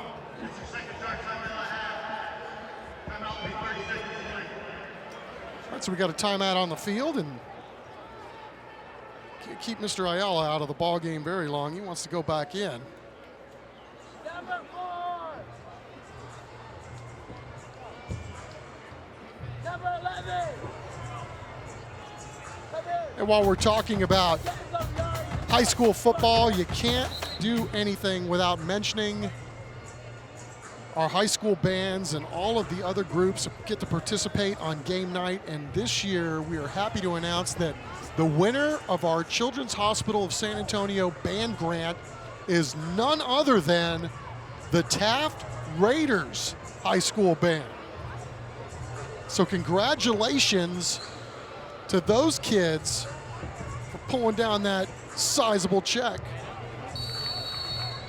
All right, so we got a timeout on the field, and can't keep Mr. Ayala out of the ball game very long. He wants to go back in. And while we're talking about high school football, you can't do anything without mentioning our high school bands and all of the other groups get to participate on game night. And this year, we are happy to announce that the winner of our Children's Hospital of San Antonio band grant is none other than the Taft Raiders High School Band. So congratulations to those kids for pulling down that sizable check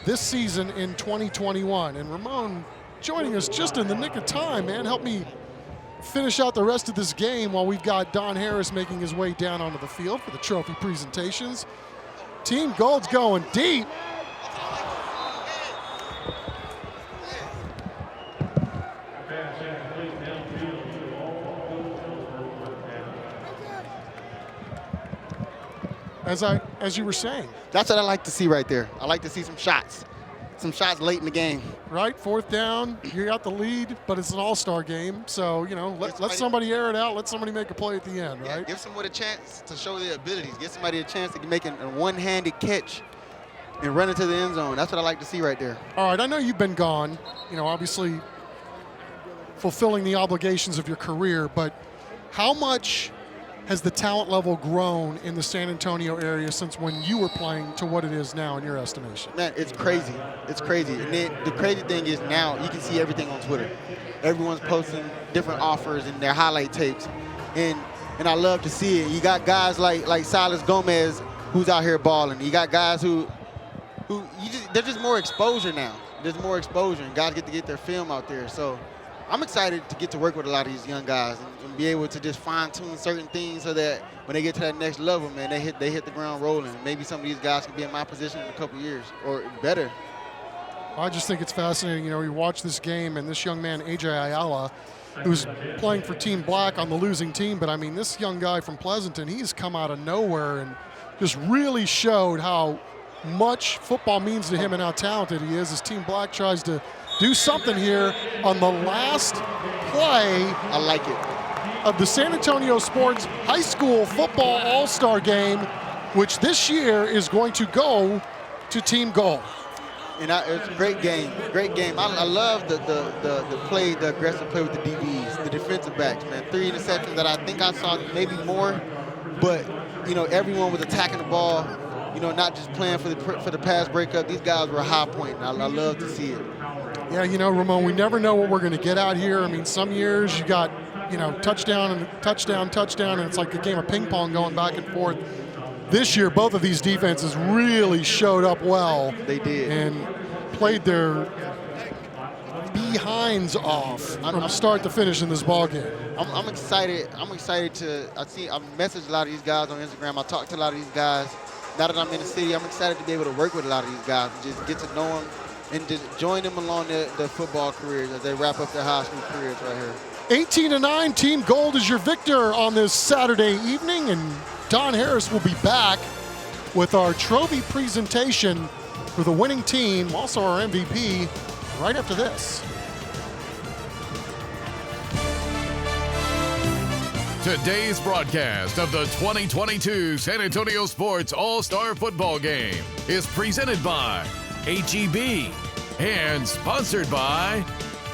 this season in 2021. And Ramon joining us just in the nick of time, man. Help me finish out the rest of this game while we've got Don Harris making his way down onto the field for the trophy presentations. Team Gold's going deep. As you were saying. That's what I like to see right there. I like to see some shots late in the game. Right, fourth down, you got the lead, but it's an all-star game. So, you know, let somebody air it out, let somebody make a play at the end, right? Yeah, give someone a chance to show their abilities. Give somebody a chance to make a one-handed catch and run into the end zone. That's what I like to see right there. All right, I know you've been gone, you know, obviously fulfilling the obligations of your career, but how much has the talent level grown in the San Antonio area since when you were playing to what it is now in your estimation? Man, it's crazy. It's crazy. And then the crazy thing is now you can see everything on Twitter. Everyone's posting different offers and their highlight tapes. And I love to see it. You got guys like Silas Gomez who's out here balling. You got guys who there's just more exposure now. There's more exposure, and guys get to get their film out there. So I'm excited to get to work with a lot of these young guys and be able to just fine-tune certain things so that when they get to that next level, man, they hit the ground rolling. Maybe some of these guys can be in my position in a couple years or better. I just think it's fascinating. You know, you watch this game, and this young man, AJ Ayala, who's playing for Team Black on the losing team, but I mean, this young guy from Pleasanton, he's come out of nowhere and just really showed how much football means to him and how talented he is as Team Black tries to do something here on the last play. I like it. Of the San Antonio Sports High School Football All-Star Game, which this year is going to go to Team Gold. And it's a great game, great game. I love the play, the aggressive play with the DBs, the defensive backs, man. 3 interceptions that I think I saw maybe more, but you know, everyone was attacking the ball. You know, not just playing for the pass breakup. These guys were a high point, and I love to see it. Yeah, you know, Ramon, we never know what we're going to get out here. I mean, some years you got, you know, touchdown, and it's like a game of ping pong going back and forth. This year, both of these defenses really showed up well. They did. And played their behinds off from start to finish in this ball game. I'm excited. I've messaged a lot of these guys on Instagram. I talked to a lot of these guys. Now that I'm in the city, I'm excited to be able to work with a lot of these guys and just get to know them and just join them along their football careers as they wrap up their high school careers right here. 18-9, Team Gold is your victor on this Saturday evening, and Don Harris will be back with our trophy presentation for the winning team, also our MVP, right after this. Today's broadcast of the 2022 San Antonio Sports All-Star Football Game is presented by HEB and sponsored by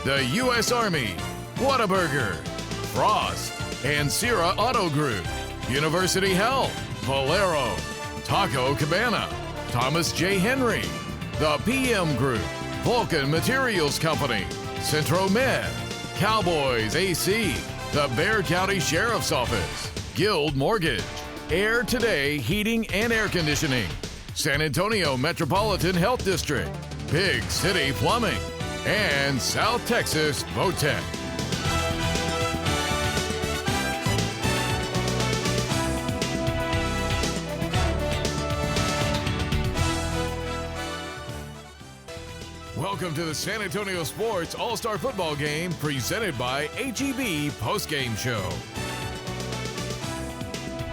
the U.S. Army, Whataburger, Frost, and Sierra Auto Group, University Health, Valero, Taco Cabana, Thomas J. Henry, The PM Group, Vulcan Materials Company, Centro Med, Cowboys AC, the Bexar County Sheriff's Office, Guild Mortgage, Air Today Heating and Air Conditioning, San Antonio Metropolitan Health District, Big City Plumbing, and South Texas Votech. Welcome to the San Antonio Sports All-Star Football Game presented by HEB Postgame Show.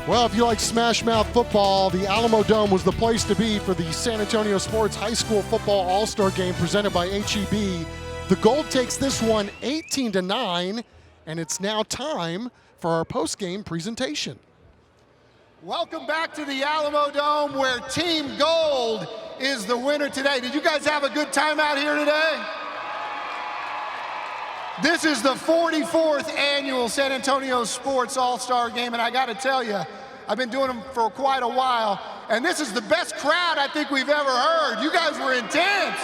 Well, if you like Smash Mouth football, the Alamodome was the place to be for the San Antonio Sports High School Football All-Star Game presented by HEB. The Gold takes this one 18-9, and it's now time for our post-game presentation. Welcome back to the Alamodome, where Team Gold is the winner today. Did you guys have a good time out here today? This is the 44th annual San Antonio Sports All-Star Game, and I got to tell you, I've been doing them for quite a while, and this is the best crowd I think we've ever heard. You guys were intense.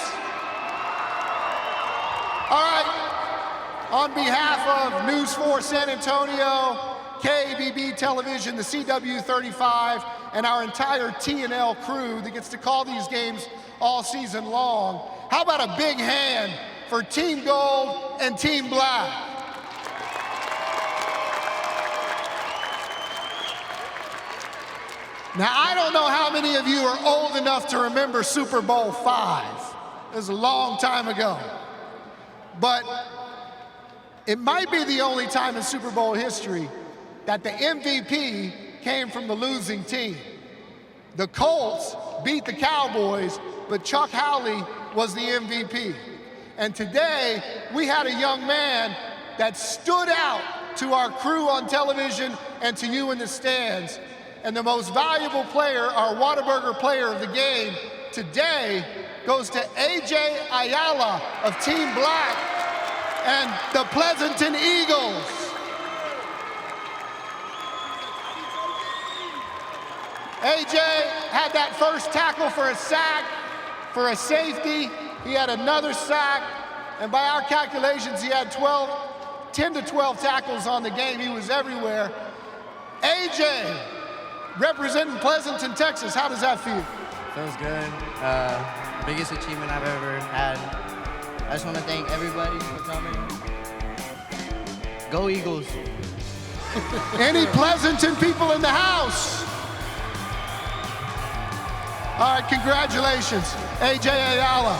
All right, on behalf of News 4 San Antonio, KABB Television, the CW35, and our entire T&L crew that gets to call these games all season long, how about a big hand for Team Gold and Team Black? Now, I don't know how many of you are old enough to remember Super Bowl V. It was a long time ago. But it might be the only time in Super Bowl history that the MVP came from the losing team. The Colts beat the Cowboys, but Chuck Howley was the MVP. And today, we had a young man that stood out to our crew on television and to you in the stands. And the most valuable player, our Whataburger player of the game, today goes to A.J. Ayala of Team Black and the Pleasanton Eagles. A.J. had that first tackle for a sack, for a safety. He had another sack, and by our calculations, he had 10 to 12 tackles on the game. He was everywhere. A.J., representing Pleasanton, Texas, how does that feel? Feels good. Biggest achievement I've ever had. I just want to thank everybody for coming. Go Eagles. Any Pleasanton people in the house? All right, congratulations, A.J. Ayala.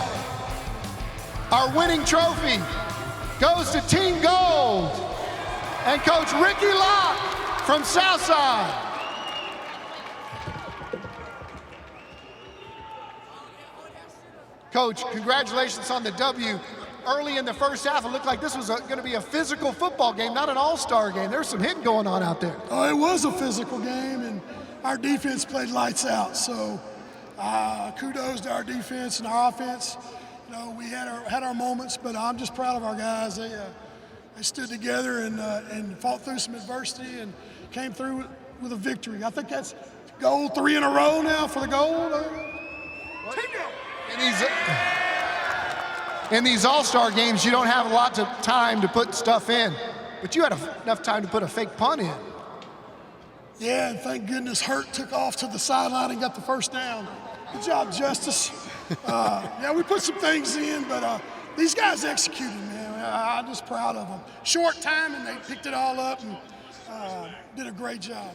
Our winning trophy goes to Team Gold and Coach Ricky Locke from Southside. Coach, congratulations on the W. Early in the first half, it looked like this was going to be a physical football game, not an all-star game. There's some hitting going on out there. Oh, it was a physical game, and our defense played lights out. So kudos to our defense and our offense. You know, we had our moments, but I'm just proud of our guys. They stood together and fought through some adversity and came through with a victory. I think that's gold 3 in a row now for the Gold. In these all-star games, you don't have a lot of time to put stuff in, but you had enough time to put a fake punt in. Yeah, and thank goodness Hurt took off to the sideline and got the first down. Good job, Justice. Yeah, we put some things in, but these guys executed, man. I'm just proud of them. Short time, and they picked it all up and did a great job.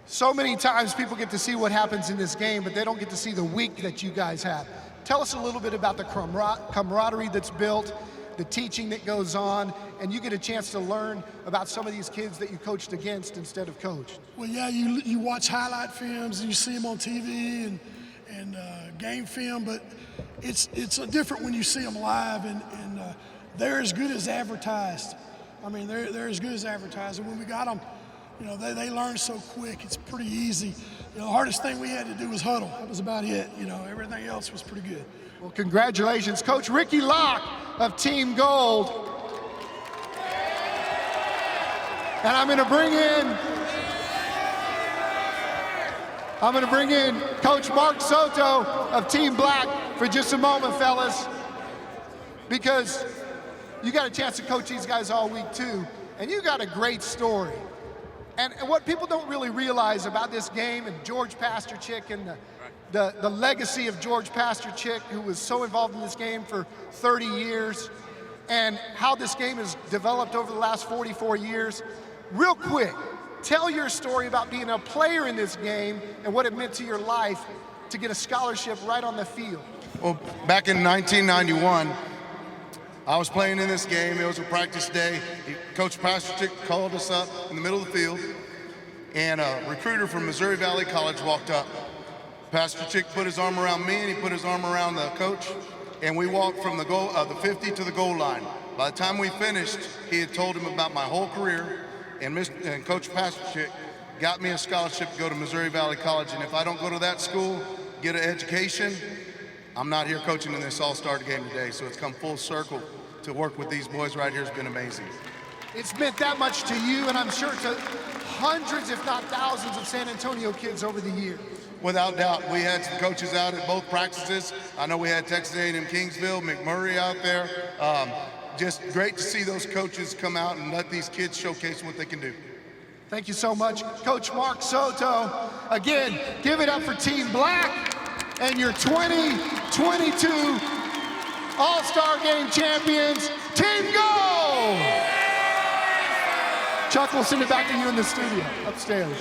So many times people get to see what happens in this game, but they don't get to see the week that you guys have. Tell us a little bit about the camaraderie that's built, the teaching that goes on, and you get a chance to learn about some of these kids that you coached against instead of coached. Well, yeah, you watch highlight films and you see them on TV and game film, but it's different when you see them live, and they're as good as advertised. I mean, they're as good as advertised. And when we got them, you know, they learn so quick. It's pretty easy. You know, the hardest thing we had to do was huddle. That was about it. You know, everything else was pretty good. Well, congratulations, Coach Ricky Locke of Team Gold. And I'm going to bring in Coach Mark Soto of Team Black for just a moment, fellas, because you got a chance to coach these guys all week too, and you got a great story. And what people don't really realize about this game and George Pasterchick and the legacy of George Pasterchick, who was so involved in this game for 30 years, and how this game has developed over the last 44 years. Real quick, tell your story about being a player in this game and what it meant to your life to get a scholarship right on the field. Well, back in 1991, I was playing in this game. It was a practice day. Coach Pasterchick called us up in the middle of the field, and a recruiter from Missouri Valley College walked up. Pasterchick put his arm around me, and he put his arm around the coach, and we walked from the 50 to the goal line. By the time we finished, he had told him about my whole career, and Coach Pasterchick got me a scholarship to go to Missouri Valley College, and if I don't go to that school, get an education, I'm not here coaching in this all-star game today. So it's come full circle. To work with these boys right here has been amazing. It's meant that much to you, and I'm sure to hundreds, if not thousands, of San Antonio kids over the years. Without doubt, we had some coaches out at both practices. I know we had Texas A&M Kingsville, McMurray out there. Just great to see those coaches come out and let these kids showcase what they can do. Thank you so much, Coach Mark Soto. Again, give it up for Team Black and your 2022 All-Star Game champions, Team Gold! Chuck, we'll send it back to you in the studio, upstairs.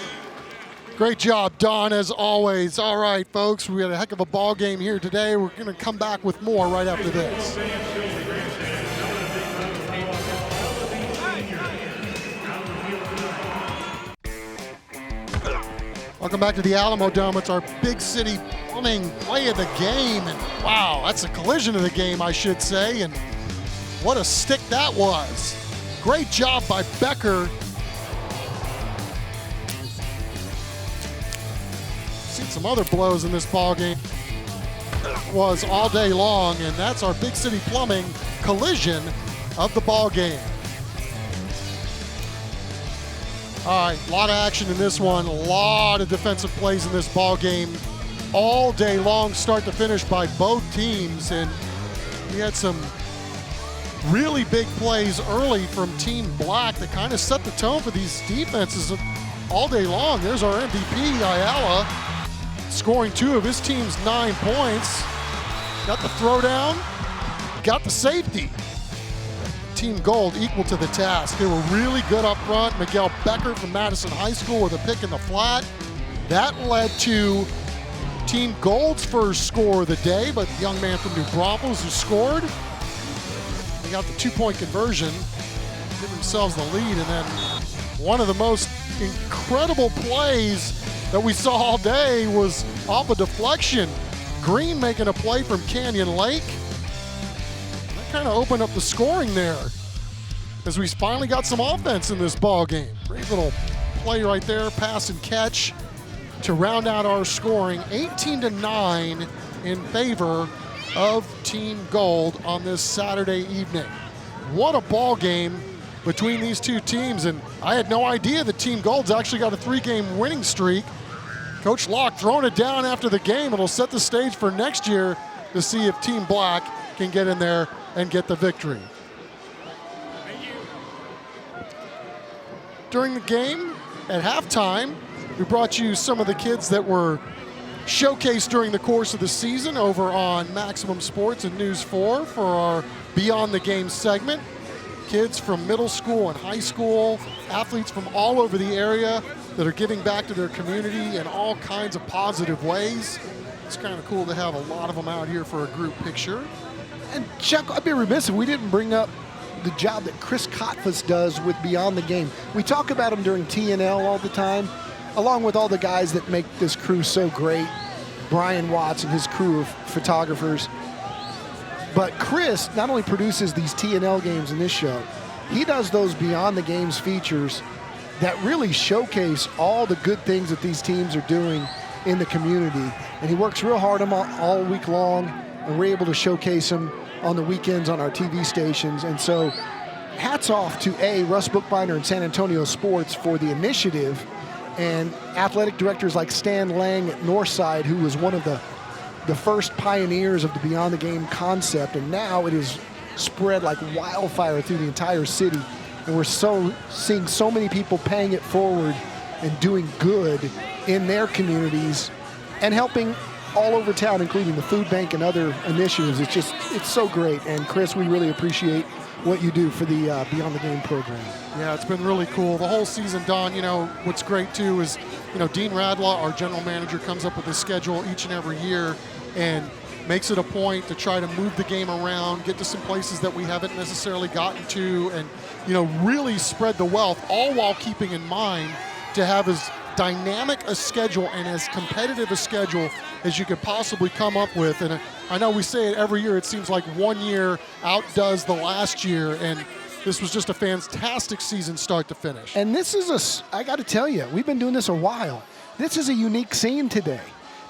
Great job, Don, as always. All right, folks, we had a heck of a ball game here today. We're going to come back with more right after this. Welcome back to the Alamodome. It's our big city plumbing play of the game. And wow, that's a collision of the game, I should say. And what a stick that was. Great job by Becker. Seen some other blows in this ball game. Was all day long, and that's our big city plumbing collision of the ball game. All right, a lot of action in this one. A lot of defensive plays in this ball game all day long, start to finish by both teams. And we had some really big plays early from Team Black that kind of set the tone for these defenses all day long. There's our MVP, Ayala, scoring 2 of his team's 9 points. Got the throwdown, got the safety. Team Gold equal to the task. They were really good up front. Miguel Becker from Madison High School with a pick in the flat. That led to Team Gold's first score of the day, but the young man from New Braunfels who scored. They got the 2-point conversion, give themselves the lead, and then one of the most incredible plays that we saw all day was off a deflection. Green making a play from Canyon Lake. Kind of opened up the scoring there as we finally got some offense in this ball game. Great little play right there, pass and catch to round out our scoring. 18-9 in favor of Team Gold on this Saturday evening. What a ball game between these two teams, and I had no idea that Team Gold's actually got a 3-game winning streak. Coach Locke throwing it down after the game. It'll set the stage for next year to see if Team Black can get in there and get the victory. During the game, at halftime, we brought you some of the kids that were showcased during the course of the season over on Maximum Sports and News 4 for our Beyond the Game segment. Kids from middle school and high school, athletes from all over the area that are giving back to their community in all kinds of positive ways. It's kind of cool to have a lot of them out here for a group picture. And Chuck, I'd be remiss if we didn't bring up the job that Chris Kotfus does with Beyond the Game. We talk about him during TNL all the time, along with all the guys that make this crew so great. Brian Watts and his crew of photographers. But Chris not only produces these TNL games in this show, he does those Beyond the Games features that really showcase all the good things that these teams are doing in the community. And he works real hard on them all week long, and we're able to showcase them on the weekends on our TV stations. And so hats off to Russ Bookbinder and San Antonio Sports for the initiative, and athletic directors like Stan Lang at Northside, who was one of the the first pioneers of the Beyond the Game concept, and now it is spread like wildfire through the entire city. And we're seeing so many people paying it forward and doing good in their communities and helping all over town, including the food bank and other initiatives. It's so great. And Chris, we really appreciate what you do for the Beyond the Game program. Yeah, it's been really cool. The whole season, Don, what's great too is, Dean Radlaw, our general manager, comes up with a schedule each and every year and makes it a point to try to move the game around, get to some places that we haven't necessarily gotten to, and, really spread the wealth, all while keeping in mind to have as dynamic a schedule and as competitive a schedule as you could possibly come up with. And I know we say it every year, it seems like one year outdoes the last year, and this was just a fantastic season start to finish. And this is I got to tell you, we've been doing this a while. This is a unique scene today.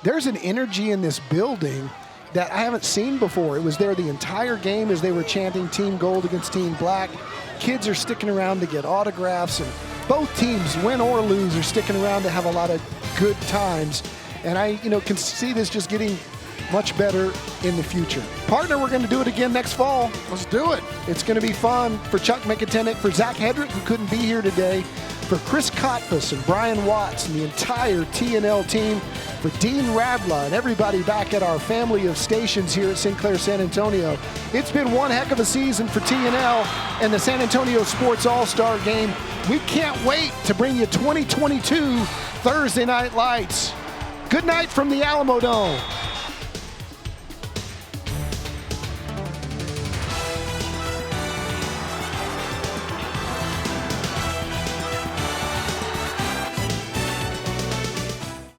There's an energy in this building that I haven't seen before. It was there the entire game as they were chanting Team Gold against Team Black. Kids are sticking around to get autographs, and both teams, win or lose, are sticking around to have a lot of good times. And I, can see this just getting much better in the future. Partner, we're going to do it again next fall. Let's do it. It's going to be fun. For Chuck McIntyre, for Zach Hedrick, who couldn't be here today, for Chris Kotfus and Brian Watts and the entire TNL team, for Dean Radlaw and everybody back at our family of stations here at Sinclair San Antonio. It's been one heck of a season for TNL and the San Antonio Sports All-Star Game. We can't wait to bring you 2022 Thursday Night Lights. Good night from the Alamodome.